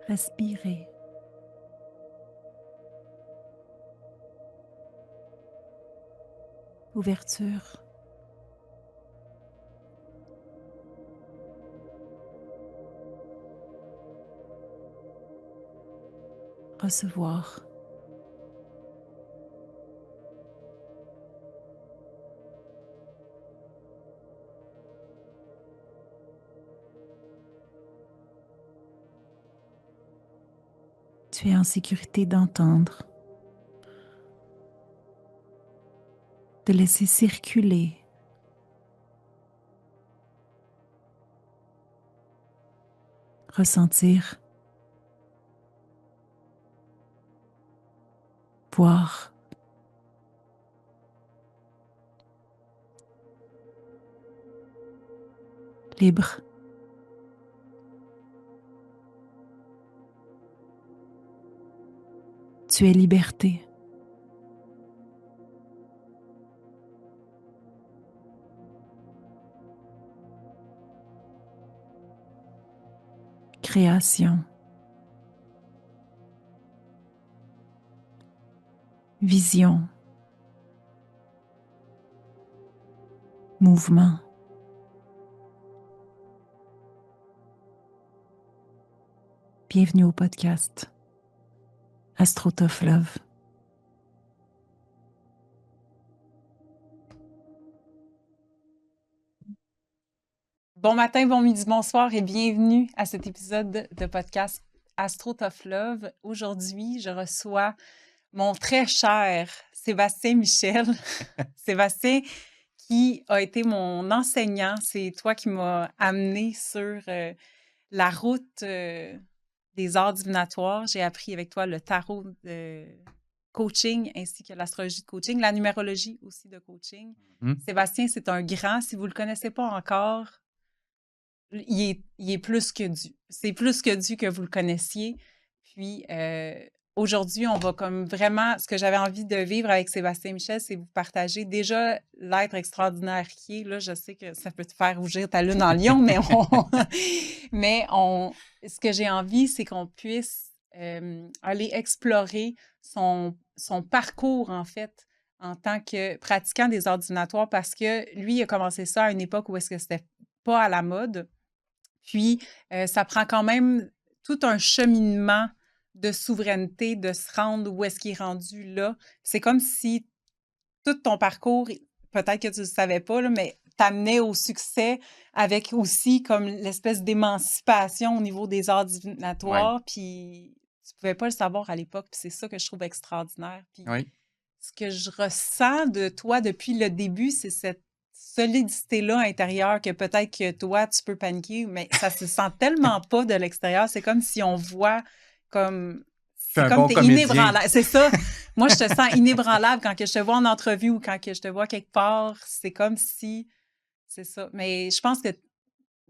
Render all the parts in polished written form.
Respirez. Ouverture. Recevoir. Tu es en sécurité d'entendre, de laisser circuler, ressentir, voir. Libre. Tu es liberté. Création. Vision. Mouvement. Bienvenue au podcast Astro Tough Love. Bon matin, bon midi, bonsoir et bienvenue à cet épisode de podcast Astro Tough Love. Aujourd'hui, je reçois mon très cher Sébastien Michel. Sébastien qui a été mon enseignant. C'est toi qui m'as amené sur la route des arts divinatoires. J'ai appris avec toi le tarot de coaching ainsi que l'astrologie de coaching, la numérologie aussi de coaching. Sébastien, c'est un grand. Si vous ne le connaissez pas encore, il est plus que dû. C'est plus que dû que vous le connaissiez. Puis aujourd'hui, on va comme vraiment... Ce que j'avais envie de vivre avec Sébastien Michel, c'est vous partager déjà l'être extraordinaire qui est. Là, je sais que ça peut te faire rougir ta lune en lion, ce que j'ai envie, c'est qu'on puisse aller explorer son parcours, en fait, en tant que pratiquant des arts divinatoires, parce que lui, il a commencé ça à une époque où est-ce que c'était pas à la mode. Puis, ça prend quand même tout un cheminement de souveraineté, de se rendre où est-ce qu'il est rendu là. C'est comme si tout ton parcours, peut-être que tu ne le savais pas, là, mais t'amenait au succès avec aussi comme l'espèce d'émancipation au niveau des arts divinatoires. Ouais. Puis, tu ne pouvais pas le savoir à l'époque. Puis c'est ça que je trouve extraordinaire. Puis, ce que je ressens de toi depuis le début, c'est cette solidité-là intérieure que peut-être que toi, tu peux paniquer, mais ça se sent tellement pas de l'extérieur. C'est comme si on voit comme... C'est comme t'es inébranlable. C'est ça. Moi, je te sens inébranlable quand que je te vois en entrevue ou quand que je te vois quelque part. C'est comme si... C'est ça. Mais je pense que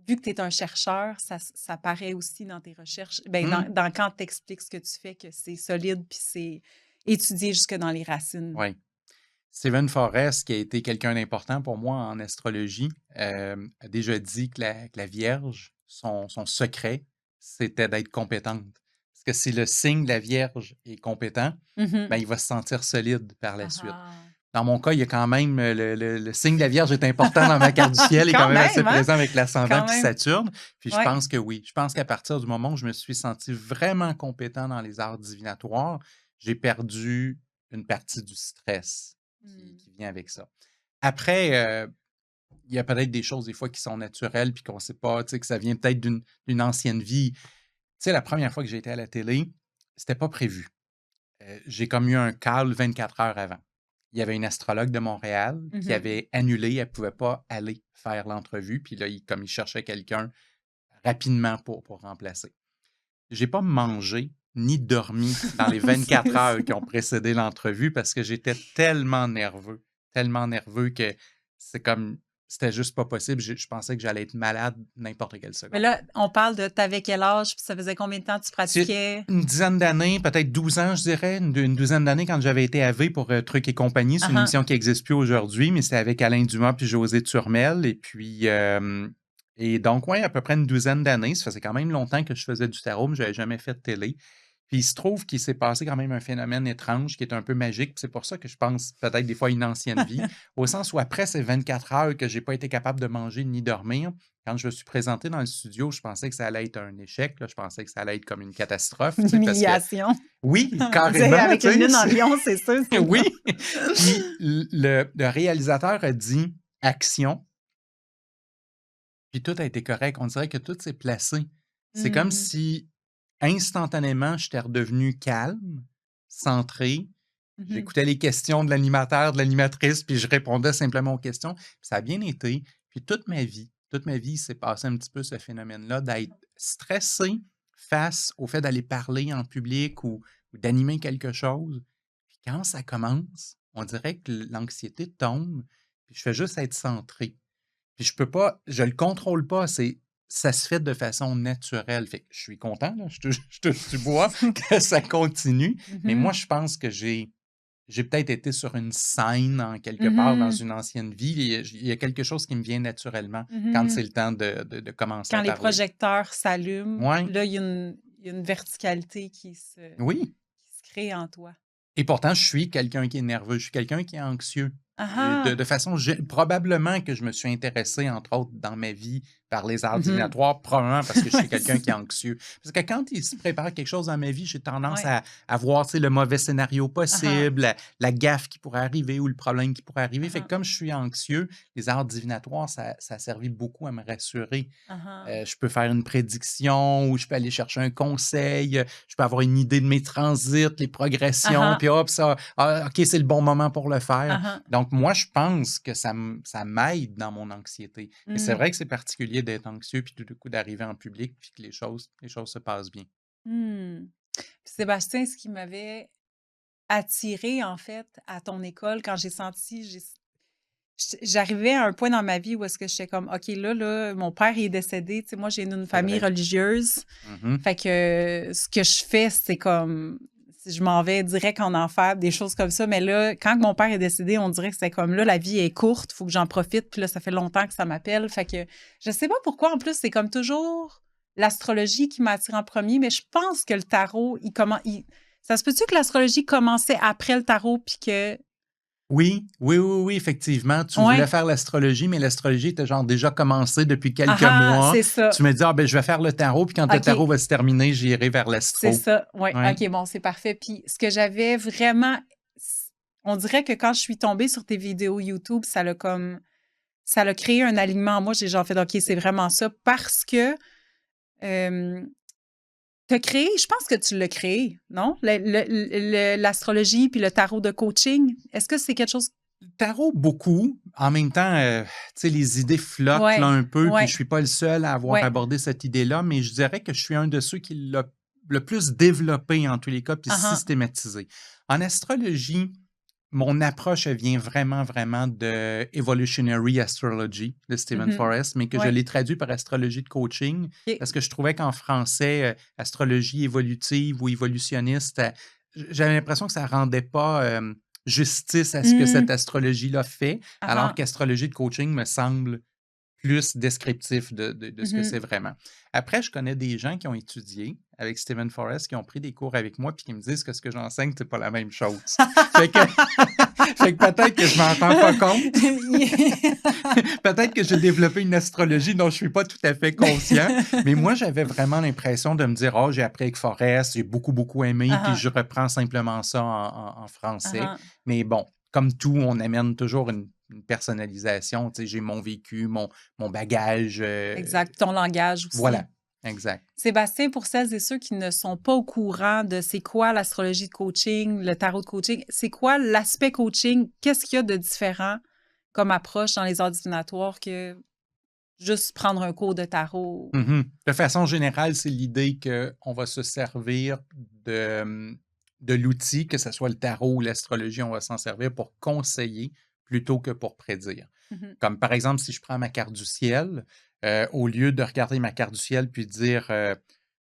vu que tu es un chercheur, ça paraît aussi dans tes recherches. Dans quand tu expliques ce que tu fais, que c'est solide puis c'est étudié jusque dans les racines. Oui. Steven Forrest, qui a été quelqu'un d'important pour moi en astrologie, a déjà dit que la Vierge, son secret, c'était d'être compétente. Parce que si le signe de la Vierge est compétent, il va se sentir solide par la suite. Dans mon cas, il y a quand même le signe de la Vierge est important dans ma carte du ciel, il est quand même assez présent avec l'ascendant puis Saturne. Puis je pense que oui. Je pense qu'à partir du moment où je me suis senti vraiment compétent dans les arts divinatoires, j'ai perdu une partie du stress qui vient avec ça. Après, il y a peut-être des choses des fois qui sont naturelles puis qu'on ne sait pas, que ça vient peut-être d'une ancienne vie. Tu sais, la première fois que j'ai été à la télé, c'était pas prévu. J'ai comme eu un call 24 heures avant. Il y avait une astrologue de Montréal qui avait annulé, elle ne pouvait pas aller faire l'entrevue, puis là, il cherchait quelqu'un rapidement pour remplacer. Je n'ai pas mangé ni dormi dans les 24 heures qui ont précédé l'entrevue parce que j'étais tellement nerveux que c'était juste pas possible. Je pensais que j'allais être malade n'importe quelle seconde. Mais là, on parle de t'avais quel âge, puis ça faisait combien de temps que tu pratiquais? Une dizaine d'années, peut-être 12 ans, je dirais. Une douzaine d'années quand j'avais été à V pour Trucs et compagnie. C'est une émission qui n'existe plus aujourd'hui, mais c'était avec Alain Dumas puis José Turmel. Et puis, Et donc, oui, à peu près une douzaine d'années. Ça faisait quand même longtemps que je faisais du tarot, mais je n'avais jamais fait de télé. Puis il se trouve qu'il s'est passé quand même un phénomène étrange qui est un peu magique. Puis c'est pour ça que je pense peut-être des fois à une ancienne vie, au sens où après ces 24 heures que je n'ai pas été capable de manger ni dormir, quand je me suis présenté dans le studio, je pensais que ça allait être un échec. Là. Je pensais que ça allait être comme une catastrophe. Une Parce que, humiliation. oui, Tu sais, carrément. avec une lune en lion, c'est sûr. Oui. Puis le réalisateur a dit action. Puis tout a été correct. On dirait que tout s'est placé. C'est comme si instantanément, j'étais redevenu calme, centré. J'écoutais les questions de l'animateur, de l'animatrice, puis je répondais simplement aux questions. Puis ça a bien été. Puis toute ma vie, il s'est passé un petit peu ce phénomène-là d'être stressé face au fait d'aller parler en public ou d'animer quelque chose. Puis quand ça commence, on dirait que l'anxiété tombe, puis je fais juste être centré. Puis je le contrôle pas, ça se fait de façon naturelle. Fait que je suis content, là, je touche du bois, que ça continue. Mais moi, je pense que j'ai peut-être été sur une scène en quelque part dans une ancienne vie. Il y a quelque chose qui me vient naturellement quand c'est le temps de commencer Quand à les parler. projecteurs s'allument, Ouais. là, il y a une verticalité qui se crée en toi. Et pourtant, je suis quelqu'un qui est nerveux, je suis quelqu'un qui est anxieux. Ah. De façon, probablement que je me suis intéressé, entre autres, dans ma vie par les arts divinatoires, probablement parce que je suis quelqu'un qui est anxieux. Parce que quand il se prépare quelque chose dans ma vie, j'ai tendance à voir le mauvais scénario possible, la gaffe qui pourrait arriver ou le problème qui pourrait arriver. Fait que comme je suis anxieux, les arts divinatoires, ça a servi beaucoup à me rassurer. Je peux faire une prédiction ou je peux aller chercher un conseil, je peux avoir une idée de mes transits, les progressions, puis hop, ça, OK, c'est le bon moment pour le faire. Donc, moi, je pense que ça m'aide dans mon anxiété. Mais c'est vrai que c'est particulier d'être anxieux puis tout d'un coup d'arriver en public puis que les choses se passent bien. Puis Sébastien, ce qui m'avait attiré, en fait, à ton école, quand j'ai senti... J'arrivais à un point dans ma vie où est-ce que j'étais comme, OK, là, mon père est décédé. Tu sais, moi, j'ai une famille religieuse. Fait que ce que je fais, c'est comme... Je m'en vais direct en enfer, des choses comme ça. Mais là, quand mon père est décédé, on dirait que c'était comme là, la vie est courte, il faut que j'en profite. Puis là, ça fait longtemps que ça m'appelle. Fait que je sais pas pourquoi. En plus, c'est comme toujours l'astrologie qui m'attire en premier, mais je pense que le tarot, ça se peut-tu que l'astrologie commençait après le tarot puis que... Oui, effectivement. Tu voulais faire l'astrologie, mais l'astrologie était genre déjà commencé depuis quelques mois. C'est ça. Tu me dis, je vais faire le tarot, puis quand le tarot va se terminer, j'irai vers l'astro. C'est ça, oui. OK, bon, c'est parfait. Puis ce que j'avais vraiment... On dirait que quand je suis tombée sur tes vidéos YouTube, ça l'a créé un alignement en moi. J'ai genre fait, OK, c'est vraiment ça, parce que t'as créé, je pense que tu l'as créé, non? L'astrologie puis le tarot de coaching. Est-ce que c'est quelque chose... Tarot, beaucoup. En même temps, tu sais, les idées flottent là un peu, puis je suis pas le seul à avoir abordé cette idée-là, mais je dirais que je suis un de ceux qui l'a le plus développé en tous les cas, puis systématisé. En astrologie, mon approche, elle vient vraiment, vraiment de Evolutionary Astrology de Stephen Forrest, mais que je l'ai traduit par astrologie de coaching, parce que je trouvais qu'en français, astrologie évolutive ou évolutionniste, j'avais l'impression que ça ne rendait pas justice à ce que cette astrologie-là fait, alors qu'astrologie de coaching me semble plus descriptif de ce que c'est vraiment. Après, je connais des gens qui ont étudié avec Stephen Forrest, qui ont pris des cours avec moi, puis qui me disent que ce que j'enseigne, c'est pas la même chose. fait que peut-être que je m'en rends pas compte. Peut-être que j'ai développé une astrologie dont je suis pas tout à fait conscient. Mais moi, j'avais vraiment l'impression de me dire, j'ai appris avec Forrest, j'ai beaucoup, beaucoup aimé, puis je reprends simplement ça en français. Mais bon, comme tout, on amène toujours une personnalisation. Tu sais, j'ai mon vécu, mon bagage. Exact, ton langage aussi. Voilà, exact. Sébastien, pour celles et ceux qui ne sont pas au courant de c'est quoi l'astrologie de coaching, le tarot de coaching, c'est quoi l'aspect coaching? Qu'est-ce qu'il y a de différent comme approche dans les arts divinatoires que juste prendre un cours de tarot? De façon générale, c'est l'idée qu'on va se servir de l'outil, que ce soit le tarot ou l'astrologie, on va s'en servir pour conseiller plutôt que pour prédire. Comme par exemple, si je prends ma carte du ciel, au lieu de regarder ma carte du ciel puis dire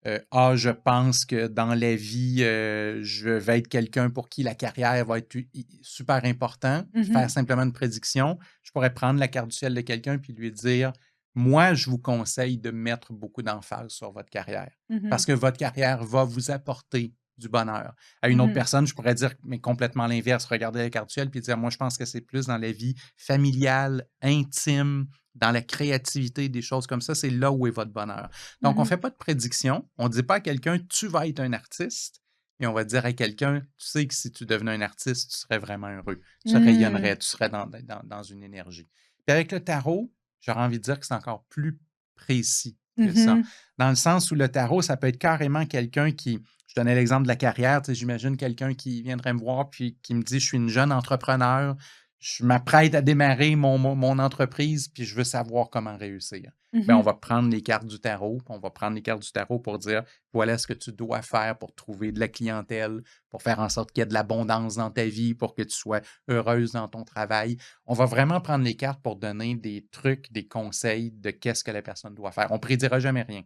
je pense que dans la vie, je vais être quelqu'un pour qui la carrière va être super important, faire simplement une prédiction, je pourrais prendre la carte du ciel de quelqu'un puis lui dire moi, je vous conseille de mettre beaucoup d'emphase sur votre carrière parce que votre carrière va vous apporter du bonheur. À une autre personne, je pourrais dire, mais complètement l'inverse, regarder la carte du ciel puis dire, moi, je pense que c'est plus dans la vie familiale, intime, dans la créativité, des choses comme ça, c'est là où est votre bonheur. Donc, on ne fait pas de prédiction. On ne dit pas à quelqu'un, tu vas être un artiste. Et on va dire à quelqu'un, tu sais que si tu devenais un artiste, tu serais vraiment heureux. Tu rayonnerais, tu serais dans une énergie. Puis avec le tarot, j'aurais envie de dire que c'est encore plus précis que ça. Dans le sens où le tarot, ça peut être carrément quelqu'un qui, je donnais l'exemple de la carrière, tu sais, j'imagine quelqu'un qui viendrait me voir puis qui me dit, je suis une jeune entrepreneur, je m'apprête à démarrer mon entreprise puis je veux savoir comment réussir. Bien, on va prendre les cartes du tarot, puis on va prendre les cartes du tarot pour dire, voilà ce que tu dois faire pour trouver de la clientèle, pour faire en sorte qu'il y ait de l'abondance dans ta vie, pour que tu sois heureuse dans ton travail. On va vraiment prendre les cartes pour donner des trucs, des conseils de qu'est-ce que la personne doit faire. On ne prédira jamais rien.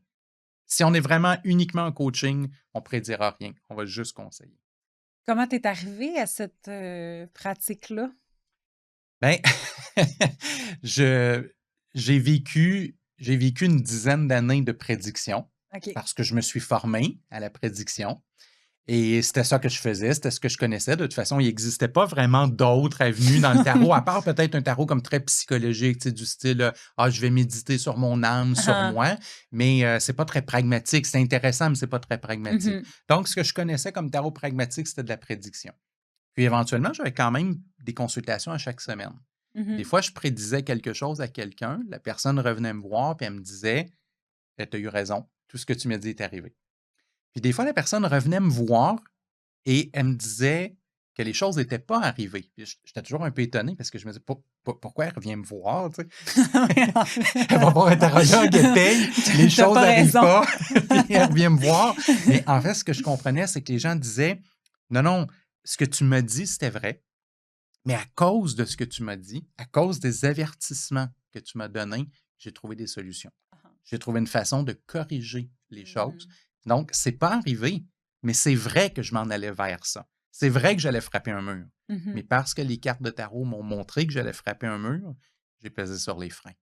Si on est vraiment uniquement en coaching, on ne prédira rien. On va juste conseiller. Comment tu es arrivé à cette pratique-là? Bien, j'ai vécu une dizaine d'années de prédiction parce que je me suis formé à la prédiction. Et c'était ça que je faisais, c'était ce que je connaissais. De toute façon, il n'existait pas vraiment d'autres avenues dans le tarot, à part peut-être un tarot comme très psychologique, du style « Ah, je vais méditer sur mon âme, sur moi », mais c'est pas très pragmatique. C'est intéressant, mais c'est pas très pragmatique. Donc, ce que je connaissais comme tarot pragmatique, c'était de la prédiction. Puis éventuellement, j'avais quand même des consultations à chaque semaine. Des fois, je prédisais quelque chose à quelqu'un, la personne revenait me voir, puis elle me disait « Tu as eu raison, tout ce que tu m'as dit est arrivé ». Puis des fois, la personne revenait me voir et elle me disait que les choses n'étaient pas arrivées. Puis j'étais toujours un peu étonné parce que je me disais pourquoi elle revient me voir, tu sais? Elle va voir un tarologue, elle paye, les choses n'arrivent pas, puis elle revient me voir. Mais en fait, ce que je comprenais, c'est que les gens disaient non, ce que tu m'as dit, c'était vrai, mais à cause de ce que tu m'as dit, à cause des avertissements que tu m'as donnés, j'ai trouvé des solutions. J'ai trouvé une façon de corriger les choses. Donc, ce n'est pas arrivé, mais c'est vrai que je m'en allais vers ça. C'est vrai que j'allais frapper un mur. Mais parce que les cartes de tarot m'ont montré que j'allais frapper un mur, j'ai pesé sur les freins.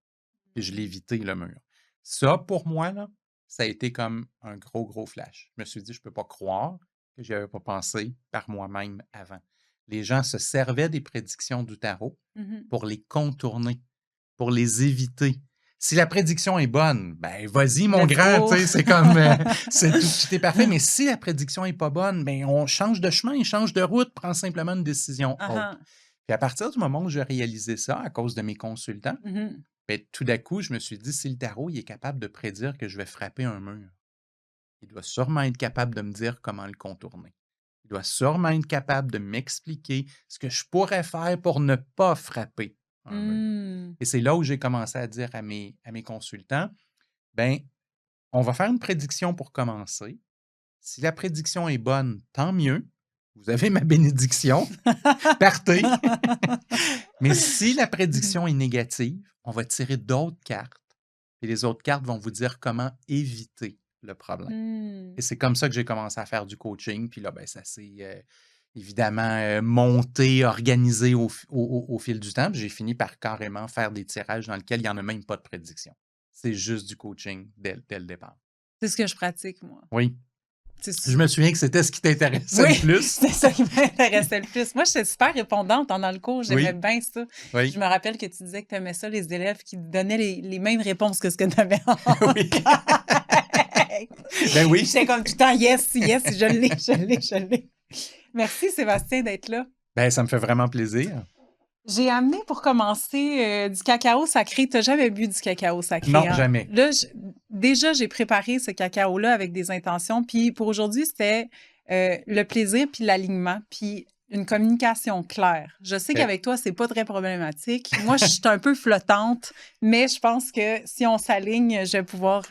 Et je l'ai évité, le mur. Ça, pour moi, là, ça a été comme un gros flash. Je me suis dit, je ne peux pas croire que je n'y avais pas pensé par moi-même avant. Les gens se servaient des prédictions du tarot pour les contourner, pour les éviter. Si la prédiction est bonne, ben vas-y, mon grand, tu sais, c'est comme, tout est parfait. Mais si la prédiction n'est pas bonne, ben on change de chemin, change de route, prend simplement une décision autre. Puis à partir du moment où j'ai réalisé ça, à cause de mes consultants, ben, tout d'un coup, je me suis dit, si le tarot il est capable de prédire que je vais frapper un mur, il doit sûrement être capable de me dire comment le contourner. Il doit sûrement être capable de m'expliquer ce que je pourrais faire pour ne pas frapper un mur. Et c'est là où j'ai commencé à dire à mes consultants, ben, on va faire une prédiction pour commencer. Si la prédiction est bonne, tant mieux. Vous avez ma bénédiction. Partez. Mais si la prédiction est négative, on va tirer d'autres cartes. Et les autres cartes vont vous dire comment éviter le problème. Et c'est comme ça que j'ai commencé à faire du coaching. Puis là, ben, ça s'est évidemment monté, organisé au fil du temps. Puis j'ai fini par carrément faire des tirages dans lesquels il n'y en a même pas de prédiction. C'est juste du coaching dès le départ. C'est ce que je pratique, moi. Oui. Je me souviens que c'était ce qui t'intéressait le plus. C'est ça qui m'intéressait le plus. Moi, j'étais super répondante pendant le cours. J'aimais bien ça. Oui. Je me rappelle que tu disais que tu aimais ça, les élèves qui donnaient les mêmes réponses que ce que tu avais en Oui. Ben oui. J'étais comme tout le temps, yes, je l'ai. Merci, Sébastien, d'être là. Ben, ça me fait vraiment plaisir. J'ai amené pour commencer du cacao sacré. Tu n'as jamais bu du cacao sacré? Non, jamais. Là, déjà, j'ai préparé ce cacao-là avec des intentions. Puis pour aujourd'hui, c'était le plaisir puis l'alignement, puis une communication claire. Je sais qu'avec toi, c'est pas très problématique. Moi, je suis un peu flottante, mais je pense que si on s'aligne, je vais pouvoir...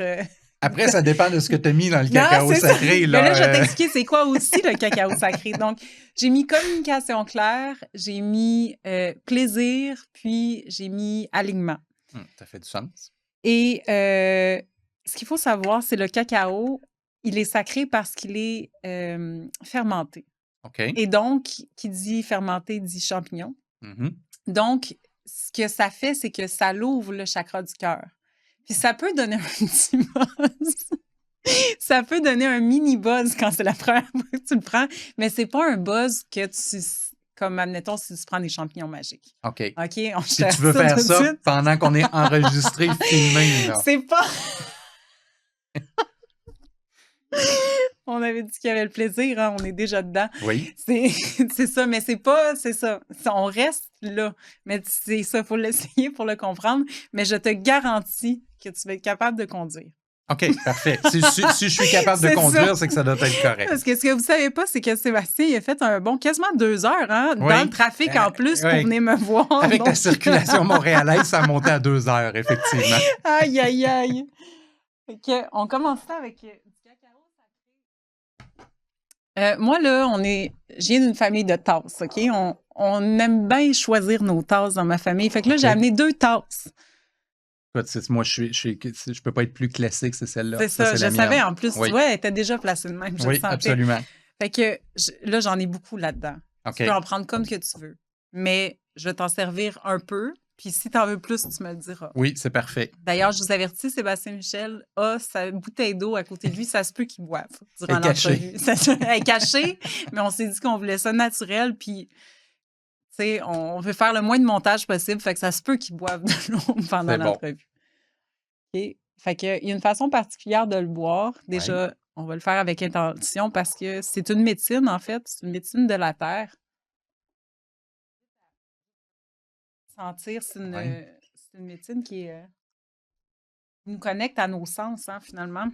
Après, ça dépend de ce que tu as mis dans le cacao sacré. Là. Mais là, je vais t'expliquer c'est quoi aussi le cacao sacré. Donc, j'ai mis communication claire, j'ai mis plaisir, puis j'ai mis alignement. Ça fait du sens. Et ce qu'il faut savoir, c'est le cacao, il est sacré parce qu'il est fermenté. OK. Et donc, qui dit fermenté dit champignon. Donc, ce que ça fait, c'est que ça l'ouvre le chakra du cœur. Puis ça peut donner un petit buzz. Ça peut donner un mini buzz quand c'est la première fois que tu le prends, mais c'est pas un buzz que tu... Comme, admettons, si tu prends des champignons magiques. OK. OK, on Si tu veux faire ça pendant qu'on est enregistré, filmé, là. C'est pas... On avait dit qu'il y avait le plaisir, hein? On est déjà dedans. Oui. C'est ça, mais c'est pas... C'est ça. On reste là. Mais c'est ça, il faut l'essayer pour le comprendre. Mais je te garantis que tu vas être capable de conduire. OK, parfait. Si je suis capable de conduire, c'est que ça doit être correct. Parce que ce que vous savez pas, c'est que Sébastien, il a fait un bon quasiment 2 heures, hein, Oui. dans le trafic en plus pour venir me voir. Avec Donc... la circulation montréalaise, ça a monté à 2 heures, effectivement. Aïe, aïe, aïe. Fait que, on commence ça avec du cacao sacré. Moi, là, je viens d'une famille de tasses, OK? On aime bien choisir nos tasses dans ma famille. Fait que là, j'ai amené 2 tasses. Moi, je peux pas être plus classique, c'est celle-là. C'est ça, je savais en plus. Oui. Tu vois, elle était déjà placée de même. Je le Oui, sentais. absolument. Fait que là, j'en ai beaucoup là-dedans. OK. Tu peux en prendre comme que tu veux. Mais je vais t'en servir un peu. Puis si tu en veux plus, tu me le diras. Oui, c'est parfait. D'ailleurs, je vous avertis, Sébastien Michel a sa bouteille d'eau à côté de lui. Ça se peut qu'il boive durant l'entrevue. Elle est cachée, mais on s'est dit qu'on voulait ça naturel. Puis, tu sais, on veut faire le moins de montage possible. Fait que ça se peut qu'il boive de l'eau pendant l'entrevue. OK. Fait qu'il y a une façon particulière de le boire. Déjà, on va le faire avec intention parce que c'est une médecine, en fait. C'est une médecine de la terre. Sentir, c'est une médecine qui nous connecte à nos sens, hein, finalement.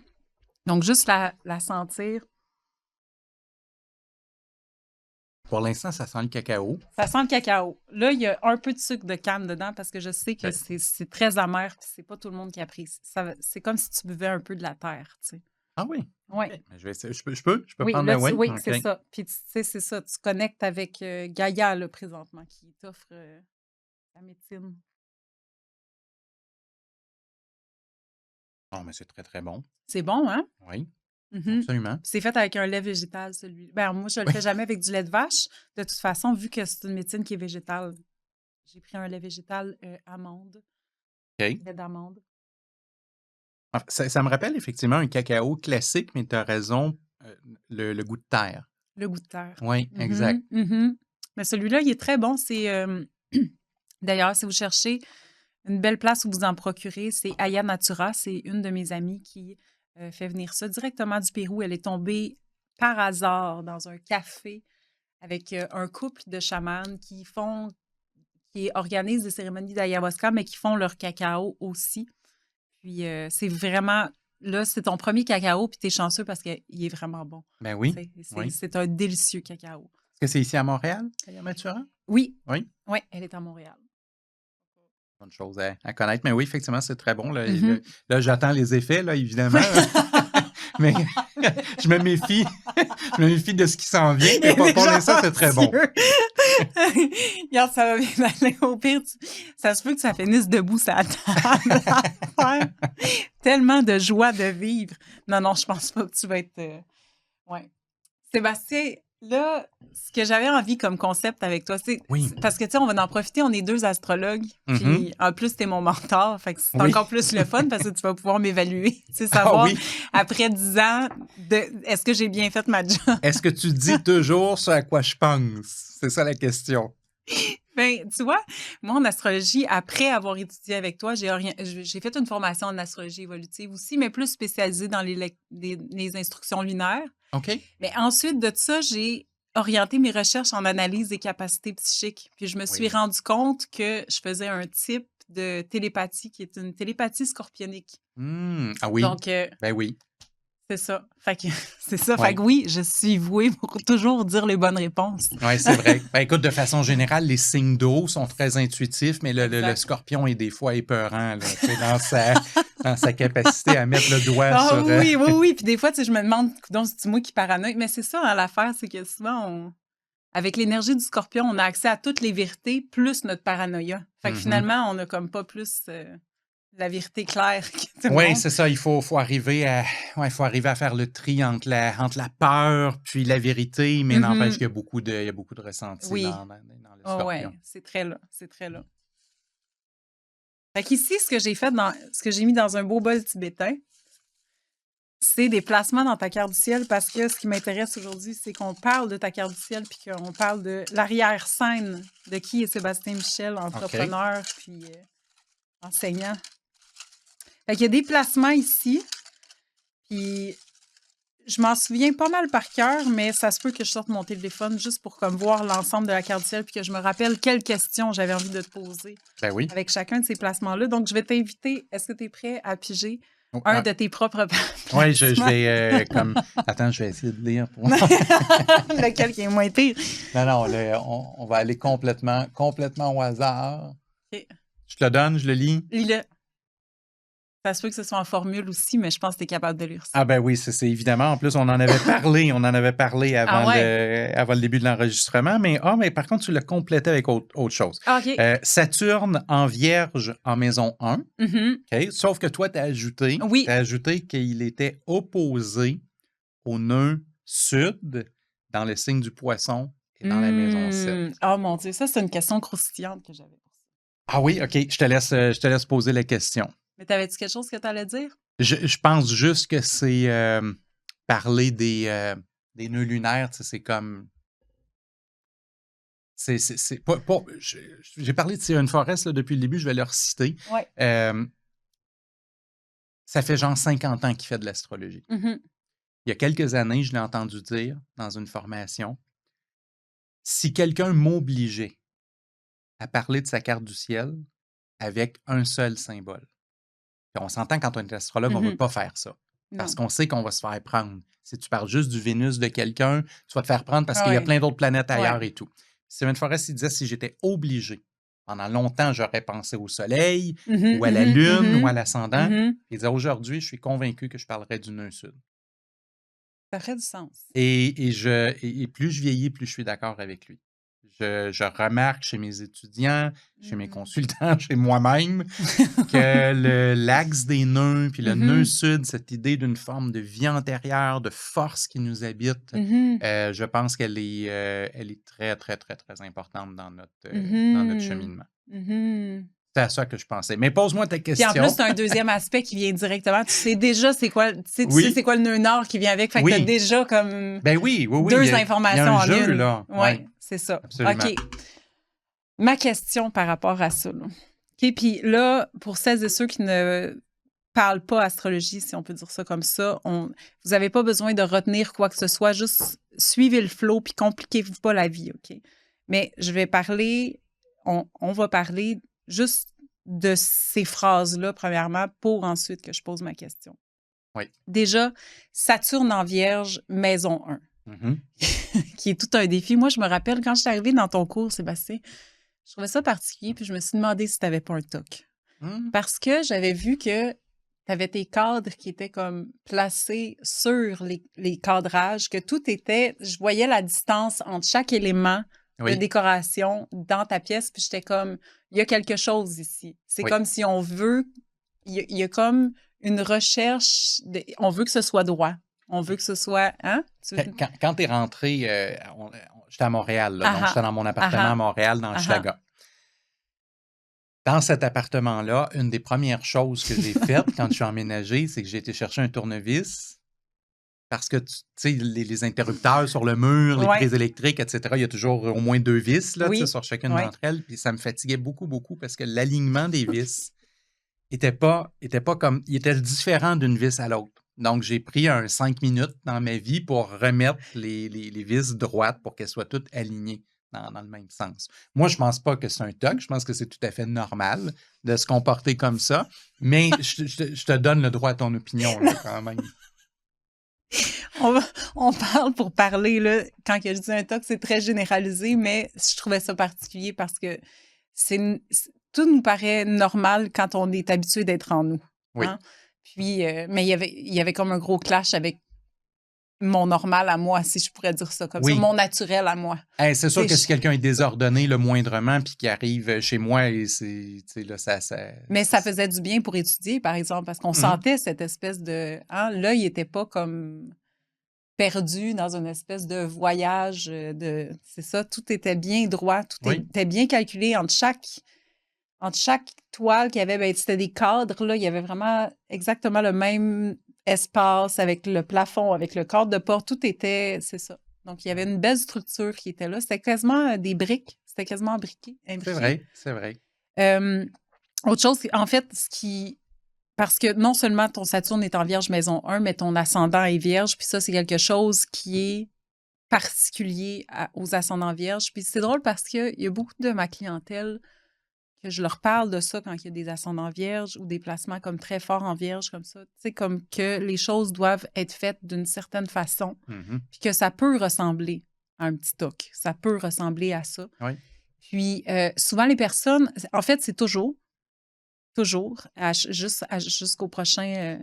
Donc, juste la sentir. Pour l'instant, ça sent le cacao. Ça sent le cacao. Là, il y a un peu de sucre de canne dedans parce que je sais que c'est très amer et c'est pas tout le monde qui apprécie. C'est comme si tu buvais un peu de la terre, tu sais. Ah oui? Oui. Okay. Je vais essayer. Je peux oui, prendre là, la Oui, okay. C'est ça. Puis, tu sais, c'est ça. Tu connectes avec Gaïa, là, présentement, qui t'offre la médecine. Oh, mais c'est très, très bon. C'est bon, hein? Oui. Absolument. C'est fait avec un lait végétal, celui-là. Ben, moi, je le fais jamais avec du lait de vache. De toute façon, vu que c'est une médecine qui est végétale, j'ai pris un lait végétal amande. OK. Lait d'amande. Ça me rappelle effectivement un cacao classique, mais tu as raison, le goût de terre. Le goût de terre. Oui, exact. Mais celui-là, il est très bon. C'est d'ailleurs, si vous cherchez une belle place où vous en procurez, c'est Aya Natura. C'est une de mes amies qui fait venir ça directement du Pérou. Elle est tombée par hasard dans un café avec un couple de chamans qui organisent des cérémonies d'ayahuasca, mais qui font leur cacao aussi. Puis c'est vraiment... Là, c'est ton premier cacao, puis t'es chanceux parce qu'il est vraiment bon. Ben oui. C'est un délicieux cacao. Est-ce que c'est ici à Montréal, Aya Natura? Oui. Oui? Oui, elle est à Montréal. Bonne chose à connaître. Mais oui, effectivement, c'est très bon. Là, j'attends les effets, là, évidemment. Mais je me méfie. Je me méfie de ce qui s'en vient. Mais pour l'instant, c'est très bon. Regarde, ça va bien aller. Au pire, ça se peut que ça finisse debout, ça table. Tellement de joie de vivre. Non, je pense pas que tu vas être... Ouais. Sébastien, là, ce que j'avais envie comme concept avec toi, c'est parce que, tu sais, on va en profiter, on est 2 astrologues, puis en plus, t'es mon mentor, fait que c'est encore plus le fun parce que tu vas pouvoir m'évaluer, tu sais, savoir, après 10 ans, est-ce que j'ai bien fait ma job? Est-ce que tu dis toujours ce à quoi je pense? C'est ça la question. Ben, tu vois, moi, en astrologie, après avoir étudié avec toi, j'ai fait une formation en astrologie évolutive aussi, mais plus spécialisée dans les instructions lunaires. OK. Mais ensuite de ça, j'ai orienté mes recherches en analyse des capacités psychiques. Puis je me suis rendu compte que je faisais un type de télépathie qui est une télépathie scorpionique. Ah oui. Donc, ben oui. C'est ça. Fait que oui, je suis vouée pour toujours dire les bonnes réponses. Oui, c'est vrai. Ben, écoute, de façon générale, les signes d'eau sont très intuitifs, mais le scorpion est des fois épeurant là, dans sa capacité à mettre le doigt sur... Oui. Puis des fois, je me demande, c'est moi qui paranoïe. Mais c'est ça, hein, l'affaire, c'est que souvent, avec l'énergie du scorpion, on a accès à toutes les vérités plus notre paranoïa. Fait que finalement, on n'a comme pas plus... la vérité claire. Oui, c'est ça. Il faut arriver à faire le tri entre la peur puis la vérité, mais n'empêche qu'il y a beaucoup de ressentis dans le scorpion. Oui, c'est très là. Fait qu'ici, ce que j'ai mis dans un beau bol tibétain, c'est des placements dans ta carte du ciel parce que ce qui m'intéresse aujourd'hui, c'est qu'on parle de ta carte du ciel puis qu'on parle de l'arrière-scène de qui est Sébastien Michel, entrepreneur puis enseignant. Fait qu'il y a des placements ici, puis je m'en souviens pas mal par cœur, mais ça se peut que je sorte mon téléphone juste pour comme voir l'ensemble de la carte du ciel puis que je me rappelle quelles questions j'avais envie de te poser Ben oui. avec chacun de ces placements-là. Donc, je vais t'inviter. Est-ce que tu es prêt à piger Oh, un de tes propres placements? Oui, je vais comme... Attends, je vais essayer de lire. Lequel qui est moins pire? Non, on va aller complètement au hasard. OK. Je te le donne, je le lis. Lis-le. Ça se peut que ce soit en formule aussi, mais je pense que tu es capable de lire ça. Ah ben oui, c'est évidemment. En plus, on en avait parlé avant, avant le début de l'enregistrement. Mais par contre, tu l'as complété avec autre chose. OK. Saturne en Vierge en maison 1. Mhm. Okay? Sauf que toi, tu as ajouté qu'il était opposé au nœud sud dans le signe du Poisson et dans la maison 7. Oh mon Dieu, ça, c'est une question croustillante que j'avais. Ah oui, OK. Je te laisse poser la question. Mais t'avais-tu quelque chose que tu allais dire? Je pense juste que c'est parler des nœuds lunaires, tu sais, c'est comme... J'ai parlé de Steven Forrest là, depuis le début, je vais le reciter. Ouais. Ça fait genre 50 ans qu'il fait de l'astrologie. Mm-hmm. Il y a quelques années, je l'ai entendu dire dans une formation, si quelqu'un m'obligeait à parler de sa carte du ciel avec un seul symbole. Puis on s'entend quand on est astrologue, on ne veut pas faire ça. Parce qu'on sait qu'on va se faire prendre. Si tu parles juste du Vénus de quelqu'un, tu vas te faire prendre parce qu'il y a plein d'autres planètes ailleurs et tout. Steven Forrest, il disait, si j'étais obligé, pendant longtemps, j'aurais pensé au Soleil ou à la Lune ou à l'ascendant. Il disait, aujourd'hui, je suis convaincu que je parlerais du nœud sud. Ça ferait du sens. Et plus je vieillis, plus je suis d'accord avec lui. Je remarque chez mes étudiants, chez mes consultants, chez moi-même, que l'axe des nœuds, puis le nœud sud, cette idée d'une forme de vie antérieure, de force qui nous habite, je pense qu'elle est très, très, très, très importante dans notre cheminement. C'est à ça que je pensais. Mais pose-moi ta question. Puis en plus, tu as un deuxième aspect qui vient directement. Tu sais déjà c'est quoi, tu sais c'est quoi le nœud nord qui vient avec. Fait que tu as déjà comme deux informations en une. Il y a un jeu, là. Oui, c'est ça. Absolument. OK. Ma question par rapport à ça. Là. OK, puis là, pour celles et ceux qui ne parlent pas astrologie, si on peut dire ça comme ça, vous n'avez pas besoin de retenir quoi que ce soit. Juste suivez le flow puis compliquez-vous pas la vie, OK? Mais je vais parler, on va parler juste de ces phrases-là, premièrement, pour ensuite que je pose ma question. Oui. Déjà, Saturne en Vierge, maison 1, qui est tout un défi. Moi, je me rappelle, quand je suis arrivée dans ton cours, Sébastien, je trouvais ça particulier, puis je me suis demandé si tu n'avais pas un TOC. Parce que j'avais vu que tu avais tes cadres qui étaient comme placés sur les cadrages, que tout était... Je voyais la distance entre chaque élément de décoration dans ta pièce, puis j'étais comme, il y a quelque chose ici. C'est comme si on veut, il y a comme une recherche, on veut que ce soit droit. On veut que ce soit... Hein? Quand tu es rentré, j'étais à Montréal, là, donc j'étais dans mon appartement à Montréal, dans Hochelaga. Dans cet appartement-là, une des premières choses que j'ai faites quand je suis emménagé, c'est que j'ai été chercher un tournevis. Parce que, tu sais, les interrupteurs sur le mur, les prises électriques, etc., il y a toujours au moins 2 vis là, sur chacune d'entre elles. Puis ça me fatiguait beaucoup, beaucoup parce que l'alignement des vis était pas comme... Il était différent d'une vis à l'autre. Donc, j'ai pris 5 minutes dans ma vie pour remettre les vis droites pour qu'elles soient toutes alignées dans le même sens. Moi, je pense pas que c'est un TOC. Je pense que c'est tout à fait normal de se comporter comme ça. Mais je te donne le droit à ton opinion, là, quand même. On parle pour parler, là, quand je dis un TOC, c'est très généralisé, mais je trouvais ça particulier parce que tout nous paraît normal quand on est habitué d'être en nous. Oui. Hein? Puis, mais il y avait comme un gros clash avec mon normal à moi, si je pourrais dire ça comme ça, mon naturel à moi. C'est sûr que si quelqu'un est désordonné le moindrement puis qui arrive chez moi, et là, ça... Mais ça faisait du bien pour étudier, par exemple, parce qu'on sentait cette espèce de... Hein, là, il n'était pas comme perdu dans une espèce de voyage c'est ça, tout était bien droit, tout était bien calculé entre entre chaque toile qu'il y avait, ben, c'était des cadres, là, il y avait vraiment exactement le même espace avec le plafond, avec le cadre de porte, tout était, c'est ça. Donc, il y avait une belle structure qui était là. C'était quasiment des briques. C'était quasiment imbriqué. C'est vrai, c'est vrai. Autre chose, en fait, parce que non seulement ton Saturne est en Vierge maison 1, mais ton ascendant est Vierge, puis ça, c'est quelque chose qui est particulier aux ascendants Vierges. Puis c'est drôle parce qu'il y a beaucoup de ma clientèle que je leur parle de ça quand il y a des ascendants Vierges ou des placements comme très forts en Vierge, comme ça. Tu sais, comme que les choses doivent être faites d'une certaine façon, puis que ça peut ressembler à un petit toc. Ça peut ressembler à ça. Oui. Puis souvent, les personnes, en fait, c'est toujours, jusqu'au prochain...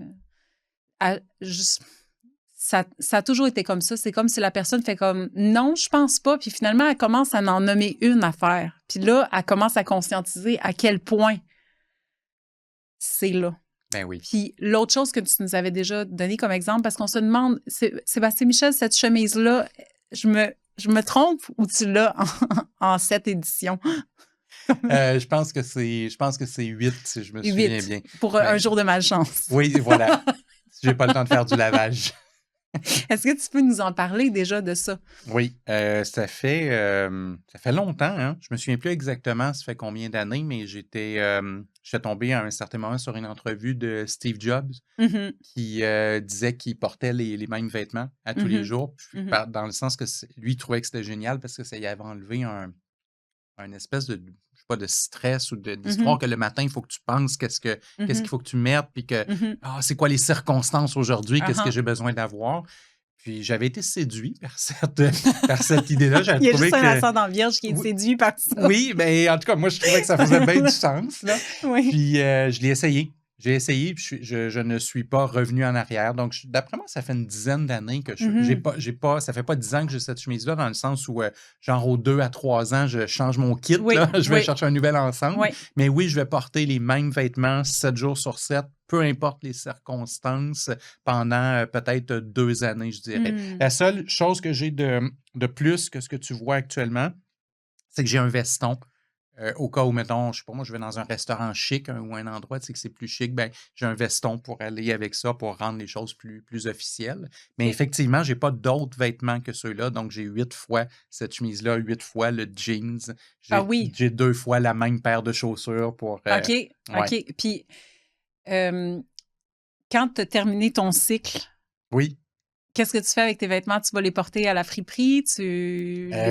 ça a toujours été comme ça. C'est comme si la personne fait comme « non, je pense pas », puis finalement, elle commence à en nommer une affaire. Puis là, elle commence à conscientiser à quel point c'est là. Ben oui. Puis l'autre chose que tu nous avais déjà donné comme exemple, parce qu'on se demande, Sébastien Michel, cette chemise-là, je me trompe ou tu l'as en 7 éditions? Je pense que c'est 8, si je me souviens bien. Pour un jour de malchance. Oui, voilà. J'ai pas le temps de faire du lavage. Est-ce que tu peux nous en parler déjà de ça? Oui, ça fait longtemps, hein? Je me souviens plus exactement ça fait combien d'années, mais j'étais tombé à un certain moment sur une entrevue de Steve Jobs qui disait qu'il portait les mêmes vêtements à tous les jours, dans le sens que lui, il trouvait que c'était génial parce que ça y avait enlevé un espèce de, je sais pas, de stress ou d'histoire que le matin, il faut que tu penses qu'est-ce qu'il faut que tu mettes, puis que c'est quoi les circonstances aujourd'hui, qu'est-ce que j'ai besoin d'avoir. Puis j'avais été séduit par cette idée-là. Il y a juste un ascendant Vierge qui est séduit par ça. Oui, mais en tout cas, moi, je trouvais que ça faisait bien du sens. Là. Oui. Puis je l'ai essayé. J'ai essayé, puis je ne suis pas revenu en arrière. Donc, d'après moi, ça fait une dizaine d'années que ça fait pas 10 ans que j'ai cette chemise-là, dans le sens où, genre, aux 2 à 3 ans, je change mon kit. Là, je vais chercher un nouvel ensemble. Oui. Mais oui, je vais porter les mêmes vêtements 7 jours sur 7, peu importe les circonstances, pendant peut-être 2 années, je dirais. La seule chose que j'ai de plus que ce que tu vois actuellement, c'est que j'ai un veston. Au cas où, mettons, je sais pas, moi, je vais dans un restaurant chic ou un endroit, tu sais, que c'est plus chic, ben j'ai un veston pour aller avec ça, pour rendre les choses plus officielles. Mais effectivement, j'ai pas d'autres vêtements que ceux-là, donc j'ai 8 fois cette chemise-là, 8 fois le jeans. J'ai 2 fois la même paire de chaussures pour... OK. Puis, quand tu as terminé ton cycle... Oui. Qu'est-ce que tu fais avec tes vêtements? Tu vas les porter à la friperie?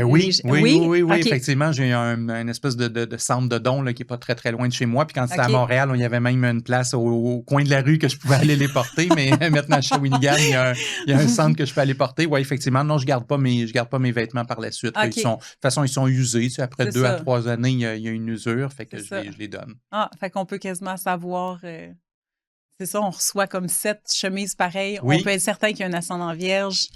Oui, okay. Effectivement, j'ai une espèce de centre de don là, qui n'est pas très, très loin de chez moi. Puis quand c'était à Montréal, il y avait même une place au coin de la rue que je pouvais aller les porter. Mais maintenant, à Shawinigan, il y a un centre que je peux aller porter. Oui, effectivement. Non, je ne garde pas mes vêtements par la suite. De toute façon, ils sont usés. Tu sais, après 2 à 3 années, il y a une usure. Fait que je les donne. Fait qu'on peut quasiment savoir... C'est ça, on reçoit comme 7 chemises pareilles. Oui. On peut être certain qu'il y a un ascendant Vierge.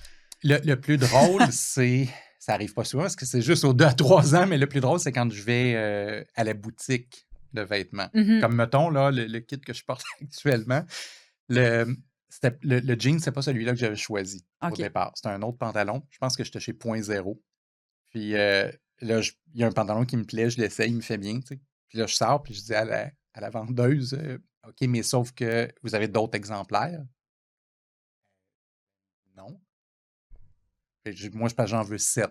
Le plus drôle, c'est... Ça n'arrive pas souvent parce que c'est juste aux 2 à 3 ans, mais le plus drôle, c'est quand je vais à la boutique de vêtements. Comme, mettons, là, le kit que je porte actuellement, le jean, c'est pas celui-là que j'avais choisi au départ. C'était un autre pantalon. Je pense que j'étais chez Point Zéro. Puis là, il y a un pantalon qui me plaît, je l'essaye, il me fait bien, tu sais. Puis là, je sors, puis je dis à la vendeuse... OK, mais sauf que vous avez d'autres exemplaires? Non. Moi, j'en veux 7.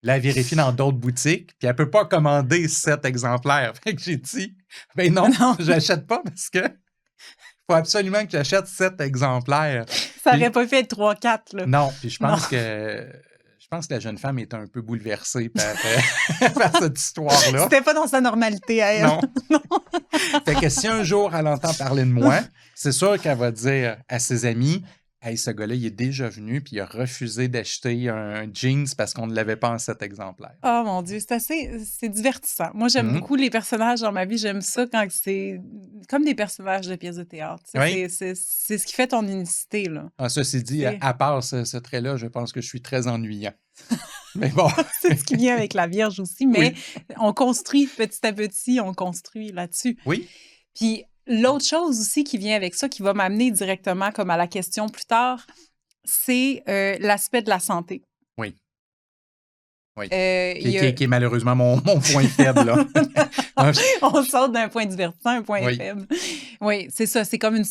Là, elle vérifie dans d'autres boutiques, puis elle ne peut pas commander 7 exemplaires. Fait que j'ai dit, ben non, je n'achète pas parce que faut absolument que j'achète 7 exemplaires. Ça n'aurait pas fait 3-4, là. Non, puis je pense que la jeune femme était un peu bouleversée par cette histoire-là. C'était pas dans sa normalité à elle. Non. Fait que si un jour elle entend parler de moi, c'est sûr qu'elle va dire à ses amis, hey, ce gars-là, il est déjà venu puis il a refusé d'acheter un jeans parce qu'on ne l'avait pas en 7 exemplaires. Oh mon Dieu, c'est divertissant. Moi, j'aime beaucoup les personnages dans ma vie. J'aime ça quand c'est comme des personnages de pièces de théâtre. Oui. C'est ce qui fait ton unicité, là. Ceci dit, à part ce trait-là, je pense que je suis très ennuyant. Mais bon. C'est ce qui vient avec la Vierge aussi, mais on construit petit à petit, on construit là-dessus. Oui. Puis l'autre chose aussi qui vient avec ça, qui va m'amener directement comme à la question plus tard, c'est l'aspect de la santé. Oui. Oui. Il y a- Qui est malheureusement mon point faible, là. Ouais, On saute d'un point divertissant à un point Oui. faible. Oui, c'est ça. C'est comme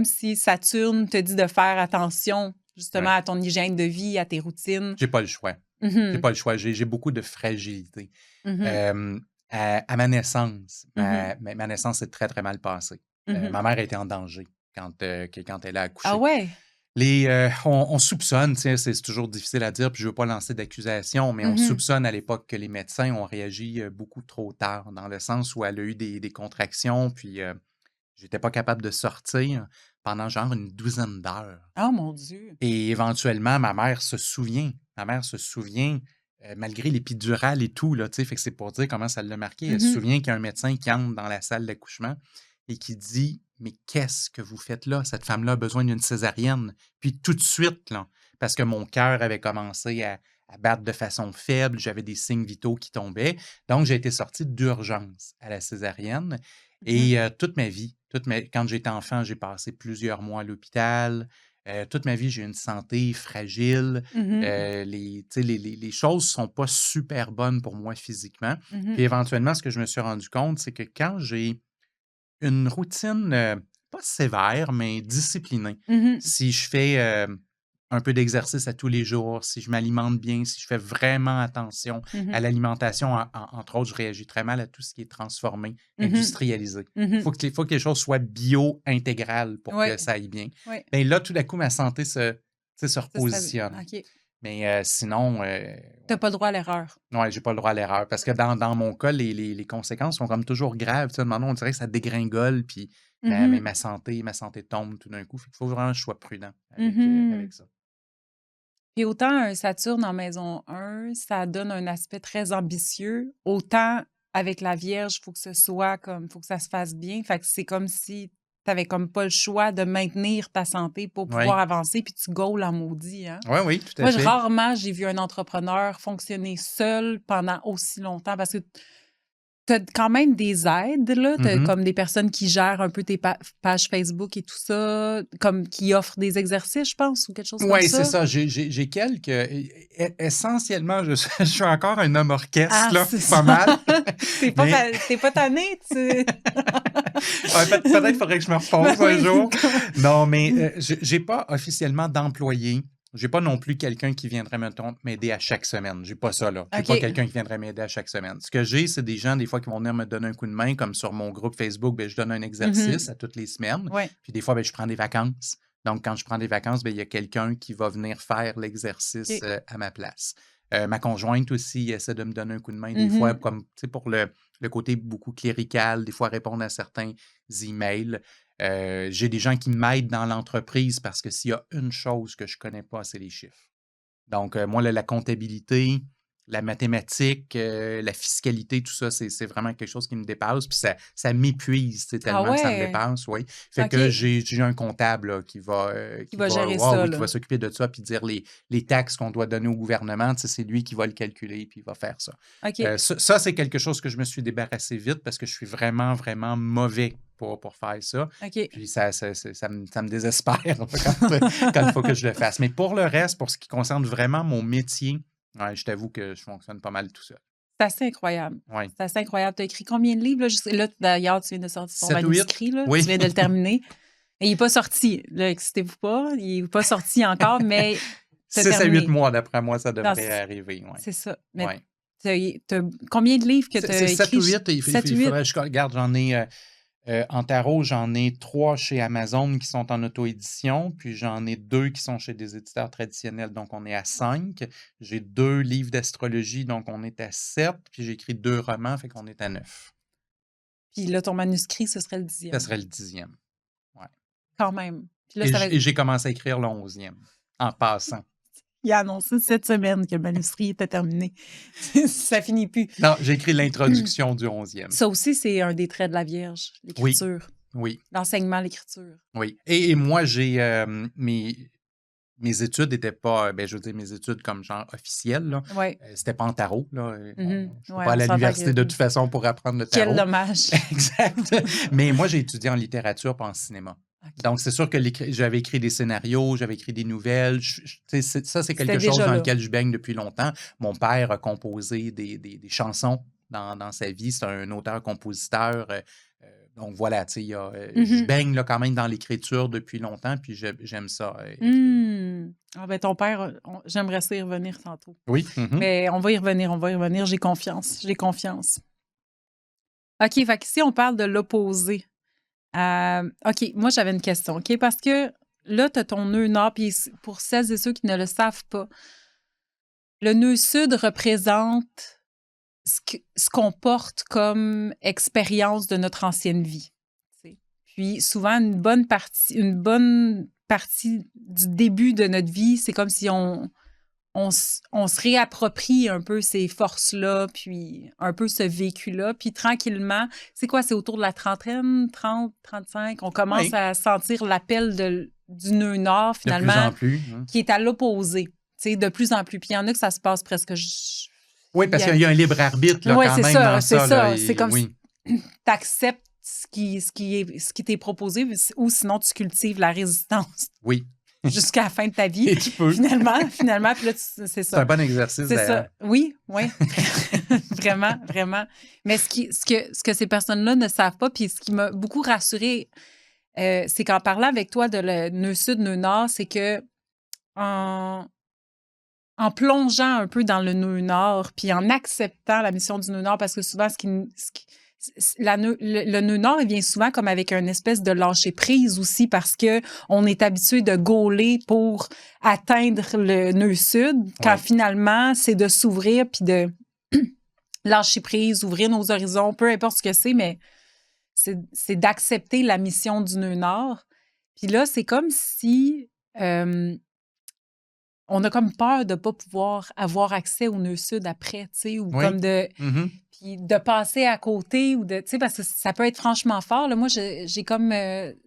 si Saturne te dit de faire attention justement Ouais. à ton hygiène de vie, à tes routines. J'ai pas le choix. J'ai Mhm, pas le choix. J'ai beaucoup de fragilité. mhm, À ma naissance, mhm, ma naissance s'est très, très mal passée. mhm. Ma mère était en danger quand elle a Ah accouché. ouais? On soupçonne, tu sais, c'est toujours difficile à dire, puis je ne veux pas lancer d'accusation, mais on Mhm, soupçonne à l'époque que les médecins ont réagi beaucoup trop tard, dans le sens où elle a eu des contractions, puis j'étais pas capable de sortir pendant genre une douzaine d'heures. Oh mon Dieu. Et éventuellement, ma mère se souvient. Ma mère se souvient, malgré l'épidurale et tout, là, tu sais, fait que c'est pour dire comment ça l'a marqué. Elle se Mhm, souvient qu'il y a un médecin qui entre dans la salle d'accouchement et qui dit: «Mais qu'est-ce que vous faites là? Cette femme-là a besoin d'une césarienne». Puis tout de suite, là, parce que mon cœur avait commencé à battre de façon faible, j'avais des signes vitaux qui tombaient. Donc, j'ai été sorti d'urgence à la césarienne. mhm, Et quand j'étais enfant, j'ai passé plusieurs mois à l'hôpital. Toute ma vie, j'ai une santé fragile. mhm, Tu sais, les choses ne sont pas super bonnes pour moi physiquement. mhm, Puis éventuellement, ce que je me suis rendu compte, c'est que quand j'ai une routine, pas sévère, mais disciplinée, mhm, si je fais un peu d'exercice à tous les jours, si je m'alimente bien, si je fais vraiment attention à mhm, l'alimentation, entre autres, je réagis très mal à tout ce qui est transformé, mhm, industrialisé. mhm. Faut que les choses soient bio-intégrales pour Ouais, que ça aille bien. ouais. Bien là, tout d'un coup, ma santé tu sais, se Ça, repositionne. OK. Mais sinon, T'as ouais, pas le droit à l'erreur. ouais, j'ai pas le droit à l'erreur. Parce que dans mon cas, les conséquences sont comme toujours graves. Tu sais, maintenant, on dirait que ça dégringole, puis Mhm, ma santé tombe tout d'un coup. Fait qu'il faut vraiment que je sois prudent avec mhm. ça. Puis autant un Saturne en maison 1, ça donne un aspect très ambitieux, autant avec la Vierge, faut que ce soit comme, faut que ça se fasse bien. Fait que c'est comme si t'avais comme pas le choix de maintenir ta santé pour pouvoir Oui, avancer, puis tu gaules en maudit, hein. oui, oui, tout à Moi, fait. rarement, j'ai vu un entrepreneur fonctionner seul pendant aussi longtemps parce que tu as quand même des aides, là. Tu Mhm. comme des personnes qui gèrent un peu tes pages Facebook et tout ça, comme qui offrent des exercices, je pense, ou quelque chose comme Oui, c'est ça. ça. J'ai quelques. Essentiellement, je suis encore un homme orchestre, Ah, là, c'est pas ça. mal. Mais T'es pas tanné, tu... ouais, peut-être qu'il faudrait que je me Ben repose un oui, jour. c'est comme... Non, mais j'ai pas officiellement d'employé. J'ai pas non plus quelqu'un qui viendrait, mettons, m'aider à chaque semaine. J'ai pas ça, là. J'ai pas OK. quelqu'un qui viendrait m'aider à chaque semaine. Ce que j'ai, c'est des gens, des fois, qui vont venir me donner un coup de main, comme sur mon groupe Facebook, ben, je donne un exercice à toutes les semaines. Ouais. Puis des fois, ben, je prends des vacances. Donc, quand je prends des vacances, ben, il y a quelqu'un qui va venir faire l'exercice OK. à ma place. Ma conjointe aussi essaie de me donner un coup de main des fois, Mhm. comme tu sais, pour le côté beaucoup clérical, des fois répondre à certains emails. J'ai des gens qui m'aident dans l'entreprise parce que s'il y a une chose que je ne connais pas, c'est les chiffres. Donc, moi, la comptabilité, la mathématique, la fiscalité, tout ça, c'est vraiment quelque chose qui me dépasse. Puis ça m'épuise, tu sais, Ah tellement que ça me ouais? dépasse, oui. Fait OK. que j'ai un comptable là, Qui va gérer ça, oui, qui là. va s'occuper de ça, puis dire les taxes qu'on doit donner au gouvernement, tu sais, c'est lui qui va le calculer, puis il va faire ça. OK. Ça, c'est quelque chose que je me suis débarrassé vite parce que je suis vraiment, vraiment mauvais pour faire ça. OK. Puis ça me désespère quand il faut que je le fasse. Mais pour le reste, pour ce qui concerne vraiment mon métier, ouais, je t'avoue que je fonctionne pas mal tout seul. C'est assez incroyable. Oui. C'est assez incroyable. Tu as écrit combien de livres? Là, là, d'ailleurs, tu viens de sortir ton 7 ou 8? manuscrit, là. Oui. Tu viens de le terminer. Et il n'est pas sorti. Là, excitez-vous pas. Il n'est pas sorti encore, mais tu as 6 à 8 terminé. mois, d'après moi, ça Non, devrait arriver. Oui. c'est ça. Mais Ouais. t'as combien de livres que tu C'est as 7 ou écrits? 8. Il 7 ou 8? faudrait que je regarde. J'en ai en tarot, j'en ai 3 chez Amazon qui sont en auto-édition, puis j'en ai 2 qui sont chez des éditeurs traditionnels, donc on est à 5. J'ai 2 livres d'astrologie, donc on est à 7, puis j'ai écrit 2 romans, fait qu'on est à 9. Puis là, ton manuscrit, ce serait le Ça 10e. serait le 10e. Ouais. Quand même. Puis là, Et j'ai commencé à écrire le 11e, en passant. il a annoncé cette semaine que le manuscrit était terminé. Ça finit plus. Non, j'ai écrit l'introduction du 11e. Ça aussi, c'est un des traits de la Vierge, Oui, l'écriture. oui, L'enseignement à l'écriture. oui. Et moi, j'ai mes études n'étaient pas, ben, je veux dire, mes études comme genre officielles, là. Oui. C'était pas en tarot, là. Je ne suis Ouais, pas à on s'entend l'université de que... toute façon pour apprendre le Quel tarot. dommage. Exact. Mais moi, j'ai étudié en littérature pas en cinéma. OK. Donc, c'est sûr que j'avais écrit des scénarios, j'avais écrit des nouvelles. Tu sais, ça, c'est quelque C'était chose déjà dans là. lequel je baigne depuis longtemps. Mon père a composé des chansons dans sa vie. C'est un auteur-compositeur. Donc, voilà, tu sais, je Mhm. baigne là, quand même dans l'écriture depuis longtemps, puis j'aime ça, écrire. Ah ben ton père, j'aimerais ça y revenir tantôt. Oui. Mais on va y revenir. J'ai confiance. OK, fait que si on parle de l'opposé, OK, moi, j'avais une question, OK? Parce que là, tu as ton nœud nord, puis pour celles et ceux qui ne le savent pas, le nœud sud représente ce qu'on porte comme expérience de notre ancienne vie. T'sais. Puis souvent, une bonne partie du début de notre vie, c'est comme si on se réapproprie un peu ces forces-là, puis un peu ce vécu-là. Puis tranquillement, c'est quoi? C'est autour de la trentaine, 30, 35, on commence Oui, à sentir l'appel du nœud nord, de plus finalement, en plus. Hein. qui est à l'opposé, tu sais, de plus en plus. Puis il y en a que ça se passe presque... Oui, parce qu'il y a un libre arbitre là, Oui, quand c'est même ça, dans c'est ça. Là, ça. C'est comme si oui, tu acceptes ce qui t'est proposé, ou sinon tu cultives la résistance oui. jusqu'à la fin de ta vie. Et tu peux. Finalement, puis là, c'est C'est ça. un bon exercice C'est d'ailleurs. ça. Oui, oui. Vraiment, vraiment. Mais ce que ces personnes-là ne savent pas, puis ce qui m'a beaucoup rassurée, c'est qu'en parlant avec toi de le nœud sud, nœud nord, c'est que en plongeant un peu dans le nœud nord, puis en acceptant la mission du nœud nord, parce que souvent, le nœud nord, il vient souvent comme avec une espèce de lâcher-prise aussi, parce que on est habitué de gauler pour atteindre le nœud sud, quand finalement, c'est de s'ouvrir, puis de lâcher prise, ouvrir nos horizons, peu importe ce que c'est, mais c'est d'accepter la mission du nœud nord. Puis là, c'est comme si... on a comme peur de ne pas pouvoir avoir accès au nœud sud après, tu sais, ou comme puis de passer à côté, ou de, tu sais, parce que ça peut être franchement fort. Là. Moi, j'ai comme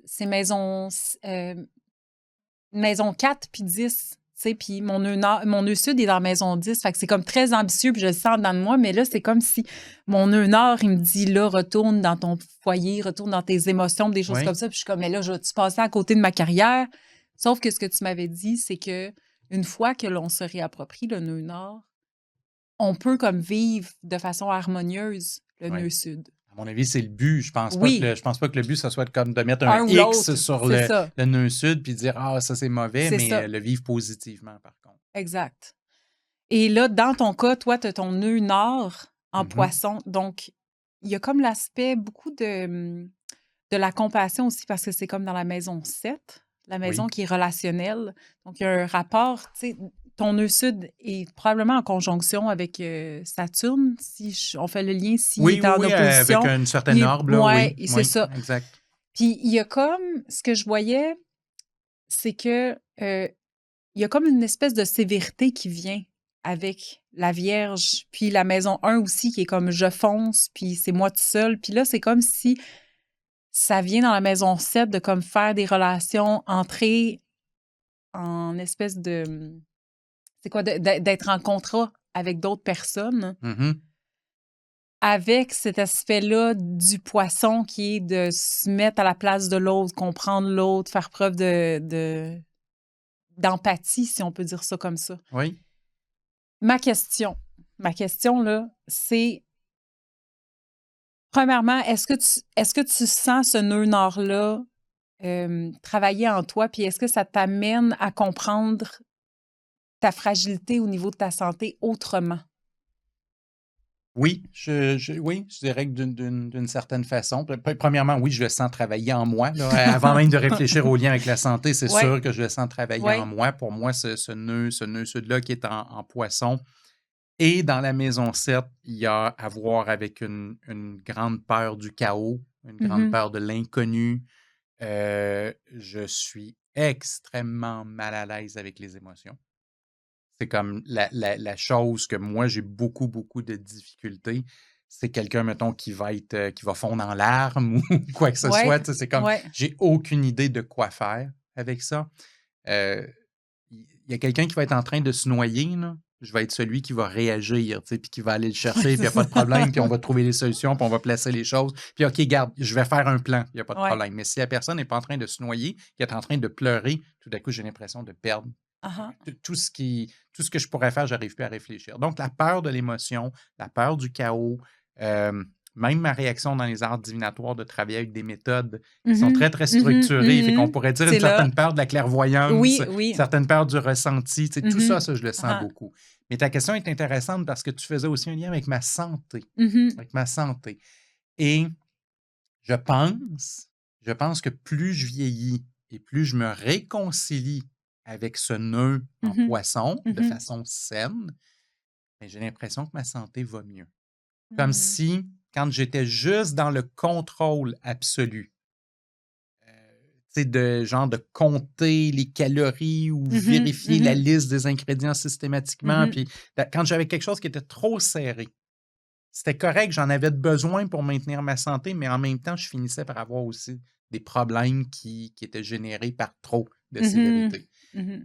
ces maisons 4 puis 10, tu sais, puis mon nœud sud est dans la maison 10, fait que c'est comme très ambitieux, puis je le sens dans moi, mais là, c'est comme si mon nœud nord, il me dit, là, retourne dans ton foyer, retourne dans tes émotions, des choses comme ça, puis je suis comme, mais là, je vais-tu passer à côté de ma carrière? Sauf que ce que tu m'avais dit, c'est que une fois que l'on se réapproprie le nœud nord, on peut comme vivre de façon harmonieuse le nœud sud. À mon avis, c'est le but. Je pense pas que le but, ça soit comme de mettre un X sur le nœud sud puis dire « Ah, ça, c'est mauvais », mais le vivre positivement, par contre. Exact. Et là, dans ton cas, toi, tu as ton nœud nord en poisson. Donc, il y a comme l'aspect beaucoup de la compassion aussi, parce que c'est comme dans la maison 7, la maison qui est relationnelle. Donc, il y a un rapport, tu sais, ton nœud sud est probablement en conjonction avec Saturne, si on fait le lien, s'il est en opposition. Avec une certaine orbe, là, oui. C'est ça. Exact. Puis, il y a comme, ce que je voyais, c'est que il y a comme une espèce de sévérité qui vient avec la Vierge, puis la maison 1 aussi, qui est comme je fonce, puis c'est moi tout seul. Puis là, c'est comme si ça vient dans la maison 7 de comme faire des relations, entrer en espèce de... C'est quoi? D'être en contrat avec d'autres personnes. Avec cet aspect-là du poisson qui est de se mettre à la place de l'autre, comprendre l'autre, faire preuve d'empathie, si on peut dire ça comme ça. Oui. Ma question, là, c'est... Premièrement, est-ce que tu sens ce nœud nord-là travailler en toi, puis est-ce que ça t'amène à comprendre ta fragilité au niveau de ta santé autrement? Oui, je dirais que d'une certaine façon. Premièrement, oui, je le sens travailler en moi. Là. Avant même de réfléchir au lien avec la santé, c'est sûr que je le sens travailler en moi. Pour moi, ce nœud sud-là qui est en poisson. Et dans la maison 7, il y a à voir avec une grande peur du chaos, une grande peur de l'inconnu. Je suis extrêmement mal à l'aise avec les émotions. C'est comme la chose que moi, j'ai beaucoup, beaucoup de difficultés. C'est quelqu'un, mettons, qui va fondre en larmes ou quoi que ce soit. C'est comme, j'ai aucune idée de quoi faire avec ça. Il y a quelqu'un qui va être en train de se noyer, là, je vais être celui qui va réagir, tu sais, puis qui va aller le chercher, puis il n'y a pas de problème, puis on va trouver les solutions, puis on va placer les choses. Puis, OK, garde, je vais faire un plan, il n'y a pas de problème. Mais si la personne n'est pas en train de se noyer, qui est en train de pleurer, tout d'un coup, j'ai l'impression de perdre. Tout ce que je pourrais faire, j'arrive plus à réfléchir. Donc, la peur de l'émotion, la peur du chaos, même ma réaction dans les arts divinatoires de travailler avec des méthodes qui sont très, très structurées. Fait qu'on pourrait dire une certaine peur de la clairvoyance, une certaine peur du ressenti. Tu sais, tout ça, je le sens beaucoup. Mais ta question est intéressante parce que tu faisais aussi un lien avec ma santé. Avec ma santé. Et je pense que plus je vieillis et plus je me réconcilie avec ce nœud en poisson de façon saine, ben, j'ai l'impression que ma santé va mieux. Comme si, quand j'étais juste dans le contrôle absolu, tu sais, de compter les calories ou vérifier la liste des ingrédients systématiquement, puis quand j'avais quelque chose qui était trop serré, c'était correct, j'en avais besoin pour maintenir ma santé, mais en même temps, je finissais par avoir aussi des problèmes qui étaient générés par trop de sévérité.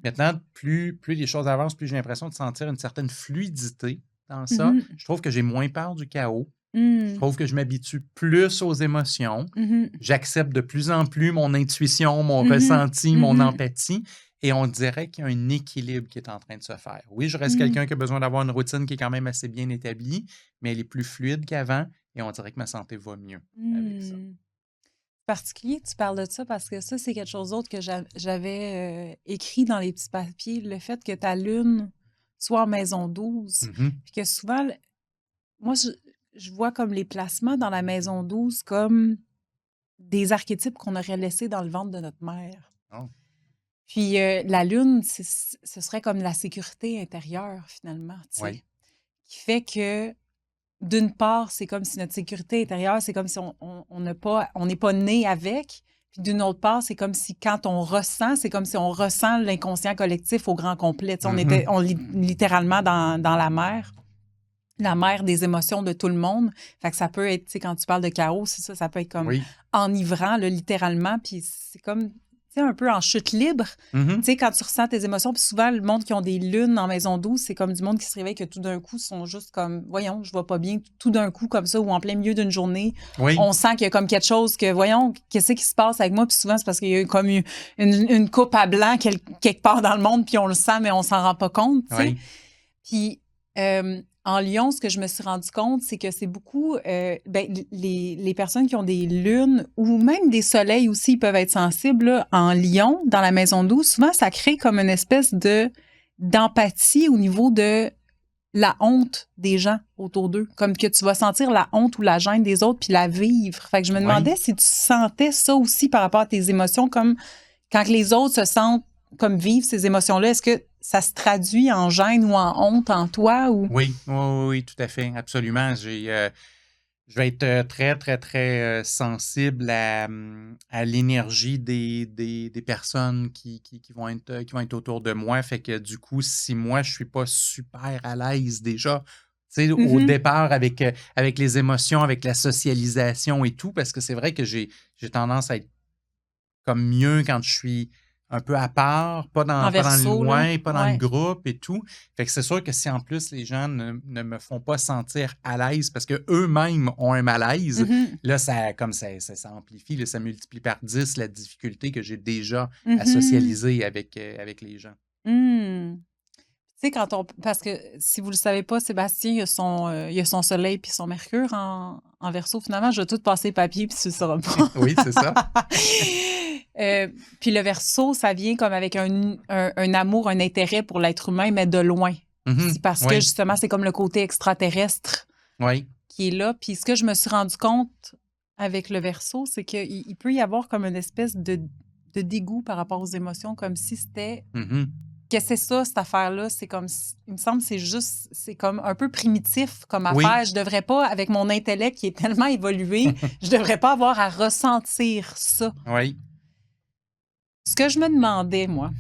Maintenant, plus les choses avancent, plus j'ai l'impression de sentir une certaine fluidité dans ça. Je trouve que j'ai moins peur du chaos. Je trouve que je m'habitue plus aux émotions. J'accepte de plus en plus mon intuition, mon ressenti, mon empathie. Et on dirait qu'il y a un équilibre qui est en train de se faire. Oui, je reste quelqu'un qui a besoin d'avoir une routine qui est quand même assez bien établie, mais elle est plus fluide qu'avant et on dirait que ma santé va mieux avec ça. Particulier, tu parles de ça parce que ça, c'est quelque chose d'autre que j'avais écrit dans les petits papiers, le fait que ta lune soit en maison 12. Puis que souvent, moi, je vois comme les placements dans la maison 12 comme des archétypes qu'on aurait laissés dans le ventre de notre mère. Oh. Puis la lune, ce serait comme la sécurité intérieure, finalement, tu sais, qui fait que d'une part, c'est comme si notre sécurité intérieure, c'est comme si on n'est pas né avec. Puis d'une autre part, c'est comme si quand on ressent, c'est comme si on ressent l'inconscient collectif au grand complet. On est littéralement dans la mer des émotions de tout le monde. Fait que ça peut être, tu sais, quand tu parles de chaos, c'est ça peut être comme enivrant, là, littéralement. Puis c'est comme, tu sais, un peu en chute libre. Tu sais, quand tu ressens tes émotions, puis souvent, le monde qui ont des lunes en maison 12, c'est comme du monde qui se réveille que tout d'un coup, sont juste comme, voyons, je vais pas bien, tout d'un coup, comme ça, ou en plein milieu d'une journée. On sent qu'il y a comme quelque chose que, voyons, qu'est-ce qui se passe avec moi? Puis souvent, c'est parce qu'il y a comme une coupe à blanc quelque part dans le monde, puis on le sent, mais on s'en rend pas compte, tu sais. Puis, en Lion, ce que je me suis rendu compte, c'est que c'est beaucoup les personnes qui ont des lunes ou même des soleils aussi peuvent être sensibles là, en Lion, dans la maison 12. Souvent, ça crée comme une espèce d'empathie au niveau de la honte des gens autour d'eux. Comme que tu vas sentir la honte ou la gêne des autres puis la vivre. Fait que je me demandais si tu sentais ça aussi par rapport à tes émotions, comme quand les autres se sentent comme vivre ces émotions-là. Est-ce que ça se traduit en gêne ou en honte en toi? Ou... Oui, tout à fait, absolument. Je vais être très, très, très sensible à l'énergie des personnes qui vont être autour de moi. Fait que du coup, si moi, je suis pas super à l'aise déjà, tu sais, au départ avec les émotions, avec la socialisation et tout, parce que c'est vrai que j'ai tendance à être comme mieux quand je suis un peu à part, pas dans le loin, pas dans le groupe et tout. Fait que c'est sûr que si en plus les gens ne me font pas sentir à l'aise parce qu'eux-mêmes ont un malaise, là, ça amplifie, là, ça multiplie par 10 la difficulté que j'ai déjà à socialiser avec les gens. Tu sais, parce que si vous ne le savez pas, Sébastien, il a son soleil puis son mercure en Verseau. Finalement, je vais tout passer papier puis tu ne le sauras pas. Oui, c'est ça. Puis le Verseau, ça vient comme avec un amour, un intérêt pour l'être humain, mais de loin. C'est parce que justement, c'est comme le côté extraterrestre qui est là. Puis ce que je me suis rendu compte avec le Verseau, c'est qu'il peut y avoir comme une espèce de dégoût par rapport aux émotions, comme si c'était... Qu'est-ce que c'est ça, cette affaire-là? C'est comme, il me semble, c'est comme un peu primitif comme affaire. Je devrais pas, avec mon intellect qui est tellement évolué, je devrais pas avoir à ressentir ça. Oui. Ce que je me demandais, moi,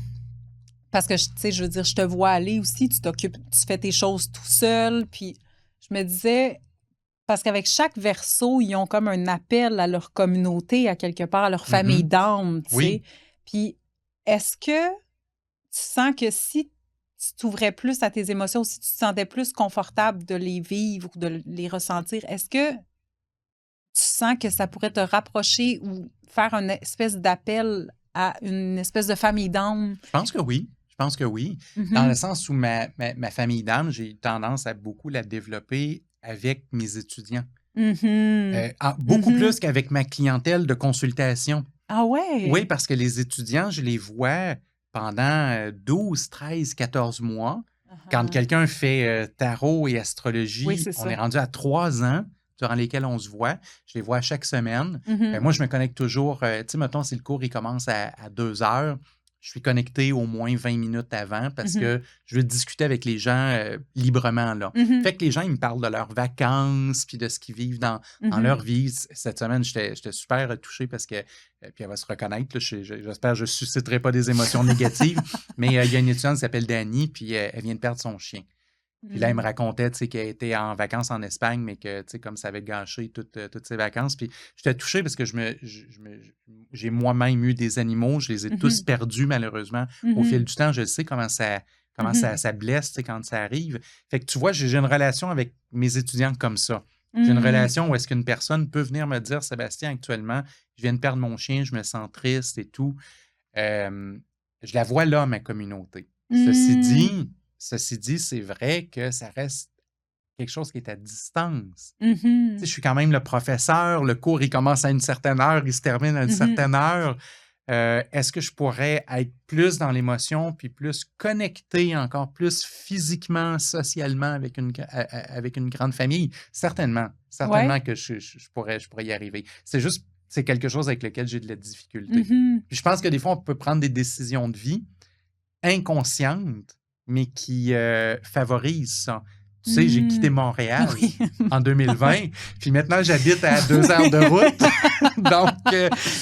parce que, tu sais, je veux dire, je te vois aller aussi, tu t'occupes, tu fais tes choses tout seul, puis je me disais, parce qu'avec chaque Verseau, ils ont comme un appel à leur communauté, à quelque part, à leur famille d'âme, tu sais. Puis, est-ce que tu sens que si si tu ouvrais plus à tes émotions, si tu te sentais plus confortable de les vivre ou de les ressentir, est-ce que tu sens que ça pourrait te rapprocher ou faire une espèce d'appel à une espèce de famille d'âme? Je pense que oui. Je pense que oui. Dans le sens où ma famille d'âme, j'ai tendance à beaucoup la développer avec mes étudiants. Beaucoup plus qu'avec ma clientèle de consultation. Ah ouais? Oui, parce que les étudiants, je les vois pendant 12, 13, 14 mois. Quand quelqu'un fait tarot et astrologie, Oui, c'est on ça. est rendu à 3 ans durant lesquels on se voit. Je les vois chaque semaine. Moi, je me connecte toujours. Tu sais, mettons, si le cours il commence à 2 heures, je suis connecté au moins 20 minutes avant parce que je veux discuter avec les gens librement, là. Fait que les gens, ils me parlent de leurs vacances puis de ce qu'ils vivent dans leur vie. Cette semaine, j'étais super touché parce que, puis elle va se reconnaître, là, j'espère que je ne susciterai pas des émotions négatives, mais il y a une étudiante qui s'appelle Dani, puis elle vient de perdre son chien. Puis là, elle me racontait, tu sais, qu'elle était en vacances en Espagne, mais que, tu sais, comme ça avait gâché toutes ses vacances. Puis j'étais touché parce que j'ai moi-même eu des animaux. Je les ai tous perdus, malheureusement, au fil du temps. Je sais comment ça blesse, tu sais, quand ça arrive. Fait que tu vois, j'ai une relation avec mes étudiants comme ça. J'ai une relation où est-ce qu'une personne peut venir me dire, Sébastien, actuellement, je viens de perdre mon chien, je me sens triste et tout. Je la vois là, ma communauté. Ceci dit, c'est vrai que ça reste quelque chose qui est à distance. Tu sais, je suis quand même le professeur, le cours, il commence à une certaine heure, il se termine à une certaine heure. Est-ce que je pourrais être plus dans l'émotion puis plus connecté encore plus physiquement, socialement avec une grande famille? Certainement que je pourrais y arriver. C'est quelque chose avec lequel j'ai de la difficulté. Puis je pense que des fois, on peut prendre des décisions de vie inconscientes, mais qui favorisent ça. Tu sais, j'ai quitté Montréal en 2020, puis maintenant, j'habite à 2 heures de route. Donc,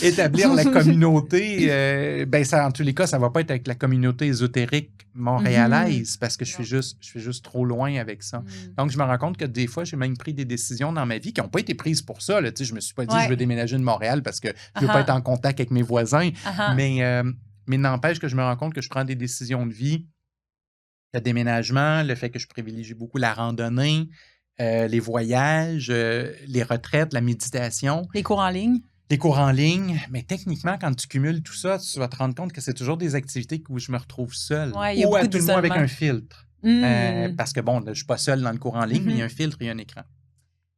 établir la communauté, ben ça, en tous les cas, ça ne va pas être avec la communauté ésotérique montréalaise parce que je suis juste trop loin avec ça. Donc, je me rends compte que des fois, j'ai même pris des décisions dans ma vie qui n'ont pas été prises pour ça. Là. Tu sais, je ne me suis pas dit je veux déménager de Montréal parce que je ne veux pas être en contact avec mes voisins. Mais n'empêche que je me rends compte que je prends des décisions de vie. Le déménagement, le fait que je privilégie beaucoup la randonnée, les voyages, les retraites, la méditation. Les cours en ligne. Les cours en ligne. Mais techniquement, quand tu cumules tout ça, tu vas te rendre compte que c'est toujours des activités où je me retrouve seul. Ouais, ou à tout le moins avec un filtre. Parce que bon, je ne suis pas seul dans le cours en ligne, mais il y a un filtre et un écran.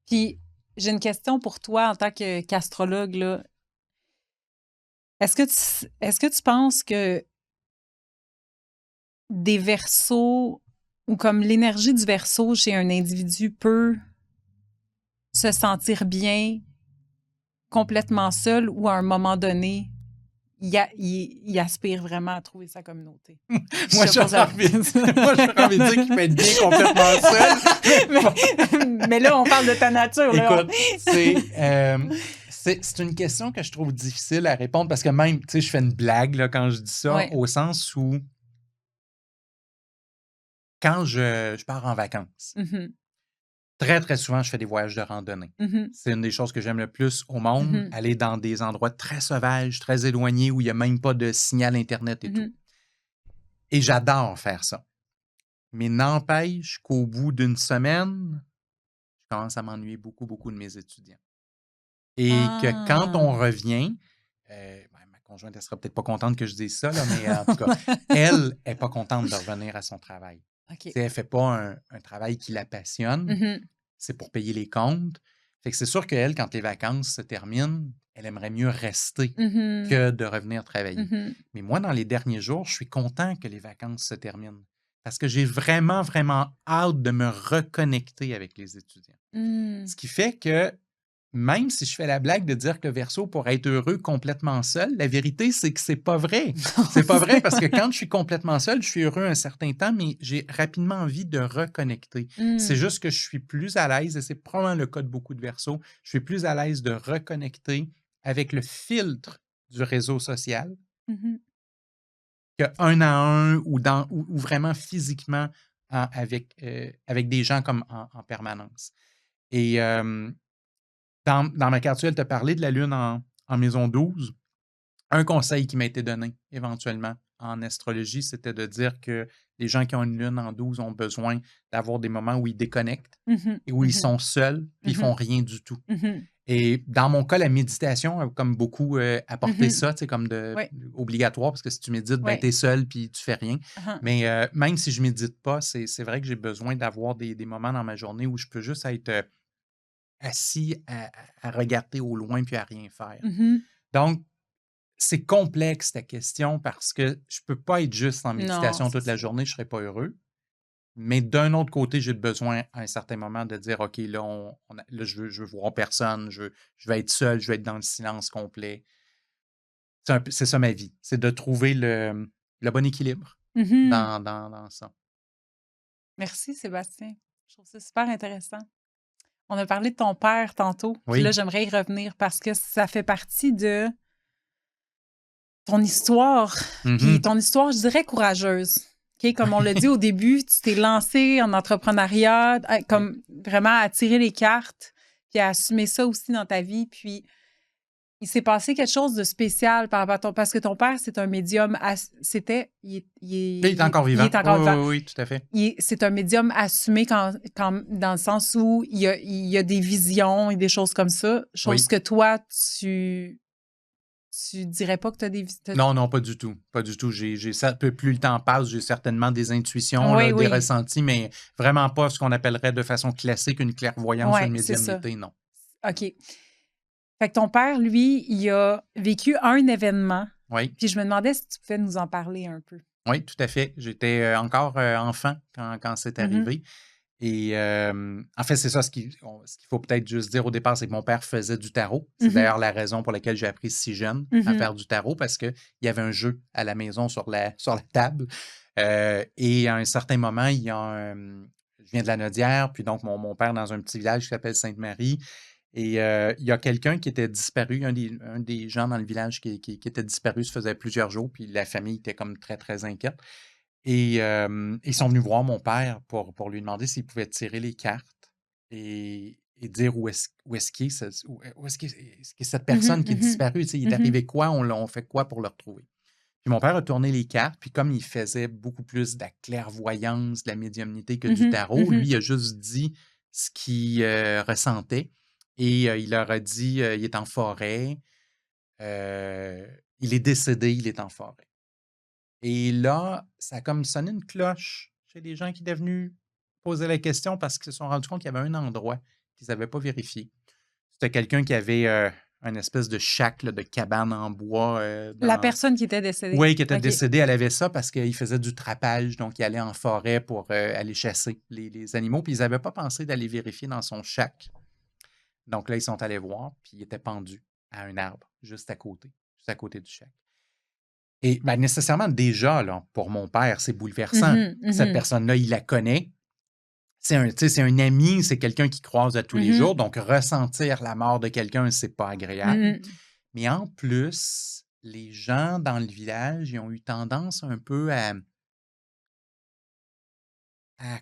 Puis, j'ai une question pour toi en tant qu'astrologue, là. Est-ce que tu penses que des Verseaux ou comme l'énergie du Verseau chez un individu peut se sentir bien complètement seul ou à un moment donné, il aspire vraiment à trouver sa communauté? Moi, j'aurais envie de dire qu'il peut être bien complètement seul. mais là, on parle de ta nature. Écoute, c'est une question que je trouve difficile à répondre parce que même, tu sais, je fais une blague là, quand je dis ça, au sens où quand je pars en vacances, très, très souvent, je fais des voyages de randonnée. C'est une des choses que j'aime le plus au monde, aller dans des endroits très sauvages, très éloignés, où il n'y a même pas de signal Internet et tout. Et j'adore faire ça. Mais n'empêche qu'au bout d'une semaine, je commence à m'ennuyer beaucoup, beaucoup de mes étudiants. Et que quand on revient, ma conjointe, elle ne sera peut-être pas contente que je dise ça, là, mais en tout cas, elle n'est pas contente de revenir à son travail. Elle ne fait pas un travail qui la passionne. C'est pour payer les comptes. Fait que c'est sûr qu'elle, quand les vacances se terminent, elle aimerait mieux rester que de revenir travailler. Mais moi, dans les derniers jours, je suis content que les vacances se terminent parce que j'ai vraiment, vraiment hâte de me reconnecter avec les étudiants. Ce qui fait que même si je fais la blague de dire que le Verseau pourrait être heureux complètement seul, la vérité, c'est que c'est pas vrai. C'est pas vrai parce que quand je suis complètement seul, je suis heureux un certain temps, mais j'ai rapidement envie de reconnecter. C'est juste que je suis plus à l'aise, et c'est probablement le cas de beaucoup de Verseaux, je suis plus à l'aise de reconnecter avec le filtre du réseau social qu'un à un ou vraiment physiquement avec des gens comme en permanence. Et dans ma carte, elle t'a parlé de la Lune en maison 12. Un conseil qui m'a été donné éventuellement en astrologie, c'était de dire que les gens qui ont une lune en 12 ont besoin d'avoir des moments où ils déconnectent Mhm, et où ils mhm, sont seuls, puis ils font mhm, rien du tout. mhm, Et dans mon cas, la méditation a comme beaucoup apporté mhm. ça, tu sais, comme Oui, obligatoire, parce que si tu médites, ben, oui. tu es seul puis tu fais rien. Uh-huh. Mais même si je médite pas, c'est vrai que j'ai besoin d'avoir des moments dans ma journée où je peux juste être assis à regarder au loin puis à rien faire. Mhm. Donc, c'est complexe ta question parce que je peux pas être juste en Non, méditation c'est toute la ça. journée, je serais pas heureux. Mais d'un autre côté, j'ai besoin à un certain moment de dire, OK, là, là je veux voir personne, je vais être seul, je vais être dans le silence complet. C'est ça ma vie. C'est de trouver le bon équilibre Mhm. dans ça. Merci, Sébastien. Je trouve ça super intéressant. On a parlé de ton père tantôt, puis là, Oui. j'aimerais y revenir parce que ça fait partie de ton histoire, puis Mhm. ton histoire, je dirais, courageuse. OK? Comme on l'a dit au début, tu t'es lancé en entrepreneuriat, Oui. comme vraiment à tirer les cartes, puis à assumer ça aussi dans ta vie. Puis il s'est passé quelque chose de spécial par rapport à ton... Parce que ton père, c'est un médium... C'était... Il est encore il vivant. est Oui, encore vivant. oui, oui, tout à fait. C'est un médium assumé dans le sens où il y a des visions et des choses comme ça. Chose Oui. que toi, tu dirais pas que tu as des visions. Non, non, pas du tout. Pas du tout. Plus le temps passe, j'ai certainement des intuitions, Oui, là, des oui. ressentis, mais vraiment pas ce qu'on appellerait de façon classique une clairvoyance ou Oui, une c'est ça. médiumnité, non. OK. Fait que ton père, lui, il a vécu un événement. Oui. Puis je me demandais si tu pouvais nous en parler un peu. Oui, tout à fait. J'étais encore enfant quand c'est Mhm, arrivé. Et en fait, c'est ça ce qu'il faut peut-être juste dire au départ, c'est que mon père faisait du tarot. C'est mhm, d'ailleurs la raison pour laquelle j'ai appris si jeune à mhm, faire du tarot, parce qu'il y avait un jeu à la maison sur la table. Et à un certain moment, je viens de la Nodière, puis donc mon père dans un petit village qui s'appelle Sainte-Marie. Et il y a quelqu'un qui était disparu, un des gens dans le village qui était disparu, ça faisait plusieurs jours, puis la famille était comme très, très inquiète. Et ils sont venus voir mon père pour lui demander s'il pouvait tirer les cartes et dire où est-ce qu'il est, où est-ce qu'est cette mhm, personne qui est mhm, disparue, tu sais, il est mhm, arrivé quoi, on fait quoi pour le retrouver. Puis mon père a tourné les cartes, puis comme il faisait beaucoup plus de la clairvoyance, de la médiumnité que du mhm, tarot, mhm. lui, il a juste dit ce qu'il ressentait et il leur a dit, il est en forêt, il est décédé, il est en forêt. Et là, ça a comme sonné une cloche chez les gens qui étaient venus poser la question parce qu'ils se sont rendus compte qu'il y avait un endroit qu'ils n'avaient pas vérifié. C'était quelqu'un qui avait une espèce de shack, là, de cabane en bois. La personne qui était décédée. Oui, qui était OK. décédée, elle avait ça parce qu'il faisait du trapage, donc il allait en forêt pour aller chasser les animaux. Puis ils n'avaient pas pensé d'aller vérifier dans son shack. Donc là, ils sont allés voir, puis il était pendu à un arbre juste à côté du shack. Et ben, nécessairement, déjà, là, pour mon père, c'est bouleversant. Mhm, Cette mhm, personne-là, il la connaît. C'est un ami, c'est quelqu'un qui croise à tous les mhm, jours. Donc, ressentir la mort de quelqu'un, c'est pas agréable. mhm, Mais en plus, les gens dans le village, ils ont eu tendance un peu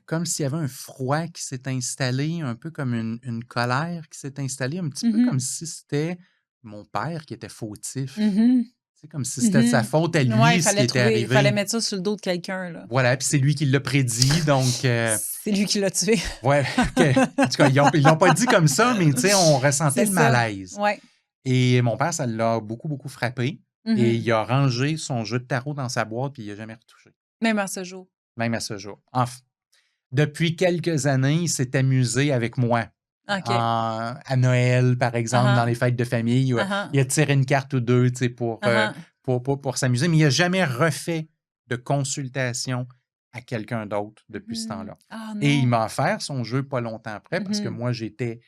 comme s'il y avait un froid qui s'est installé, un peu comme une colère qui s'est installée, un petit peu mhm, comme si c'était mon père qui était fautif. mhm, C'est comme si c'était de sa mhm. faute à Ouais, lui ce qui était il fallait arrivé. mettre ça sur le dos de quelqu'un, là. Voilà, puis c'est lui qui l'a prédit, donc C'est lui qui l'a tué. ouais, en tout cas, ils l'ont pas dit comme ça, mais tu sais, on ressentait C'est le ça. malaise. Ouais. Et mon père, ça l'a beaucoup, beaucoup frappé. Et Mhm. il a rangé son jeu de tarot dans sa boîte, puis il n'a jamais retouché, Même à ce jour. même à ce jour. Depuis quelques années, il s'est amusé avec moi. OK. À Noël, par exemple, dans Uh-huh. les fêtes de famille, Uh-huh. il a tiré une carte ou deux, tu sais, Uh-huh. pour s'amuser, mais il n'a jamais refait de consultation à quelqu'un d'autre depuis ce Mhm. temps-là. Ah Et il non. m'a offert son jeu pas longtemps après parce que Mhm. moi, j'étais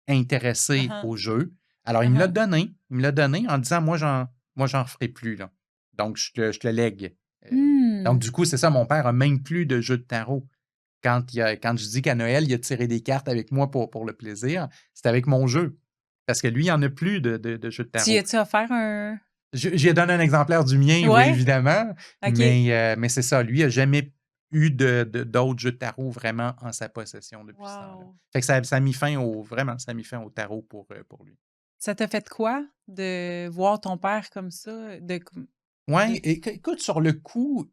intéressé Uh-huh. au jeu. Alors, il me l'a Uh-huh. donné. Il me l'a donné en disant, moi, j'en referai plus, là. Donc, je te le lègue. Donc, Hmm. du coup, c'est ça, mon père a même plus de jeu de tarot. Quand je dis qu'à Noël, il a tiré des cartes avec moi pour le plaisir, c'est avec mon jeu. Parce que lui, il n'en a plus de jeu de Tu y tarot. as-tu offert un... J'ai donné un exemplaire du mien, oui, Ouais? évidemment. OK. Mais c'est ça, lui, il n'a jamais eu d'autres jeux de tarot vraiment en sa possession depuis ce temps-là. Wow. Fait que ça a mis fin ça a mis fin au tarot pour lui. Ça t'a fait quoi de voir ton père comme ça? Ouais, écoute, sur le coup,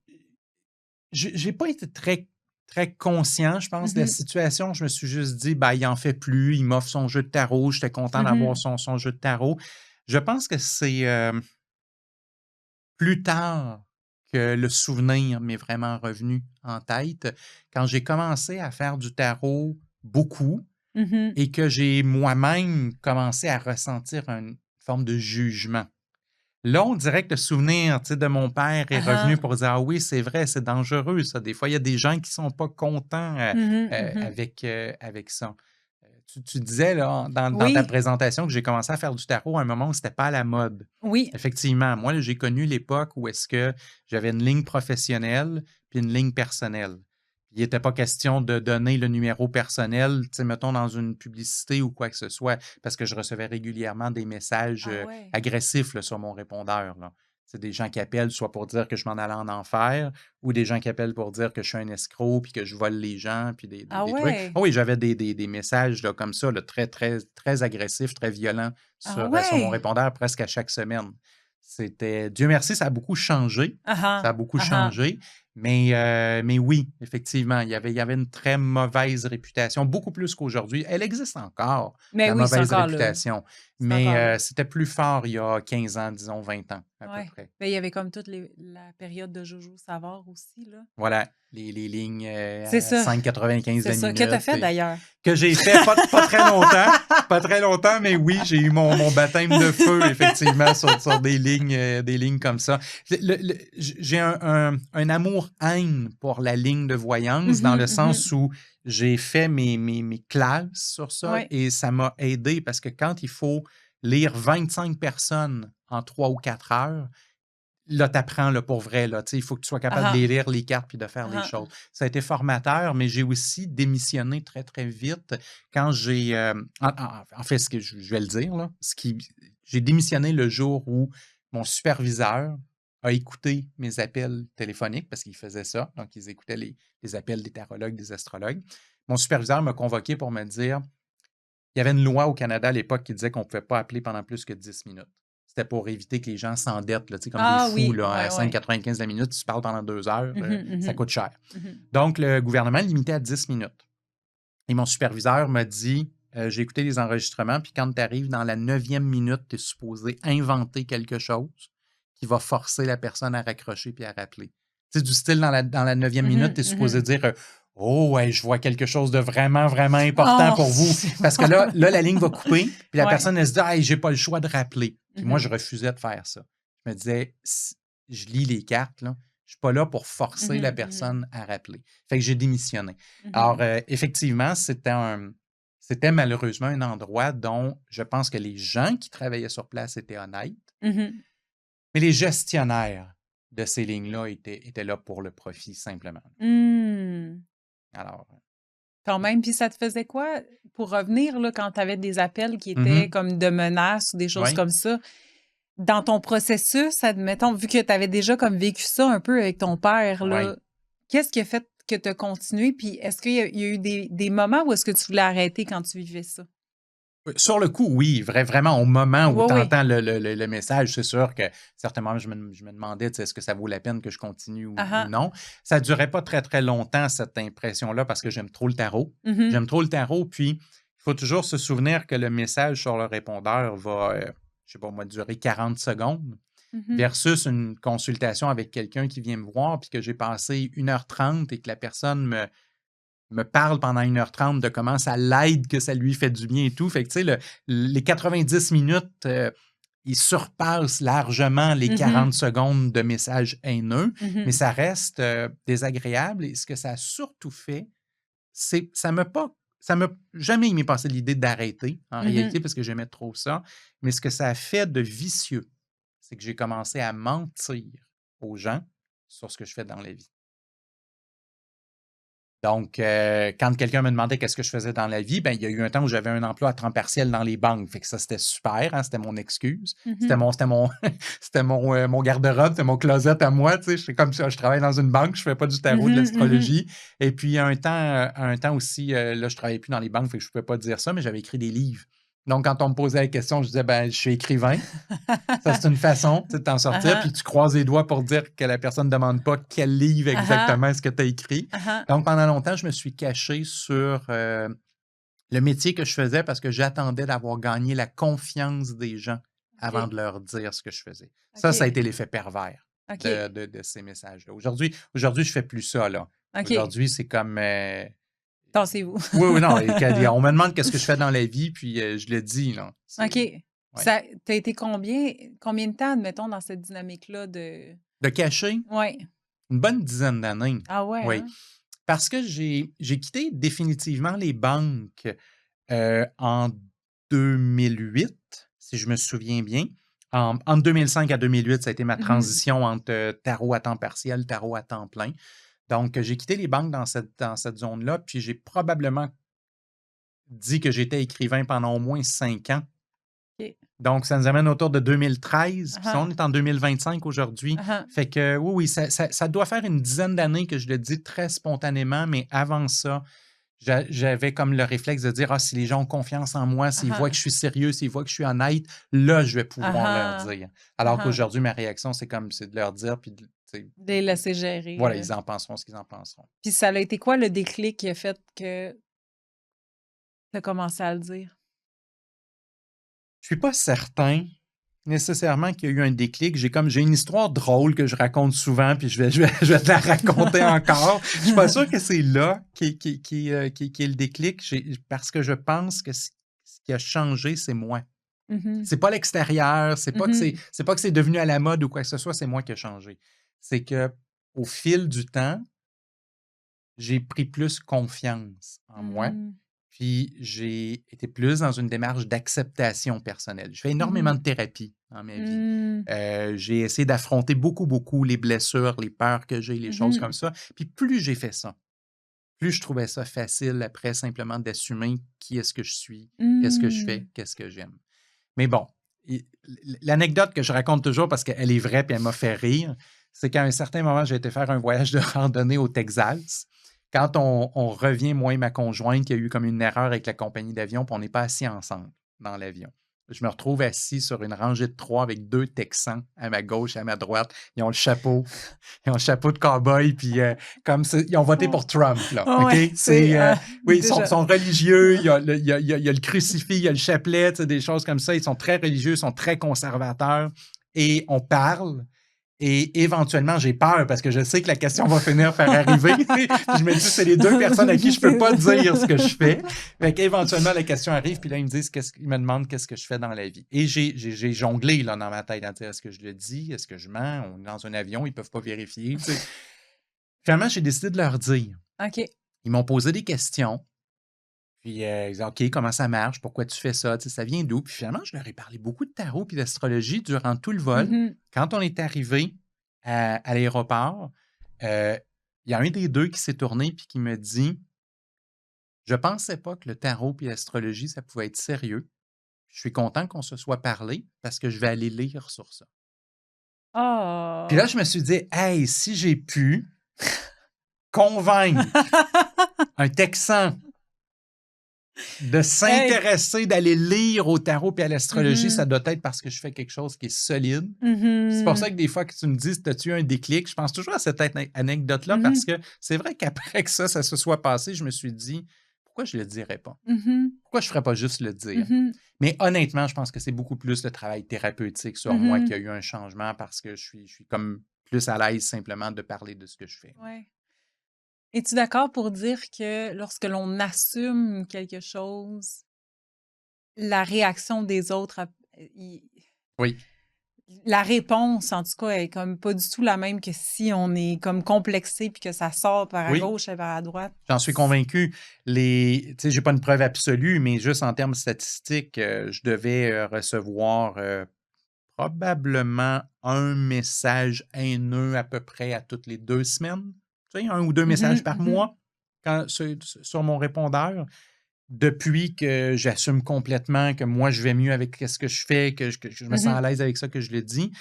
j'ai pas été très, très conscient, je pense, de la Mhm, situation. Je me suis juste dit, ben, il en fait plus, il m'offre son jeu de tarot, j'étais content d'avoir mhm, son jeu de tarot. Je pense que c'est plus tard que le souvenir m'est vraiment revenu en tête, quand j'ai commencé à faire du tarot beaucoup mhm. et que j'ai moi-même commencé à ressentir une forme de jugement. Là, on dirait que le souvenir, tu sais, de mon père est Ah, revenu pour dire: «Ah oui, c'est vrai, c'est dangereux ça». Des fois, il y a des gens qui ne sont pas contents, mhm, mhm. avec ça. Tu disais là, dans ta Oui, présentation que j'ai commencé à faire du tarot à un moment où c'était pas à la mode. oui. Effectivement, moi, là, j'ai connu l'époque où est-ce que j'avais une ligne professionnelle puis une ligne personnelle. Il n'était pas question de donner le numéro personnel, tu sais, mettons dans une publicité ou quoi que ce soit, parce que je recevais régulièrement des messages, Ah ouais. agressifs là, sur mon répondeur, là. C'est des gens qui appellent soit pour dire que je m'en allais en enfer ou des gens qui appellent pour dire que je suis un escroc puis que je vole les gens puis des Ah des trucs. ouais. Ah oui, j'avais des messages là, comme ça, là, très, très, très agressifs, très violents Ah sur mon ouais. répondeur presque à chaque semaine. C'était Dieu merci, ça a beaucoup changé. Ah Ça ah, a beaucoup ah ah. changé. Mais oui, effectivement, il y avait une très mauvaise réputation, beaucoup plus qu'aujourd'hui. Elle existe encore, Mais la oui, c'est mauvaise encore là. réputation, C'est mais encore là. c'était plus fort il y a 15 ans, disons 20 ans à peu Ouais. près. Ben, il y avait comme toute la période de Jojo Savard aussi, là. Voilà, les lignes, C'est à ça. 5,95 C'est la ça. Que t'as minute fait et d'ailleurs? que j'ai fait pas très longtemps, pas très longtemps, mais oui, j'ai eu mon baptême de feu, effectivement, sur des lignes comme ça. J'ai un amour-haine pour la ligne de voyance, dans Mhm, le sens mhm. où j'ai fait mes classes sur ça Ouais. et ça m'a aidé parce que quand il faut lire 25 personnes en 3 ou 4 heures, là, tu apprends là, pour vrai. Là, il faut que tu sois capable de Ah les ah. lire, les cartes, puis de faire les Ah choses. ah. Ça a été formateur, mais j'ai aussi démissionné très, très vite quand j'ai... en fait, ce que je vais le dire, là, j'ai démissionné le jour où mon superviseur a écouté mes appels téléphoniques, parce qu'il faisait ça. Donc, ils écoutaient les appels des tarologues, des astrologues. Mon superviseur m'a convoqué pour me dire, il y avait une loi au Canada à l'époque qui disait qu'on ne pouvait pas appeler pendant plus que 10 minutes. C'était pour éviter que les gens s'endettent, là, tu sais, comme des Ah fous, oui, là, à ouais, ouais. 5,95 la minute, tu parles pendant 2 heures, Mhm, ça mhm, coûte cher. mhm. Donc, le gouvernement limitait à 10 minutes. Et mon superviseur m'a dit, j'ai écouté les enregistrements, puis quand tu arrives dans la 9e minute, tu es supposé inventer quelque chose qui va forcer la personne à raccrocher puis à rappeler. Tu sais, du style, dans la 9e minute, Mhm, tu es supposé mhm. dire, oh, ouais, je vois quelque chose de vraiment, vraiment important Oh, pour vous. Parce que là, la ligne va couper, puis la ouais. personne, elle se dit, hey, j'ai pas le choix de rappeler. Puis moi, je Mhm, refusais de faire ça. Je me disais, je lis les cartes, là. Je suis pas là pour forcer la mhm, mhm, personne à rappeler. Fait que j'ai démissionné. Alors, mhm, effectivement, c'était malheureusement un endroit dont je pense que les gens qui travaillaient sur place étaient honnêtes, mhm. mais les gestionnaires de ces lignes-là étaient là pour le profit simplement. Hmm. Alors, Quand même. Puis ça te faisait quoi pour revenir là, quand tu avais des appels qui étaient mhm, comme de menaces ou des choses oui, comme ça? Dans ton processus, admettons, vu que tu avais déjà comme vécu ça un peu avec ton père, oui. là, qu'est-ce qui a fait que tu as continué? Puis est-ce qu'il y a eu des moments où est-ce que tu voulais arrêter quand tu vivais ça? Sur le coup, oui, vraiment, au moment où Oui, tu oui. entends le message, c'est sûr que certainement, je me demandais, tu sais, est-ce que ça vaut la peine que je continue ou, Ah ou ah. non. Ça ne durait pas très, très longtemps, cette impression-là, parce que j'aime trop le tarot. Mhm, J'aime trop le tarot, puis il faut toujours se souvenir que le message sur le répondeur va, je sais pas moi, durer 40 secondes mhm, versus une consultation avec quelqu'un qui vient me voir, puis que j'ai passé 1h30 et que la personne me parle pendant 1h30 de comment ça l'aide, que ça lui fait du bien et tout. Fait que, tu sais, les 90 minutes, ils surpassent largement les mhm, 40 secondes de messages haineux, mais mhm, ça reste désagréable. Et ce que ça a surtout fait, c'est ça m'a jamais il m'est passé l'idée d'arrêter, en réalité, mhm. parce que j'aimais trop ça. Mais ce que ça a fait de vicieux, c'est que j'ai commencé à mentir aux gens sur ce que je fais dans la vie. Donc, quand quelqu'un me demandait qu'est-ce que je faisais dans la vie, ben, il y a eu un temps où j'avais un emploi à temps partiel dans les banques. Fait que ça, c'était super, hein, c'était mon excuse. C'était Mhm. mon garde-robe, c'était mon closet à moi. Tu sais, je suis comme ça, je travaille dans une banque, je fais pas du tarot, de Mhm, mhm. l'astrologie. Et puis, un temps aussi, là, je travaillais plus dans les banques, fait que je pouvais pas dire ça, mais j'avais écrit des livres Donc, quand on me posait la question, je disais, je suis écrivain. Ça, c'est une façon de t'en sortir. Puis tu croises les doigts pour dire que la personne ne demande pas quel livre exactement est-ce que tu as écrit. Donc, pendant longtemps, je me suis caché sur le métier que je faisais parce que j'attendais d'avoir gagné la confiance des gens avant de leur dire ce que je faisais. Ça a été l'effet pervers de ces messages-là. Aujourd'hui, je ne fais plus ça. Là. Aujourd'hui, c'est comme... Tassez-vous. Oui, non. On me demande qu'est-ce que je fais dans la vie, puis je le dis. Là. OK. Ouais. Ça t'as été combien de temps, admettons, dans cette dynamique-là de... De cacher? Oui. Une bonne dizaine d'années. Ah ouais? Oui. Hein? Parce que j'ai quitté définitivement les banques en 2008, si je me souviens bien. Entre 2005 à 2008, ça a été ma transition entre tarot à temps partiel, tarot à temps plein. Donc, j'ai quitté les banques dans cette zone-là, puis j'ai probablement dit que j'étais écrivain pendant au moins 5 ans. Okay. Donc, ça nous amène autour de 2013. Puis on est en 2025 aujourd'hui. Fait que oui, ça doit faire une dizaine d'années que je le dis très spontanément, mais avant ça, j'avais comme le réflexe de dire, si les gens ont confiance en moi, s'ils voient que je suis sérieux, s'ils voient que je suis honnête, là, je vais pouvoir leur dire. Alors qu'aujourd'hui, ma réaction, c'est de leur dire, puis de les laisser gérer. Voilà, ils en penseront ce qu'ils en penseront. Puis ça a été quoi le déclic qui a fait que tu as commencé à le dire? Je suis pas certain nécessairement qu'il y a eu un déclic. J'ai une histoire drôle que je raconte souvent, puis je vais te la raconter encore. Je suis pas sûr que c'est là qui est le déclic, parce que je pense que ce qui a changé, c'est moi. C'est pas l'extérieur, c'est pas que c'est devenu à la mode ou quoi que ce soit, c'est moi qui ai changé. C'est que au fil du temps, j'ai pris plus confiance en moi. Puis, j'ai été plus dans une démarche d'acceptation personnelle. Je fais énormément de thérapie dans ma vie. J'ai essayé d'affronter beaucoup les blessures, les peurs que j'ai, les choses comme ça. Puis, plus j'ai fait ça, plus je trouvais ça facile après simplement d'assumer qui est-ce que je suis, qu'est-ce que je fais, qu'est-ce que j'aime. Mais bon, l'anecdote que je raconte toujours parce qu'elle est vraie et elle m'a fait rire, c'est qu'à un certain moment, j'ai été faire un voyage de randonnée au Texas. Quand on revient, moi et ma conjointe, il y a eu comme une erreur avec la compagnie d'avion, puis on n'est pas assis ensemble dans l'avion. Je me retrouve assis sur une rangée de 3 avec 2 Texans à ma gauche et à ma droite. Ils ont le chapeau de cow-boy, puis ils ont voté pour Trump. Là, okay? Oui, ils sont religieux, il y a le crucifix, il y a le chapelet, des choses comme ça. Ils sont très religieux, ils sont très conservateurs. Et on parle. Et éventuellement, j'ai peur parce que je sais que la question va finir par arriver. Je me dis, c'est les 2 personnes à qui je ne peux pas dire ce que je fais. Fait qu'éventuellement, la question arrive, puis là, ils me demandent qu'est-ce que je fais dans la vie. Et j'ai jonglé là, dans ma tête à dire, est-ce que je le dis? Est-ce que je mens? On est dans un avion, ils ne peuvent pas vérifier. Tu sais. Finalement, j'ai décidé de leur dire. OK. Ils m'ont posé des questions. Puis ils disaient, OK, comment ça marche? Pourquoi tu fais ça? Tu sais, ça vient d'où? Puis finalement, je leur ai parlé beaucoup de tarot et d'astrologie durant tout le vol. Quand on est arrivé à l'aéroport, il y a un des 2 qui s'est tourné et qui me dit, je ne pensais pas que le tarot et l'astrologie, ça pouvait être sérieux. Je suis content qu'on se soit parlé parce que je vais aller lire sur ça. Oh. Puis là, je me suis dit, hey, si j'ai pu convaincre un Texan de s'intéresser, d'aller lire au tarot et à l'astrologie, ça doit être parce que je fais quelque chose qui est solide. C'est pour ça que des fois que tu me dis, as-tu eu un déclic? Je pense toujours à cette anecdote-là parce que c'est vrai qu'après que ça se soit passé, je me suis dit, pourquoi je ne le dirais pas? Pourquoi je ne ferais pas juste le dire? Mais honnêtement, je pense que c'est beaucoup plus le travail thérapeutique sur moi qui a eu un changement parce que je suis comme plus à l'aise simplement de parler de ce que je fais. Ouais. Es-tu d'accord pour dire que lorsque l'on assume quelque chose, la réaction des autres, oui. La réponse, en tout cas, est comme pas du tout la même que si on est comme complexé puis que ça sort par à gauche et par à droite? J'en suis convaincu. Tu sais, j'ai pas une preuve absolue, mais juste en termes statistiques, je devais recevoir probablement un message haineux à peu près à toutes les 2 semaines. Tu sais, 1 ou 2 messages par mois sur mon répondeur. Depuis que j'assume complètement que moi, je vais mieux avec ce que je fais, que je me sens à l'aise avec ça, que je le dis,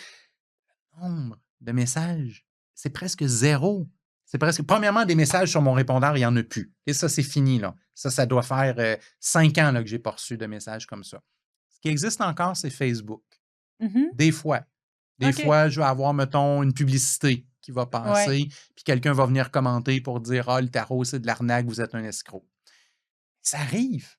le nombre de messages, c'est presque 0. C'est presque... Premièrement, des messages sur mon répondeur, il n'y en a plus. Et ça, c'est fini, là. Ça doit faire 5 ans là, que je n'ai pas reçu de messages comme ça. Ce qui existe encore, c'est Facebook. Des fois. Des fois, je vais avoir, mettons, une publicité qui va passer, puis quelqu'un va venir commenter pour dire « Ah, le tarot, c'est de l'arnaque, vous êtes un escroc. » Ça arrive.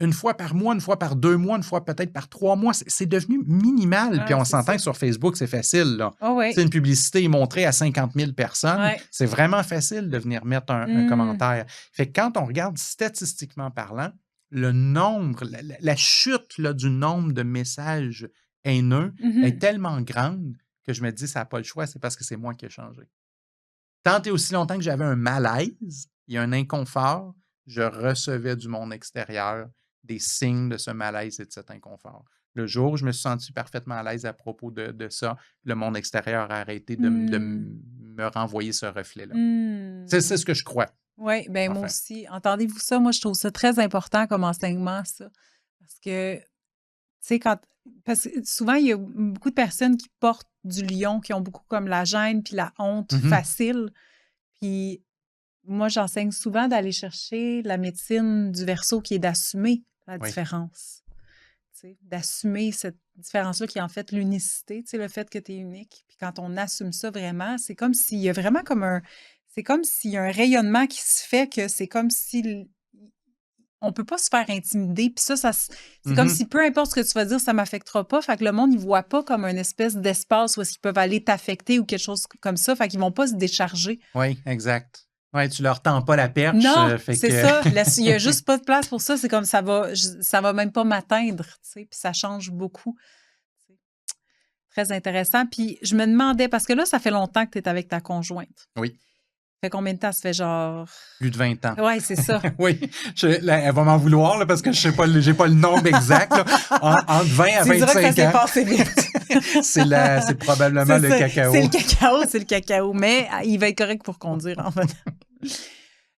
Une fois par mois, une fois par 2 mois, une fois peut-être par 3 mois. C'est devenu minimal. Puis on s'entend que sur Facebook, c'est facile. Là. C'est une publicité montrée à 50 000 personnes. C'est vraiment facile de venir mettre un commentaire. Fait que quand on regarde statistiquement parlant, le nombre, la chute là, du nombre de messages haineux est tellement grande que je me dis ça n'a pas le choix, c'est parce que c'est moi qui ai changé. Tant et aussi longtemps que j'avais un malaise, il y a un inconfort, je recevais du monde extérieur des signes de ce malaise et de cet inconfort. Le jour où je me suis senti parfaitement à l'aise à propos de ça, le monde extérieur a arrêté de me renvoyer ce reflet-là. C'est ce que je crois. Oui, bien moi aussi. Entendez-vous ça? Moi, je trouve ça très important comme enseignement, ça. Parce que, tu sais, parce que souvent, il y a beaucoup de personnes qui portent du lion, qui ont beaucoup comme la gêne puis la honte facile. Puis moi, j'enseigne souvent d'aller chercher la médecine du Verseau qui est d'assumer la différence. D'assumer cette différence-là qui est en fait l'unicité, le fait que tu es unique. Puis quand on assume ça vraiment, c'est comme s'il y a vraiment comme c'est comme s'il y a un rayonnement qui se fait que c'est comme si on ne peut pas se faire intimider. Puis ça c'est comme si peu importe ce que tu vas dire, ça ne m'affectera pas. Fait que le monde, il ne voit pas comme une espèce d'espace où est-ce qu'ils peuvent aller t'affecter ou quelque chose comme ça. Fait qu'ils ne vont pas se décharger. Oui, exact. Oui, tu leur tends pas la perche. Non, c'est ça. Il n'y a juste pas de place pour ça. C'est comme ça va même pas m'atteindre. Puis ça change beaucoup. Très intéressant. Puis je me demandais, parce que là, ça fait longtemps que tu es avec ta conjointe. Oui. Ça fait combien de temps? Ça fait genre... Plus de 20 ans. Oui, c'est ça. Oui. Elle va m'en vouloir là, parce que je n'ai pas le nombre exact. Là. Entre 20 à 25 ans. C'est vrai que ça s'est passé vite. c'est probablement le cacao. C'est le cacao. Mais il va être correct pour conduire, en fait.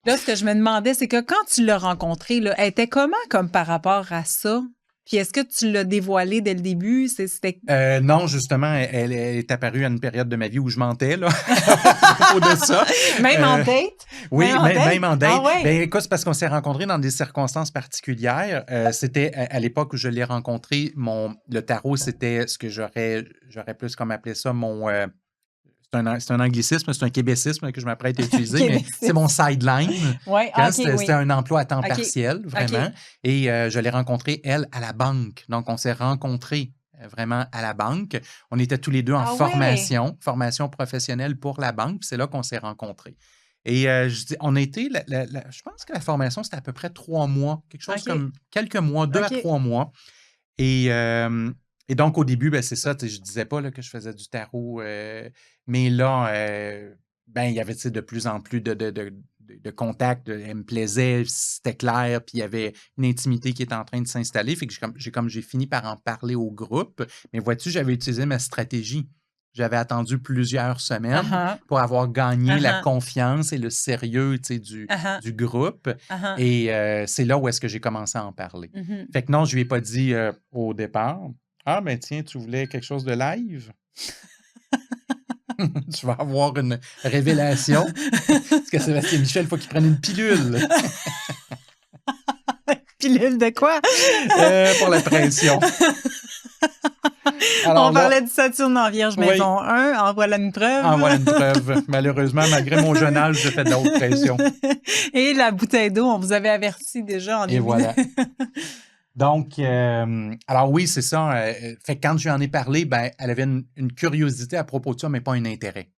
Là, ce que je me demandais, c'est que quand tu l'as rencontrée, là, elle était comment comme par rapport à ça? Puis est-ce que tu l'as dévoilé dès le début? Non, justement, elle est apparue à une période de ma vie où je mentais, là, à propos de ça. Même en date? Oui, même en date. Ah ouais. Ben, écoute, c'est parce qu'on s'est rencontrés dans des circonstances particulières. C'était à l'époque où je l'ai rencontré, le tarot, c'était ce que j'aurais plus comme appelé ça, c'est un anglicisme, c'est un québécisme que je m'apprête à utiliser, mais c'est mon sideline. C'était un emploi à temps partiel, vraiment. Et je l'ai rencontrée, elle, à la banque. Donc, on s'est rencontrés vraiment à la banque. On était tous les deux en formation professionnelle pour la banque. Puis c'est là qu'on s'est rencontrés. Et on a été, je pense que la formation, c'était à peu près 3 mois, quelque chose comme quelques mois, 2 à 3 mois. Et donc, au début, ben, c'est ça, je ne disais pas là, que je faisais du tarot, mais là, il y avait de plus en plus de contacts, elle me plaisait, c'était clair, puis il y avait une intimité qui était en train de s'installer. Fait que j'ai fini par en parler au groupe. Mais vois-tu, j'avais utilisé ma stratégie. J'avais attendu plusieurs semaines pour avoir gagné la confiance et le sérieux du groupe. Et c'est là où est-ce que j'ai commencé à en parler. Fait que non, je ne lui ai pas dit au départ. Ah, ben tiens, tu voulais quelque chose de live? Tu vas avoir une révélation. Parce que Sébastien Michel, il faut qu'il prenne une pilule. Pilule de quoi? Pour la pression. Alors, on parlait du Saturne en Vierge maison 1. En voilà une preuve. En voilà une preuve. Malheureusement, malgré mon jeune âge, je fais de la haute pression. Et la bouteille d'eau, on vous avait averti déjà en début. Et voilà. Donc, alors oui, c'est ça. Fait que quand je lui en ai parlé, ben, elle avait une curiosité à propos de ça, mais pas un intérêt.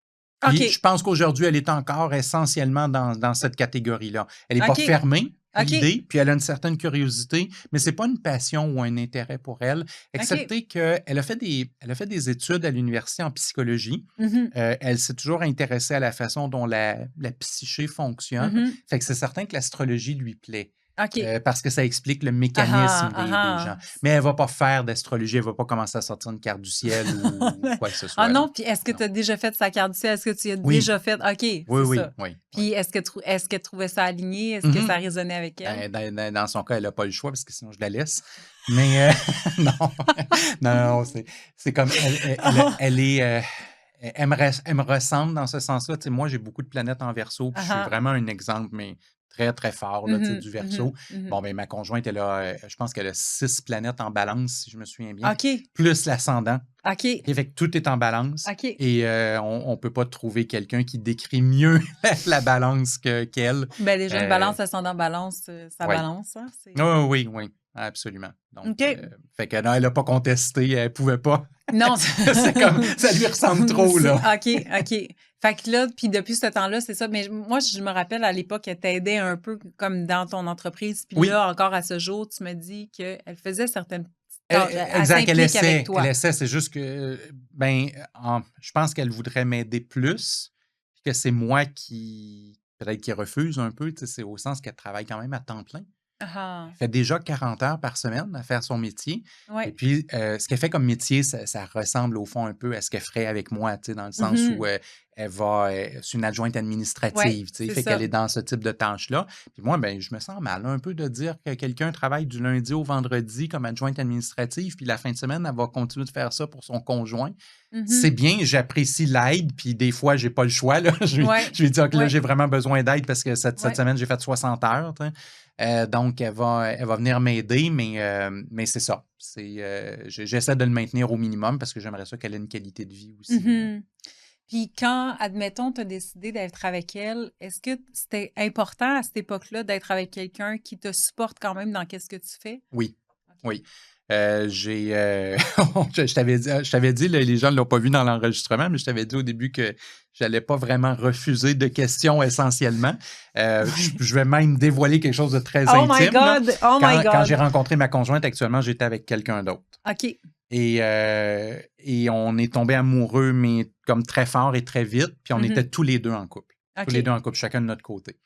Puis, je pense qu'aujourd'hui, elle est encore essentiellement dans cette catégorie-là. Elle n'est pas fermée à l'idée, puis elle a une certaine curiosité, mais c'est pas une passion ou un intérêt pour elle, excepté qu'elle a fait des études à l'université en psychologie. Elle s'est toujours intéressée à la façon dont la psyché fonctionne. Fait que c'est certain que l'astrologie lui plaît. Parce que ça explique le mécanisme des gens. Mais elle ne va pas faire d'astrologie, elle ne va pas commencer à sortir une carte du ciel ou quoi que ce soit. Ah non, puis est-ce que tu as déjà fait sa carte du ciel? Est-ce que tu as déjà fait? OK, oui, ça. Oui. Puis est-ce qu'elle trouvait ça aligné? Est-ce que ça résonnait avec elle? Dans son cas, elle n'a pas le choix parce que sinon je la laisse. Mais non, c'est comme elle elle me ressemble dans ce sens-là. Tu sais, moi, j'ai beaucoup de planètes en Verseau, puis je suis vraiment un exemple, mais très, très fort là, tu sais, du Verseau. Bon, ben ma conjointe, elle a, je pense qu'elle a 6 planètes en balance, si je me souviens bien, OK. plus l'ascendant. OK. Et fait que tout est en balance. OK. Et on ne peut pas trouver quelqu'un qui décrit mieux la balance qu'elle. Ben, déjà, une balance, ascendant balance, ça Oui. balance. Hein? Oui, absolument. Donc, OK. fait que non, elle n'a pas contesté, elle ne pouvait pas. Non, C'est comme, ça lui ressemble trop, là. OK. Fait que là, puis depuis ce temps-là, c'est ça. Mais moi, je me rappelle à l'époque, elle t'aidait un peu comme dans ton entreprise. Puis Oui. là, encore à ce jour, tu me dis qu'elle faisait certaines petites tâches. Exact, elle essaie. Avec toi. Elle essaie, c'est juste que, je pense qu'elle voudrait m'aider plus, puis que c'est moi qui, peut-être qui refuse un peu, tu sais, c'est au sens qu'elle travaille quand même à temps plein. Ah. Elle fait déjà 40 heures par semaine à faire son métier. Ouais. Et puis, ce qu'elle fait comme métier, ça ressemble au fond un peu à ce qu'elle ferait avec moi, tu sais, dans le sens où elle va, c'est une adjointe administrative, tu sais, fait qu'elle est dans ce type de tâches-là. Puis moi, ben, je me sens mal un peu de dire que quelqu'un travaille du lundi au vendredi comme adjointe administrative, puis la fin de semaine, elle va continuer de faire ça pour son conjoint. C'est bien, j'apprécie l'aide, puis des fois, j'ai pas le choix, là. Je lui dis que là, j'ai vraiment besoin d'aide parce que cette semaine, j'ai fait 60 heures, tu sais. Donc, elle va venir m'aider, mais c'est ça. J'essaie de le maintenir au minimum parce que j'aimerais ça qu'elle ait une qualité de vie aussi. Puis quand, admettons, tu as décidé d'être avec elle, est-ce que c'était important à cette époque-là d'être avec quelqu'un qui te supporte quand même dans qu'est-ce que tu fais? Oui, oui. Je t'avais dit, les gens ne l'ont pas vu dans l'enregistrement, mais je t'avais dit au début que je n'allais pas vraiment refuser de questions essentiellement. Je vais même dévoiler quelque chose de très intime. My God! Oh my God! Quand j'ai rencontré ma conjointe, actuellement, j'étais avec quelqu'un d'autre. OK. Et on est tombés amoureux, mais comme très fort et très vite. Puis on était tous les deux en couple. Okay. Tous les deux en couple, chacun de notre côté.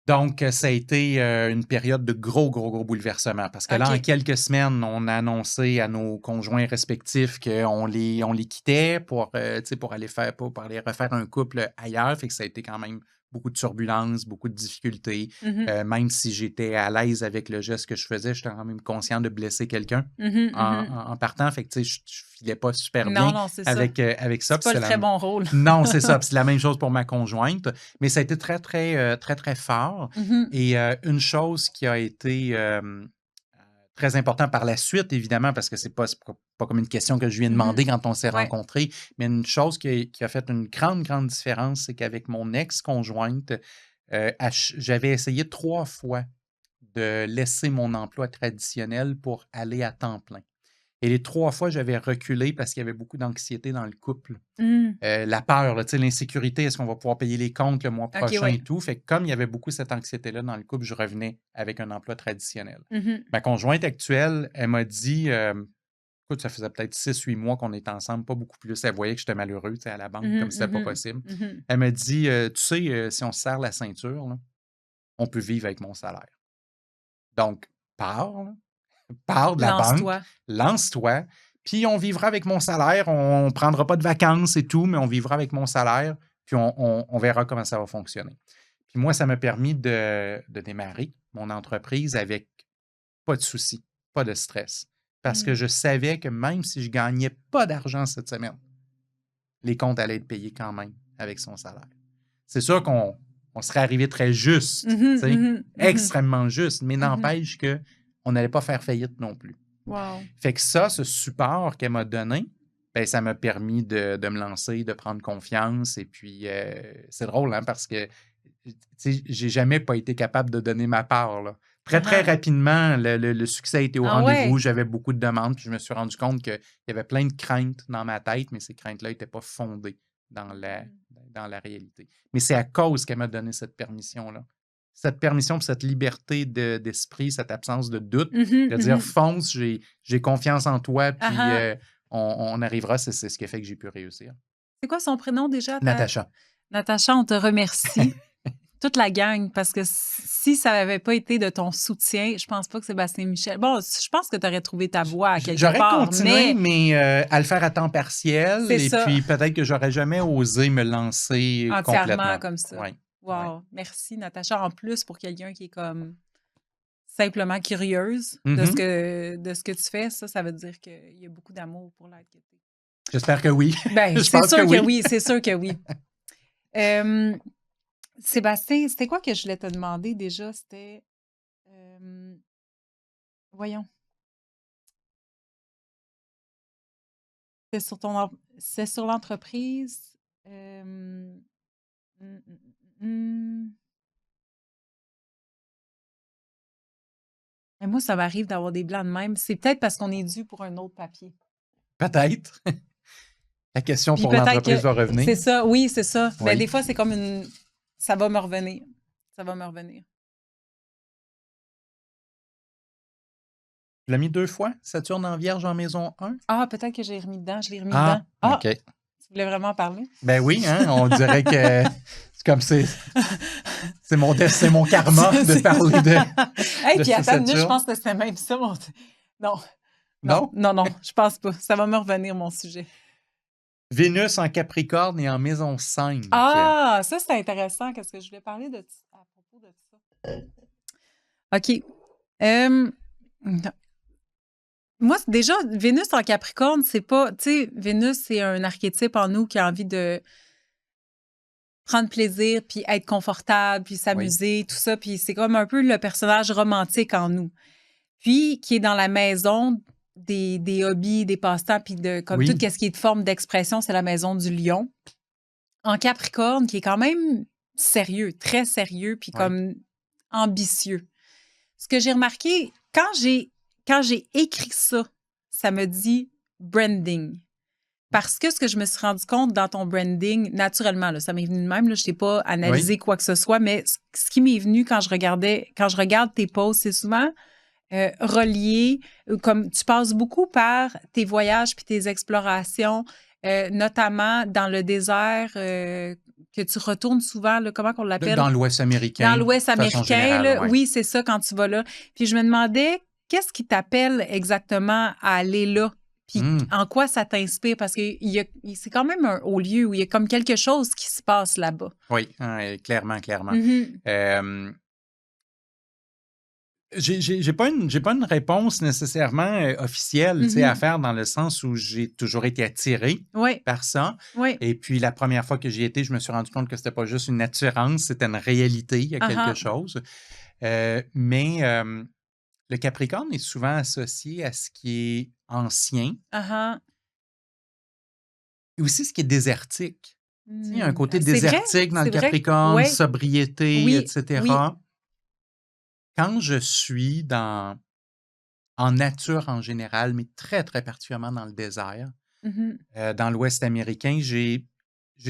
Donc, ça a été une période de gros bouleversements. Parce que là, en quelques semaines, on a annoncé à nos conjoints respectifs qu'on les quittait pour aller refaire un couple ailleurs. Fait que ça a été quand même beaucoup de turbulences, beaucoup de difficultés. Même si j'étais à l'aise avec le geste que je faisais, j'étais quand même conscient de blesser quelqu'un en partant. Fait que je filais pas super bien avec ça. C'est pas le très bon rôle. Non, c'est ça. C'est la même chose pour ma conjointe. Mais ça a été très, très, très, très fort. Et une chose qui a été très importante par la suite, évidemment, parce que c'est pas comme une question que je lui ai demandé quand on s'est rencontrés, mais une chose qui a fait une grande différence, c'est qu'avec mon ex-conjointe, j'avais essayé 3 fois de laisser mon emploi traditionnel pour aller à temps plein. Et les 3 fois, j'avais reculé parce qu'il y avait beaucoup d'anxiété dans le couple. La peur, l'insécurité, est-ce qu'on va pouvoir payer les comptes le mois prochain et tout? Fait que comme il y avait beaucoup cette anxiété-là dans le couple, je revenais avec un emploi traditionnel. Ma conjointe actuelle, elle m'a dit, écoute, ça faisait peut-être 6-8 mois qu'on était ensemble, pas beaucoup plus. Elle voyait que j'étais malheureux à la banque, comme si c'était pas possible. Elle m'a dit, tu sais, si on se serre la ceinture, là, on peut vivre avec mon salaire. Donc, pars de la banque, lance-toi, puis on vivra avec mon salaire, on ne prendra pas de vacances et tout, mais on vivra avec mon salaire, puis on verra comment ça va fonctionner. Puis moi, ça m'a permis de démarrer mon entreprise avec pas de soucis, pas de stress, parce que je savais que même si je ne gagnais pas d'argent cette semaine, les comptes allaient être payés quand même avec son salaire. C'est sûr qu'on serait arrivé très juste, extrêmement juste, mais n'empêche que on n'allait pas faire faillite non plus. Wow. Fait que ça, ce support qu'elle m'a donné, ben, ça m'a permis de me lancer, de prendre confiance. Et puis, c'est drôle, hein, parce que j'ai jamais pas été capable de donner ma part. Là. Très rapidement, le succès a été au rendez-vous. Ouais. J'avais beaucoup de demandes, puis je me suis rendu compte qu'il y avait plein de craintes dans ma tête, mais ces craintes-là n'étaient pas fondées dans la réalité. Mais c'est à cause qu'elle m'a donné cette permission-là. Cette permission, cette liberté d'esprit, cette absence de doute, de dire fonce, j'ai confiance en toi, puis on arrivera, c'est ce qui a fait que j'ai pu réussir. C'est quoi son prénom déjà? Natacha. Natacha, on te remercie. Toute la gang, parce que si ça n'avait pas été de ton soutien, je pense pas que Sébastien Michel... Bon, je pense que tu aurais trouvé ta voie à quelque part. J'aurais continué, mais à le faire à temps partiel, puis peut-être que j'aurais jamais osé me lancer entièrement comme ça. Ouais. Wow. Ouais. Merci, Natacha. En plus, pour quelqu'un qui est comme simplement curieuse de ce que tu fais, ça veut dire qu'il y a beaucoup d'amour pour l'être que tu es. J'espère que oui. Ben, Je c'est pense sûr que que oui. oui, c'est sûr que oui. Sébastien, c'était quoi que je voulais te demander déjà? C'était... voyons. C'est sur l'entreprise. Hum, hum, hum, hum. Mais moi, ça m'arrive d'avoir des blancs de même. C'est peut-être parce qu'on est dû pour un autre papier. Peut-être. La question Puis pour peut-être l'entreprise va que revenir. c'est ça, oui, c'est ça. Mais Oui. des fois, c'est comme une... Ça va me revenir. Ça va me revenir. Tu l'as mis 2 fois, Saturne en Vierge en maison 1? Ah, peut-être que j'ai remis dedans. Je l'ai remis Ah, dedans. Ah, OK. tu voulais vraiment en parler? Ben oui, hein, on dirait que c'est comme c'est mon karma de parler de Hey, de puis ce attends une minute, je Saturne. pense que c'était même ça. Non, Non? je pense pas. Ça va me revenir, mon sujet. Vénus en Capricorne et en maison 5. Ah, ça, c'est intéressant. Qu'est-ce que je voulais parler de à propos de ça? OK. Moi, déjà, Vénus en Capricorne, c'est pas... Tu sais, Vénus, c'est un archétype en nous qui a envie de prendre plaisir, puis être confortable, puis s'amuser, tout ça. Puis c'est comme un peu le personnage romantique en nous. Puis qui est dans la maison des hobbies, des passe-temps, puis comme Oui. tout ce qui est de forme d'expression, c'est la maison du lion. En Capricorne, qui est quand même sérieux, très sérieux, puis comme ambitieux. Ce que j'ai remarqué, quand j'ai écrit ça, ça me dit branding. Parce que ce que je me suis rendu compte dans ton branding, naturellement, là, ça m'est venu de même, là, je t'ai pas analysé quoi que ce soit, mais ce qui m'est venu quand je regarde tes posts, c'est souvent relié, comme tu passes beaucoup par tes voyages puis tes explorations, notamment dans le désert que tu retournes souvent, là, comment qu'on l'appelle? Dans l'Ouest américain. Dans l'Ouest de façon américain, générale, là, ouais. oui, c'est ça, quand tu vas là. Puis je me demandais, qu'est-ce qui t'appelle exactement à aller là? Puis en quoi ça t'inspire? Parce que c'est quand même un haut lieu où il y a comme quelque chose qui se passe là-bas. Oui, clairement. Mm-hmm. J'ai pas une réponse nécessairement officielle, tu sais, à faire, dans le sens où j'ai toujours été attiré par ça. Oui. Et puis la première fois que j'y étais, je me suis rendu compte que c'était pas juste une attirance, c'était une réalité, il y a quelque chose. Mais le Capricorne est souvent associé à ce qui est ancien. Et aussi ce qui est désertique. Tu sais, il y a un côté désertique dans le Capricorne, sobriété, etc. Oui. Quand je suis en nature en général, mais très, très particulièrement dans le désert, dans l'Ouest américain, j'ai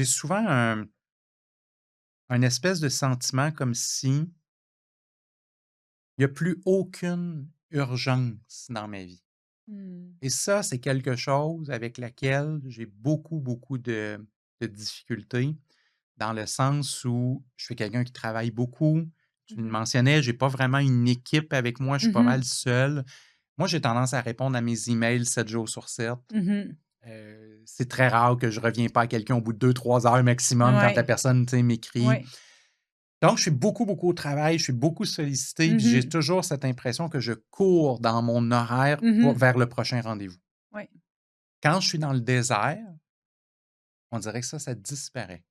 souvent un espèce de sentiment comme si il n'y a plus aucune urgence dans ma vie. Et ça, c'est quelque chose avec laquelle j'ai beaucoup, beaucoup de difficultés, dans le sens où je suis quelqu'un qui travaille beaucoup. Tu le mentionnais, je n'ai pas vraiment une équipe avec moi, je suis pas mal seul. Moi, j'ai tendance à répondre à mes emails 7 jours sur 7. C'est très rare que je ne reviens pas à quelqu'un au bout de 2-3 heures maximum quand la personne m'écrit. Donc, je suis beaucoup, beaucoup au travail, je suis beaucoup sollicité, puis j'ai toujours cette impression que je cours dans mon horaire vers le prochain rendez-vous. Quand je suis dans le désert, on dirait que ça disparaît.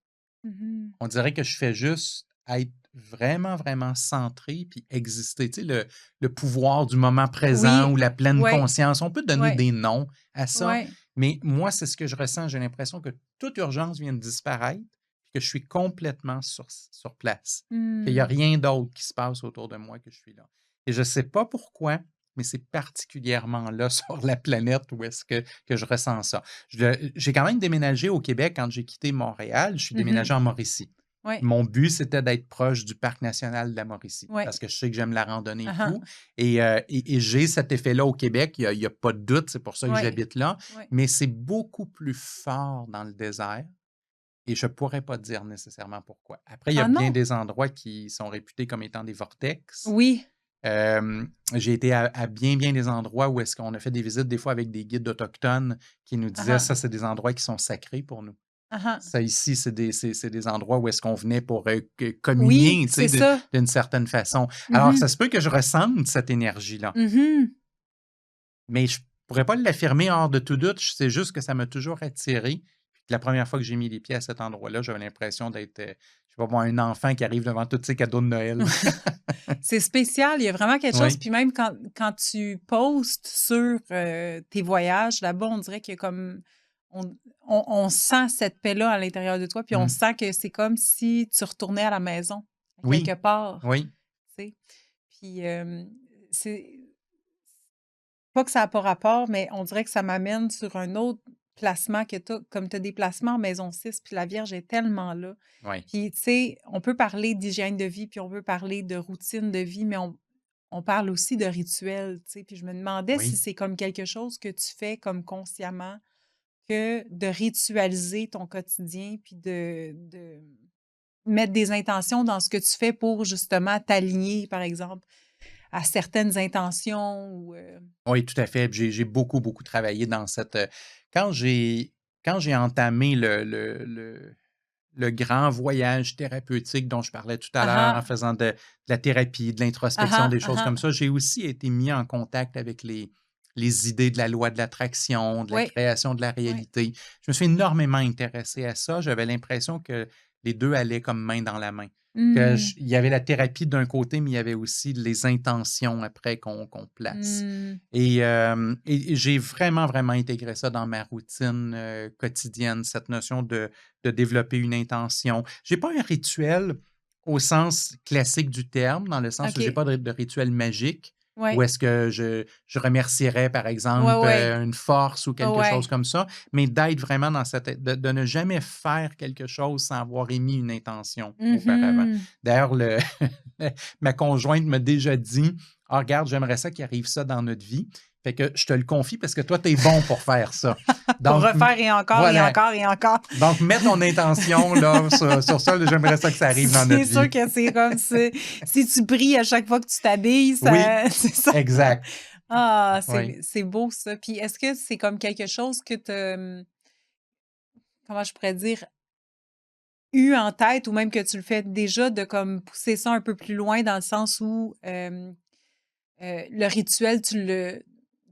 On dirait que je fais juste être vraiment, vraiment centré puis exister. Tu sais, le pouvoir du moment présent ou la pleine conscience. On peut donner des noms à ça, mais moi, c'est ce que je ressens. J'ai l'impression que toute urgence vient de disparaître puis que je suis complètement sur place. Qu'il n'y a rien d'autre qui se passe autour de moi que je suis là. Et je ne sais pas pourquoi, mais c'est particulièrement là sur la planète où est-ce que je ressens ça. J'ai quand même déménagé au Québec quand j'ai quitté Montréal. Je suis déménagé en Mauricie. Mon but, c'était d'être proche du Parc national de la Mauricie parce que je sais que j'aime la randonnée et tout. Et j'ai cet effet-là au Québec, il n'y a pas de doute, c'est pour ça que j'habite là. Mais c'est beaucoup plus fort dans le désert et je ne pourrais pas dire nécessairement pourquoi. Après, il y a bien des endroits qui sont réputés comme étant des vortex. Oui. J'ai été à bien des endroits où est-ce qu'on a fait des visites des fois avec des guides autochtones qui nous disaient ça, c'est des endroits qui sont sacrés pour nous. Ça ici, c'est des endroits où est-ce qu'on venait pour communier d'une certaine façon. Alors, ça se peut que je ressente cette énergie-là. Mais pourrais pas l'affirmer hors de tout doute, c'est juste que ça m'a toujours attiré. Puis la première fois que j'ai mis les pieds à cet endroit-là, j'avais l'impression d'être, je sais pas moi, un enfant qui arrive devant tous ses cadeaux de Noël. C'est spécial, il y a vraiment quelque chose. Oui, Puis même quand tu postes sur tes voyages là-bas, on dirait que comme on sent cette paix-là à l'intérieur de toi, puis on mm, sent que c'est comme si tu retournais à la maison, à quelque oui, part, oui, tu sais. Puis c'est pas que ça n'a pas rapport, mais on dirait que ça m'amène sur un autre placement que tu as, comme tu as des placements en maison 6, puis la Vierge est tellement là. oui, Puis, tu sais, on peut parler d'hygiène de vie, puis on peut parler de routine de vie, mais on parle aussi de rituel, tu sais. Puis je me demandais si oui. c'est comme quelque chose que tu fais comme consciemment, que de ritualiser ton quotidien, puis de mettre des intentions dans ce que tu fais pour justement t'aligner, par exemple, à certaines intentions ou... Oui, tout à fait. Puis j'ai beaucoup, beaucoup travaillé dans cette. Quand j'ai quand j'ai entamé le grand voyage thérapeutique dont je parlais tout à Ah l'heure, en ah! faisant de la thérapie, de Ah l'introspection, ah! des Ah choses comme ah! ça, j'ai aussi été mis en contact avec les idées de la loi de l'attraction, de la Oui, création de la oui. réalité. Je me suis énormément intéressé à ça. J'avais l'impression que les deux allaient comme main dans la main. Mmh. Il y avait la thérapie d'un côté, mais il y avait aussi les intentions après qu'on place. Mmh. Et j'ai vraiment, vraiment intégré ça dans ma routine quotidienne, cette notion de développer une intention. J'ai pas un rituel au sens classique du terme, dans le sens où j'ai OK. pas de rituel magique, où Ouais. est-ce que je remercierais, par Ouais, exemple, ouais. une force ou quelque chose Ouais. comme ça, mais d'être vraiment dans de ne jamais faire quelque chose sans avoir émis une intention auparavant. Mhm. D'ailleurs, ma conjointe m'a déjà dit: «Ah, regarde, j'aimerais ça qu'il arrive ça dans notre vie. Fait que je te le confie parce que toi, tu es bon pour faire ça. Pour Donc, refaire et encore et voilà. encore et encore. Donc, mets ton intention là, sur ça. Là, j'aimerais ça que ça arrive dans C'est notre sûr vie.» que c'est comme ça. Si tu brilles à chaque fois que tu t'habilles, Oui, ça, c'est ça. exact. Ah, Oui. c'est beau ça. Puis est-ce que c'est comme quelque chose que tu comment je pourrais dire, eu en tête ou même que tu le fais déjà de comme pousser ça un peu plus loin dans le sens où le rituel,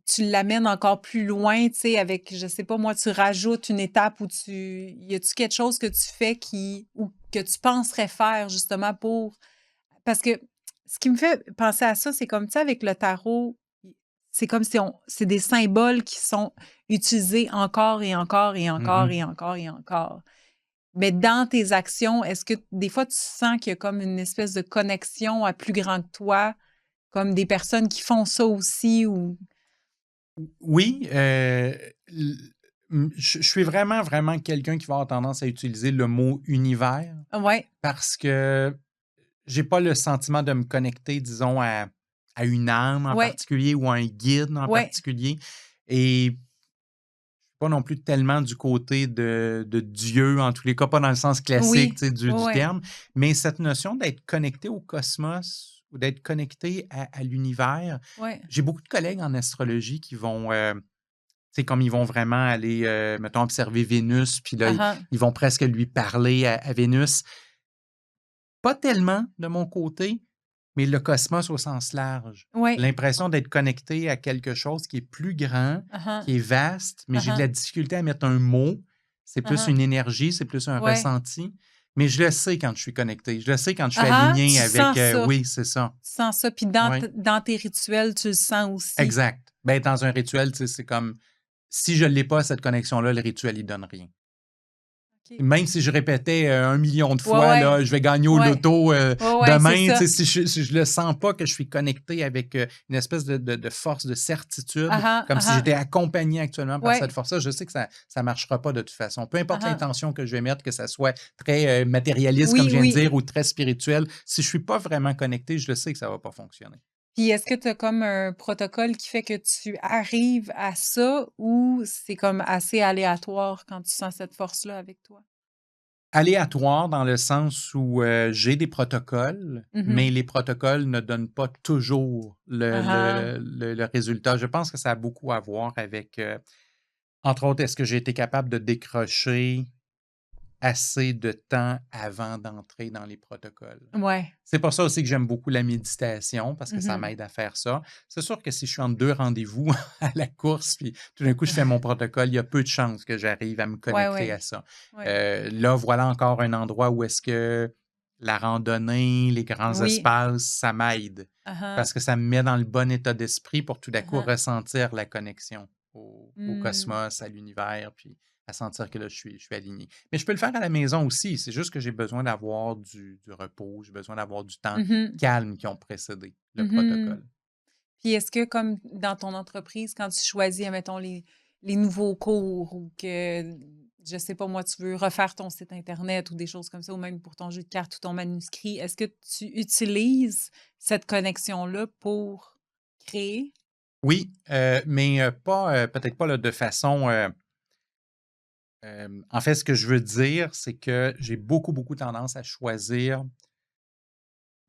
tu l'amènes encore plus loin, tu sais, avec, je sais pas moi, tu rajoutes une étape où y a-tu quelque chose que tu fais ou que tu penserais faire justement pour, parce que ce qui me fait penser à ça, c'est comme, tu sais, avec le tarot, c'est comme si c'est des symboles qui sont utilisés encore et encore et encore Mhm. et encore et encore. Mais dans tes actions, est-ce que des fois tu sens qu'il y a comme une espèce de connexion à plus grand que toi, comme des personnes qui font ça aussi ou... Oui, je suis vraiment, vraiment quelqu'un qui va avoir tendance à utiliser le mot univers Ouais, parce que j'ai pas le sentiment de me connecter, disons, à une âme en ouais, particulier ou à un guide en ouais. particulier. Et pas non plus tellement du côté de Dieu, en tous les cas, pas dans le sens classique, Oui, tu sais, du ouais, terme, mais cette notion d'être connecté au cosmos ou d'être connecté à l'univers. ouais. J'ai beaucoup de collègues en astrologie qui vont, tu sais, comme ils vont vraiment aller, mettons, observer Vénus, puis là, Ah ils, ah, ils vont presque lui parler à Vénus. Pas tellement de mon côté, mais le cosmos au sens large. ouais. L'impression d'être connecté à quelque chose qui est plus grand, Ah ah, qui est vaste, mais ah j'ai de ah, la difficulté à mettre un mot. C'est ah plus ah. une énergie, c'est plus un Ouais. ressenti. Mais je le sais quand je suis connecté. Je le sais quand je suis Ah ah, aligné tu avec. sens ça. Oui, c'est ça. Tu sens ça. Puis Oui, dans tes rituels, tu le sens aussi. exact. Ben, dans un rituel, tu sais, c'est comme si je ne l'ai pas, cette connexion-là, le rituel, il ne donne rien. OK. Même si je répétais 1 million de Ouais, fois, ouais. là, je vais gagner au Ouais. loto Ouais, ouais, c'est demain, tu sais, ça. si je le sens pas que je suis connecté avec une espèce de force, de Ah certitude, ah, comme ah si ah. j'étais accompagné actuellement par cette Ouais. force-là, je sais que ça ne marchera pas de toute façon. Peu Ah importe ah. l'intention que je vais mettre, que ça soit très matérialiste, comme Oui, je viens de oui. dire, ou très spirituel, si je suis pas vraiment connecté, je le sais que ça va pas fonctionner. Puis est-ce que tu as comme un protocole qui fait que tu arrives à ça ou c'est comme assez aléatoire quand tu sens cette force-là avec toi? Aléatoire dans le sens où j'ai des protocoles, mais Mhm. les protocoles ne donnent pas toujours le, Ah ah. le, le- le résultat. Je pense que ça a beaucoup à voir avec, entre autres, est-ce que j'ai été capable de décrocher assez de temps avant d'entrer dans les protocoles. Ouais. C'est pour ça aussi que j'aime beaucoup la méditation, parce que ça Mhm. m'aide à faire ça. C'est sûr que si je suis entre 2 rendez-vous à la course, puis tout d'un coup, je fais mon protocole, il y a peu de chances que j'arrive à me Ouais, connecter à ouais. ça. Ouais. Là, voilà encore un endroit où est-ce que la randonnée, les grands Oui. espaces, ça m'aide. Parce que ça me met dans le bon état d'esprit pour tout d'un coup ressentir la connexion au cosmos, à l'univers, puis à sentir que là, je suis aligné. Mais je peux le faire à la maison aussi. C'est juste que j'ai besoin d'avoir du repos, j'ai besoin d'avoir du temps Mhm. calme qui ont précédé le Mhm. protocole. Puis est-ce que, comme dans ton entreprise, quand tu choisis, mettons, les nouveaux cours ou que, je sais pas moi, tu veux refaire ton site Internet ou des choses comme ça, ou même pour ton jeu de cartes ou ton manuscrit, est-ce que tu utilises cette connexion-là pour créer? Oui, mais pas, peut-être pas là, de façon. En fait, ce que je veux dire, c'est que j'ai beaucoup, beaucoup tendance à choisir,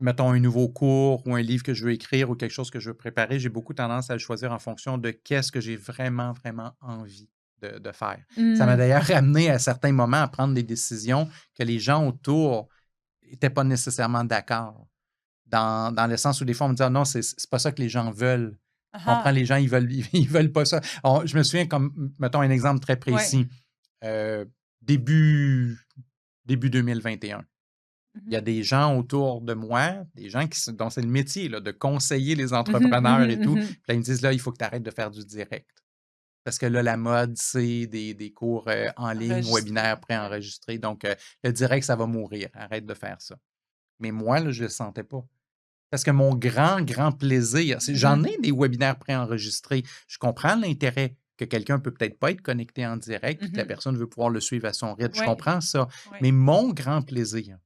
mettons, un nouveau cours ou un livre que je veux écrire ou quelque chose que je veux préparer. J'ai beaucoup tendance à le choisir en fonction de qu'est-ce que j'ai vraiment, vraiment envie de faire. Ça m'a Mm. d'ailleurs amené à certains moments à prendre des décisions que les gens autour n'étaient pas nécessairement d'accord. Dans le sens où des fois, on me dit: «Ah non, c'est pas ça que les gens veulent». Je comprends, Ah, les gens, ils veulent, ils veulent pas ça. Je me souviens, comme, mettons un exemple très ouais. précis, euh, début, début 2021. Il y a Mhm. des gens autour de moi, des gens dont c'est le métier là, de conseiller les Mhm, entrepreneurs et mhm, tout. mhm. Puis là, ils me disent: là, il faut que tu arrêtes de faire du direct. Parce que là, la mode, c'est des cours en ligne, Enregistré. webinaires Ouais. préenregistrés. Donc, le direct, ça va mourir. Arrête de faire ça. Mais moi, là, je ne le sentais pas. Parce que mon grand, grand plaisir, j'en Mhm. ai des webinaires préenregistrés. Je comprends l'intérêt que quelqu'un peut peut-être pas être connecté en direct, puis que la Mhm. personne veut pouvoir le suivre à son rythme. Je Ouais. comprends ça. Ouais. Mais mon grand plaisir,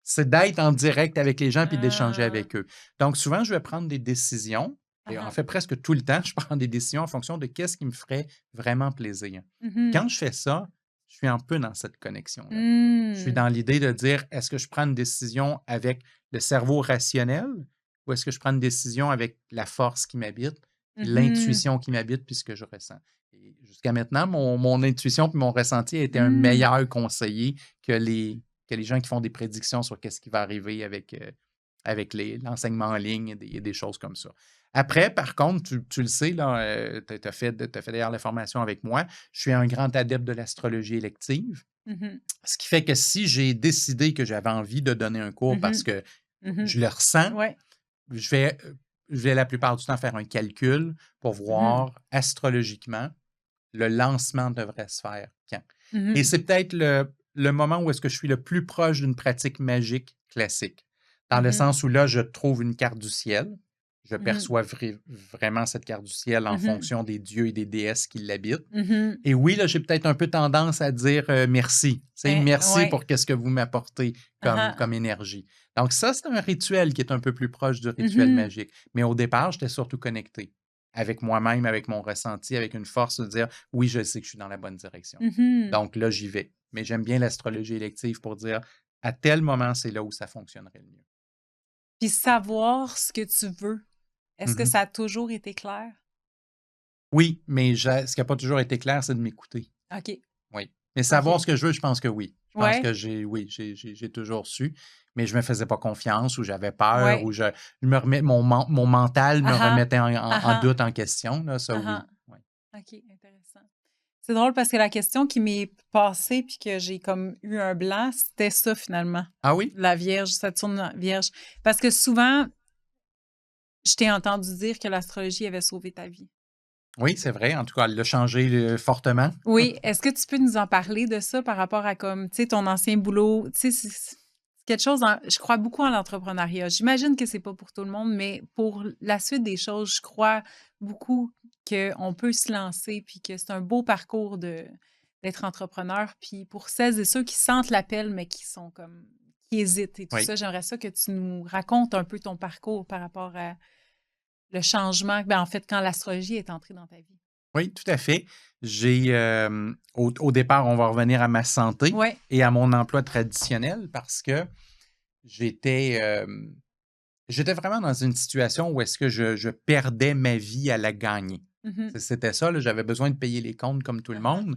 c'est d'être en direct avec les gens puis d'échanger Ah, avec eux. Donc, souvent, je vais prendre des décisions. Et en ah, fait, presque tout le temps, je prends des décisions en fonction de qu'est-ce qui me ferait vraiment plaisir. Puis mhm. quand je fais ça, je suis un peu dans cette connexion-là. Je suis Mm. dans l'idée de dire, est-ce que je prends une décision avec le cerveau rationnel ou est-ce que je prends une décision avec la force qui m'habite, puis Mhm. l'intuition qui m'habite, puis ce que je ressens. Et jusqu'à maintenant, mon intuition puis mon ressenti a été un Mm. meilleur conseiller que les gens qui font des prédictions sur qu'est-ce qui va arriver avec l'enseignement en ligne et des choses comme ça. Après, par contre, tu le sais, tu as fait d'ailleurs la formation avec moi. Je suis un grand adepte de l'astrologie élective. Mhm. Ce qui fait que si j'ai décidé que j'avais envie de donner un cours parce Mhm. que Mhm. je le ressens, Ouais. je vais, je vais la plupart du temps faire un calcul pour Mhm. voir astrologiquement le lancement devrait se faire quand. Et Mhm. c'est peut-être le moment où est-ce que je suis le plus proche d'une pratique magique classique. Dans le Mhm. sens où là, je trouve une carte du ciel. Je Mhm. perçois vraiment cette carte du ciel en Mhm. fonction des dieux et des déesses qui l'habitent. Mhm. Et oui, là, j'ai peut-être un peu tendance à dire merci. Tu sais, merci Ouais. pour qu'est-ce que vous m'apportez Ah, comme énergie. Donc, ça, c'est un rituel qui est un peu plus proche du rituel mhm. magique. Mais au départ, j'étais surtout connecté avec moi-même, avec mon ressenti, avec une force de dire oui, je sais que je suis dans la bonne direction. Mhm. Donc là, j'y vais. Mais j'aime bien l'astrologie élective pour dire à tel moment, c'est là où ça fonctionnerait le mieux. Puis savoir ce que tu veux, est-ce que Mhm. ça a toujours été clair? Oui, mais ce qui n'a pas toujours été clair, c'est de m'écouter. OK. Oui. Mais savoir OK. ce que je veux, je pense que oui. Je pense Ouais. que oui, j'ai toujours su, mais je me faisais pas confiance ou j'avais peur ou Ouais. je me remets, mon mental me Ah ah. remettait Ah en ah. doute, en question, là, ça Ah oui. ah. Ouais. OK, intéressant. C'est drôle parce que la question qui m'est passée puis que j'ai comme eu un blanc, c'était ça finalement. Ah oui? La Vierge, Saturne Vierge. Parce que souvent, je t'ai entendu dire que l'astrologie avait sauvé ta vie. Oui, c'est vrai. En tout cas, elle l'a changé fortement. Oui, est-ce que tu peux nous en parler de ça par rapport à comme, tu sais, ton ancien boulot? Tu sais, c'est quelque chose, je crois beaucoup en l'entrepreneuriat. J'imagine que c'est pas pour tout le monde, mais pour la suite des choses, je crois beaucoup qu'on peut se lancer puis que c'est un beau parcours d'être entrepreneur. Puis pour celles et ceux qui sentent l'appel, mais qui sont comme, qui hésitent et tout Oui. ça, j'aimerais ça que tu nous racontes un peu ton parcours par rapport à le changement, ben, en fait, quand l'astrologie est entrée dans ta vie. Oui, tout à fait. Au départ, on va revenir à ma santé Ouais. et à mon emploi traditionnel parce que j'étais euh, j'étais vraiment dans une situation où est-ce que je perdais ma vie à la gagner. Mhm. C'était ça, là, j'avais besoin de payer les comptes comme tout le Uh-huh. monde.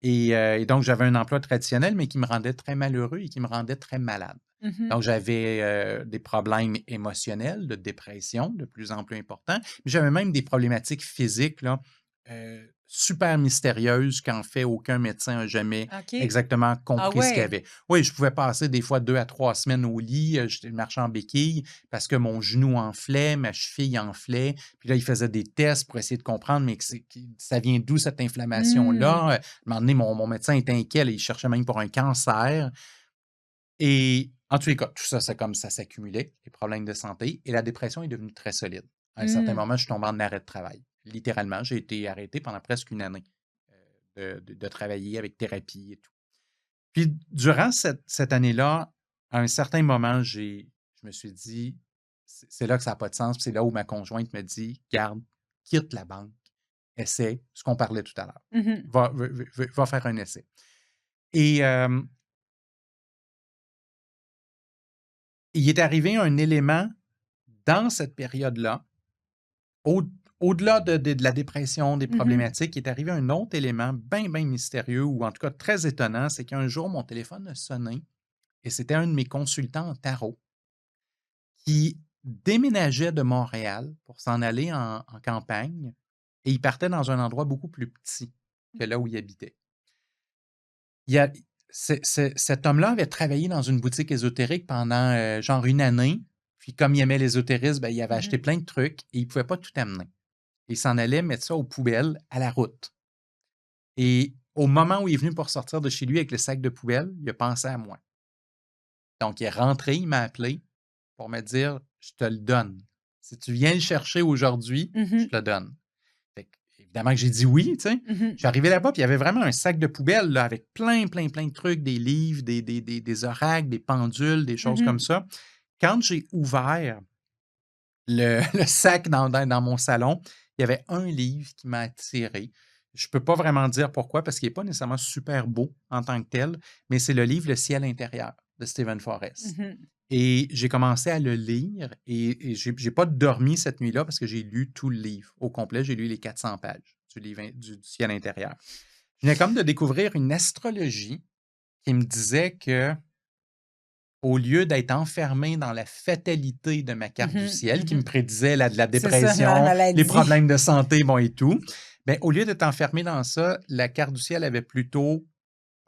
Et donc, j'avais un emploi traditionnel, mais qui me rendait très malheureux et qui me rendait très malade. Mhm. Donc, j'avais des problèmes émotionnels, de dépression de plus en plus importants, mais j'avais même des problématiques physiques là, super mystérieuses qu'en fait aucun médecin n'a jamais OK. exactement Ah compris ce qu'il y ouais. avait. Oui, je pouvais passer des fois 2 à 3 semaines au lit, je marchais en béquille parce que mon genou enflait, ma cheville enflait. Puis là, ils faisaient des tests pour essayer de comprendre, mais ça vient d'où cette inflammation-là? À un moment donné, mon médecin était inquiet, là, il cherchait même pour un cancer. Et en tous les cas, tout ça, c'est comme ça s'accumulait, les problèmes de santé, et la dépression est devenue très solide. À un certain moment, je suis tombé en arrêt de travail. Littéralement, j'ai été arrêté pendant presque une année de travailler avec thérapie et tout. Puis, durant cette année-là, à un certain moment, je me suis dit, c'est là que ça n'a pas de sens. Puis c'est là où ma conjointe me dit, garde, quitte la banque, essaie, ce qu'on parlait tout à l'heure. Mhm. Va faire un essai. Et il est arrivé un élément dans cette période-là, au- au-delà de la dépression, des Mhm. problématiques, il est arrivé un autre élément bien, bien mystérieux, ou en tout cas très étonnant, c'est qu'un jour, mon téléphone a sonné et c'était un de mes consultants en tarot qui déménageait de Montréal pour s'en aller en campagne et il partait dans un endroit beaucoup plus petit que là où il habitait. Il y a, cet homme-là avait travaillé dans une boutique ésotérique pendant genre une année. Puis comme il aimait l'ésotérisme, ben, il avait acheté Mhm. plein de trucs et il ne pouvait pas tout amener. Il s'en allait mettre ça aux poubelles à la route. Et au moment où il est venu pour sortir de chez lui avec le sac de poubelle, il a pensé à moi. Donc, il est rentré, il m'a appelé pour me dire, je te le donne. Si tu viens le chercher aujourd'hui, je Mhm. te le donne. Fait que, évidemment que j'ai dit oui, tu sais. Mhm. Je suis arrivé là-bas, puis il y avait vraiment un sac de poubelle là, avec plein, plein, plein de trucs, des livres, des oracles, des pendules, des choses comme Mhm. ça. Quand j'ai ouvert le sac dans mon salon, il y avait un livre qui m'a attiré. Je ne peux pas vraiment dire pourquoi, parce qu'il n'est pas nécessairement super beau en tant que tel, mais c'est le livre Le ciel intérieur de Stephen Forrest. Mhm. Et j'ai commencé à le lire et je n'ai pas dormi cette nuit-là parce que j'ai lu tout le livre au complet. J'ai lu les 400 pages du livre du ciel intérieur. Je venais comme de découvrir une astrologie qui me disait que au lieu d'être enfermé dans la fatalité de ma carte du Mhm. ciel, qui me Mhm. prédisait de la C'est ça, la dépression, les maladie. problèmes de santé, bon et tout, ben, au lieu d'être enfermé dans ça, la carte du ciel avait plutôt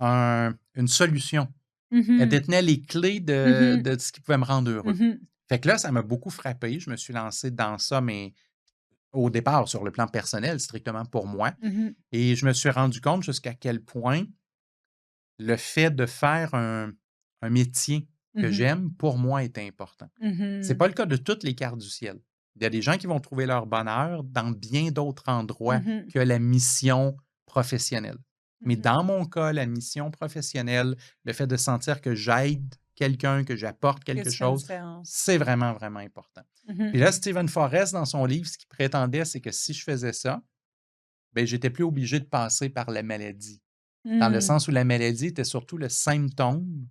une solution. Elle Mhm. détenait les clés Mhm. de ce qui pouvait me rendre heureux. Mhm. Fait que là, ça m'a beaucoup frappé. Je me suis lancé dans ça, mais au départ, sur le plan personnel, strictement pour moi. Mhm. Et je me suis rendu compte jusqu'à quel point le fait de faire un métier que Mhm. j'aime, pour moi, est important. Ce n'est Mhm. pas le cas de toutes les cartes du ciel. Il y a des gens qui vont trouver leur bonheur dans bien d'autres endroits Mhm. que la mission professionnelle. Mais Mhm. dans mon cas, la mission professionnelle, le fait de sentir que j'aide quelqu'un, que j'apporte Que quelque tu fais une chose, différence. c'est vraiment, vraiment important. Mhm. Puis là, Stephen Forrest, dans son livre, ce qu'il prétendait, c'est que si je faisais ça, ben, j'étais plus obligé de passer par la maladie. Dans le Mhm. sens où la maladie était surtout le symptôme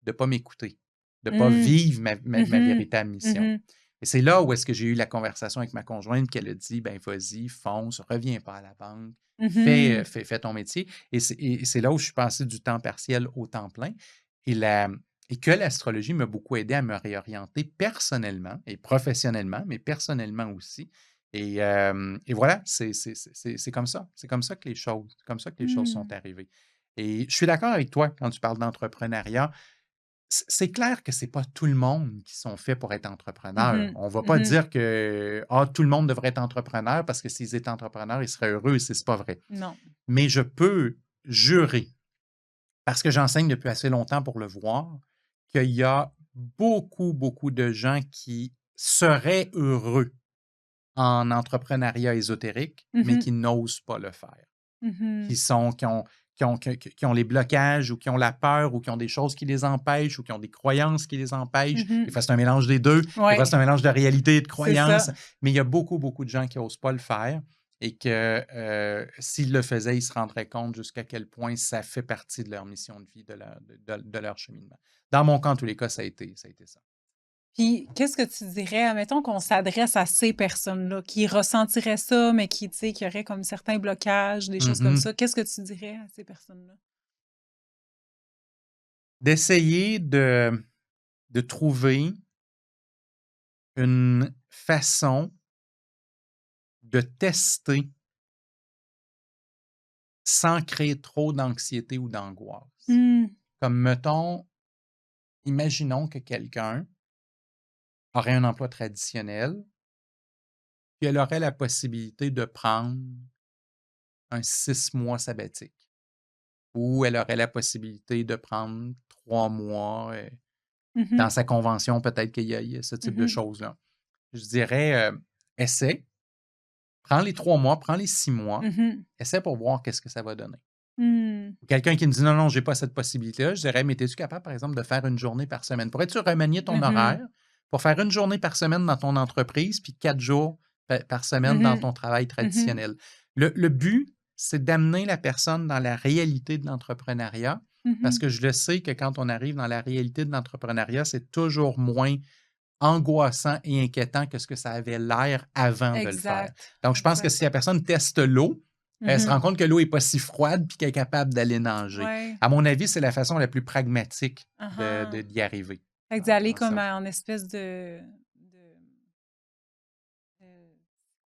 de ne pas m'écouter, de ne pas Mhm. vivre ma Mhm. véritable mission. Mhm. Et c'est là où est-ce que j'ai eu la conversation avec ma conjointe qu'elle a dit, ben vas-y, fonce, reviens pas à la banque, Mhm. fais ton métier. Et c'est là où je suis passé du temps partiel au temps plein. Et, et que l'astrologie m'a beaucoup aidé à me réorienter personnellement et professionnellement, mais personnellement aussi. Et voilà, c'est comme ça. C'est comme ça que les choses sont Mhm. arrivées. Et je suis d'accord avec toi quand tu parles d'entrepreneuriat. C'est clair que c'est pas tout le monde qui sont faits pour être entrepreneurs. Mhm. On va pas Mhm. dire que tout le monde devrait être entrepreneur parce que s'ils étaient entrepreneurs, ils seraient heureux. C'est pas vrai. Non. Mais je peux jurer, parce que j'enseigne depuis assez longtemps pour le voir, qu'il y a beaucoup, beaucoup de gens qui seraient heureux en entrepreneuriat ésotérique, mais Mhm. qui n'osent pas le faire. Mhm. Qui ont les blocages ou qui ont la peur ou qui ont des choses qui les empêchent ou qui ont des croyances qui les empêchent. Des Mhm. fois, c'est un mélange des deux. Des fois, Ouais, c'est un mélange de réalité et de c'est croyances. ça. Mais il y a beaucoup, beaucoup de gens qui n'osent pas le faire et que s'ils le faisaient, ils se rendraient compte jusqu'à quel point ça fait partie de leur mission de vie, de leur cheminement. Dans mon cas, en tous les cas, ça a été ça. Puis, qu'est-ce que tu dirais, admettons qu'on s'adresse à ces personnes-là, qui ressentiraient ça, mais qui, tu sais, qui auraient comme certains blocages, des choses comme Mhm. ça. Qu'est-ce que tu dirais à ces personnes-là? D'essayer de trouver une façon de tester sans créer trop d'anxiété ou d'angoisse. Comme, mettons, imaginons que quelqu'un aurait un emploi traditionnel, puis elle aurait la possibilité de prendre un 6 mois sabbatique, ou elle aurait la possibilité de prendre 3 mois. Dans Mhm. sa convention, peut-être qu'il y a ce type de Mhm. choses-là. Je dirais, essaie, prends les 3 mois, prends les 6 mois, Mhm. essaie pour voir qu'est-ce que ça va donner. Mhm. Quelqu'un qui me dit non, non, j'ai pas cette possibilité-là, je dirais, mais es-tu capable, par exemple, de faire une journée par semaine? Pourrais-tu remanier ton Mhm. horaire pour faire une journée par semaine dans ton entreprise, puis 4 jours par semaine dans Mhm. ton travail Mhm. traditionnel? Le but, c'est d'amener la personne dans la réalité de l'entrepreneuriat, parce Mhm. que je le sais que quand on arrive dans la réalité de l'entrepreneuriat, c'est toujours moins angoissant et inquiétant que ce que ça avait l'air avant de le faire. Exact. Donc, je pense que Exact. si la personne teste l'eau, elle se Mhm. rend compte que l'eau n'est pas si froide puis qu'elle est capable d'aller nager. Ouais. À mon avis, c'est la façon la plus pragmatique Uh-huh. d'y arriver Fait que d'aller dans comme ça. en espèce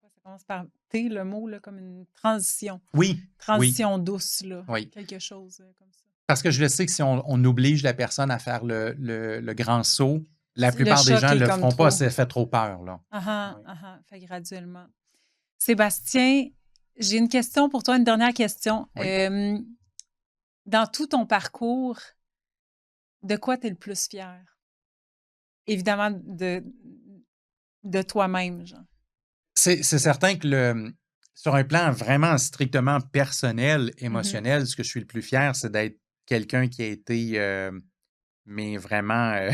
quoi, ça commence par T, le mot, là, comme une transition. Oui, oui, Transition douce, là. oui. Quelque chose comme ça. Parce que je le sais que si on oblige la personne à faire le grand saut, la Le plupart des choc gens ne est le comme feront pas, trop. ça fait trop peur. Là. Ah Oui. ah, fait graduellement. Sébastien, j'ai une question pour toi, une dernière question. Oui. Dans tout ton parcours, de quoi tu es le plus fier? Évidemment, de toi-même, genre. C'est certain que sur un plan vraiment strictement personnel, Mhm. émotionnel, ce que je suis le plus fier, c'est d'être quelqu'un qui a été mais vraiment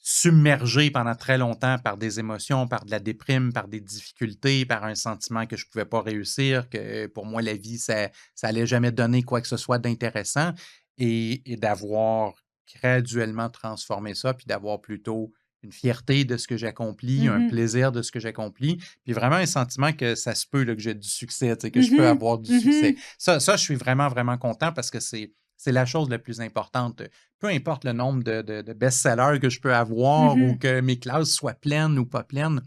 submergé pendant très longtemps par des émotions, par de la déprime, par des difficultés, par un sentiment que je ne pouvais pas réussir, que pour moi, la vie, ça allait jamais donner quoi que ce soit d'intéressant et d'avoir graduellement transformé ça, puis d'avoir plutôt une fierté de ce que j'accomplis, un Mhm. plaisir de ce que j'accomplis, puis vraiment un sentiment que ça se peut là, que j'ai du succès, tu sais, que je peux Mhm. avoir du succès. Mhm. Ça, je suis vraiment, vraiment content parce que c'est la chose la plus importante. Peu importe le nombre de best-sellers que je peux avoir ou Mhm. que mes classes soient pleines ou pas pleines,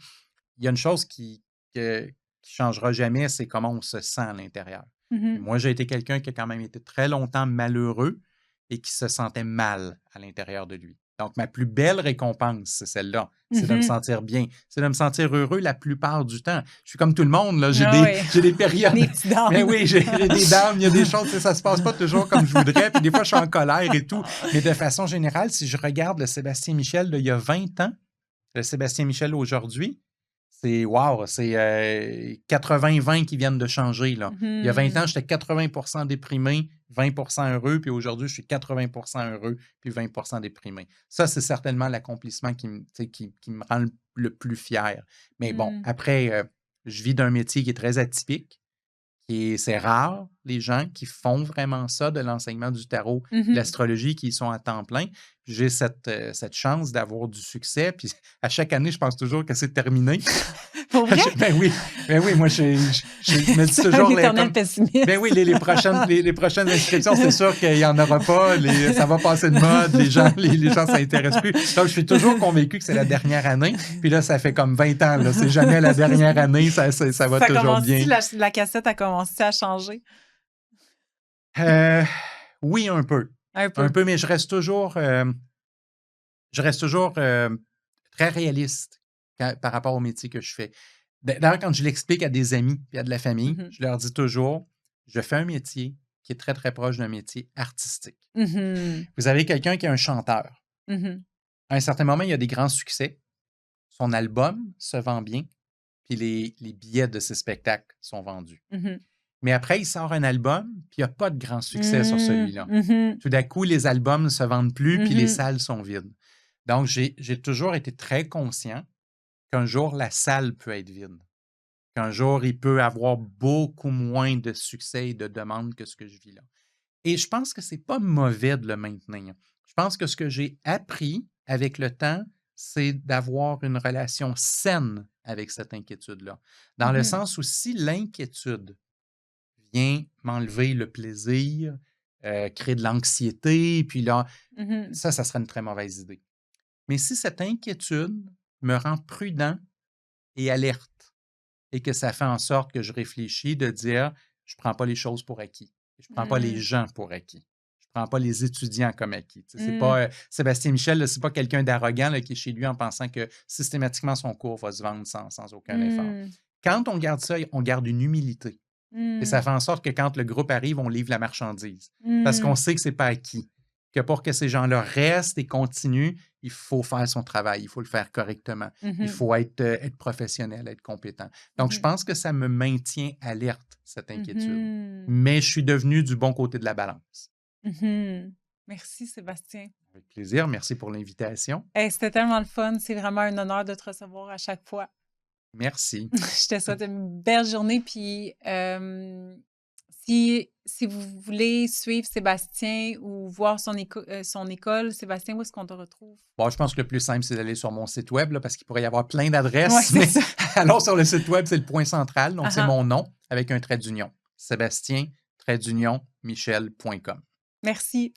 il y a une chose qui ne changera jamais, c'est comment on se sent à l'intérieur. Et Mhm. moi, j'ai été quelqu'un qui a quand même été très longtemps malheureux et qui se sentait mal à l'intérieur de lui. Donc, ma plus belle récompense, c'est celle-là. C'est de me Mhm. sentir bien. C'est de me sentir heureux la plupart du temps. Je suis comme tout le monde, là. J'ai Ah des, ouais. j'ai des périodes. Des petits Mais downs. oui, j'ai des downs. Il y a des choses, tu sais, ça se passe pas toujours comme je voudrais. Puis des fois, je suis en colère et tout. Mais de façon générale, si je regarde le Sébastien Michel d'il y a 20 ans, le Sébastien Michel aujourd'hui, c'est wow, c'est 80-20 qui viennent de changer. Là. Il y a 20 ans, Mhm. j'étais 80% déprimé, 20% heureux, puis aujourd'hui, je suis 80% heureux, puis 20% déprimé. Ça, c'est certainement l'accomplissement qui me rend le plus fier. Mais bon, Mhm. après, je vis d'un métier qui est très atypique. C'est rare, les gens qui font vraiment ça, de l'enseignement du tarot, de Mhm. l'astrologie, qui y sont à temps plein. J'ai cette chance d'avoir du succès. Puis à chaque année, je pense toujours que c'est terminé. Pour vrai? Ben oui, moi, je me dis C'est un toujours, éternel pessimiste. ben oui, les prochaines inscriptions, c'est sûr qu'il n'y en aura pas. Ça va passer de mode. Les gens ne s'intéressent plus. Donc, je suis toujours convaincu que c'est la dernière année. Puis là, ça fait comme 20 ans. Là. C'est jamais la dernière année. Ça va Ça toujours commence-tu, bien. la cassette a commencé à changer? Euh, oui, un peu. Un Un peu. peu, mais je reste toujours très réaliste par rapport au métier que je fais. D'ailleurs, quand je l'explique à des amis et à de la famille, Mhm. je leur dis toujours, je fais un métier qui est très, très proche d'un métier artistique. Mhm. Vous avez quelqu'un qui est un chanteur. Mhm. À un certain moment, il y a des grands succès. Son album se vend bien, puis les billets de ses spectacles sont vendus. Mhm. Mais après, il sort un album, puis il n'y a pas de grand succès sur Mhm. celui-là. Mhm. Tout d'un coup, les albums ne se vendent plus, puis les Mhm. salles sont vides. Donc, j'ai toujours été très conscient qu'un jour, la salle peut être vide. Qu'un jour, il peut avoir beaucoup moins de succès et de demandes que ce que je vis là. Et je pense que c'est pas mauvais de le maintenir. Je pense que ce que j'ai appris avec le temps, c'est d'avoir une relation saine avec cette inquiétude-là. Dans le sens où si l'inquiétude vient m'enlever le plaisir, créer de l'anxiété, puis là, ça serait une très mauvaise idée. Mais si cette inquiétude me rend prudent et alerte et que ça fait en sorte que je réfléchis de dire, je ne prends pas les choses pour acquis, je ne prends pas les gens pour acquis. Je ne prends pas les étudiants comme acquis. C'est pas Sébastien Michel, c'est pas quelqu'un d'arrogant là, qui est chez lui en pensant que systématiquement son cours va se vendre sans aucun effort. Quand on garde ça, on garde une humilité. Et ça fait en sorte que quand le groupe arrive, on livre la marchandise. Parce qu'on sait que ce n'est pas acquis. Que pour que ces gens-là restent et continuent, il faut faire son travail, il faut le faire correctement. Il faut être professionnel, être compétent. Donc, je pense que ça me maintient alerte, cette inquiétude. Mais je suis devenu du bon côté de la balance. Merci, Sébastien. Avec plaisir. Merci pour l'invitation. Hey, c'était tellement le fun. C'est vraiment un honneur de te recevoir à chaque fois. Merci. Je te souhaite une belle journée. Puis, si vous voulez suivre Sébastien ou voir son école, Sébastien, où est-ce qu'on te retrouve? Bon, je pense que le plus simple, c'est d'aller sur mon site web, là, parce qu'il pourrait y avoir plein d'adresses. Ouais, mais alors, sur le site web, c'est le point central. Donc, c'est Uh-huh. mon nom avec un trait d'union. Sébastien, Michel.com. Merci.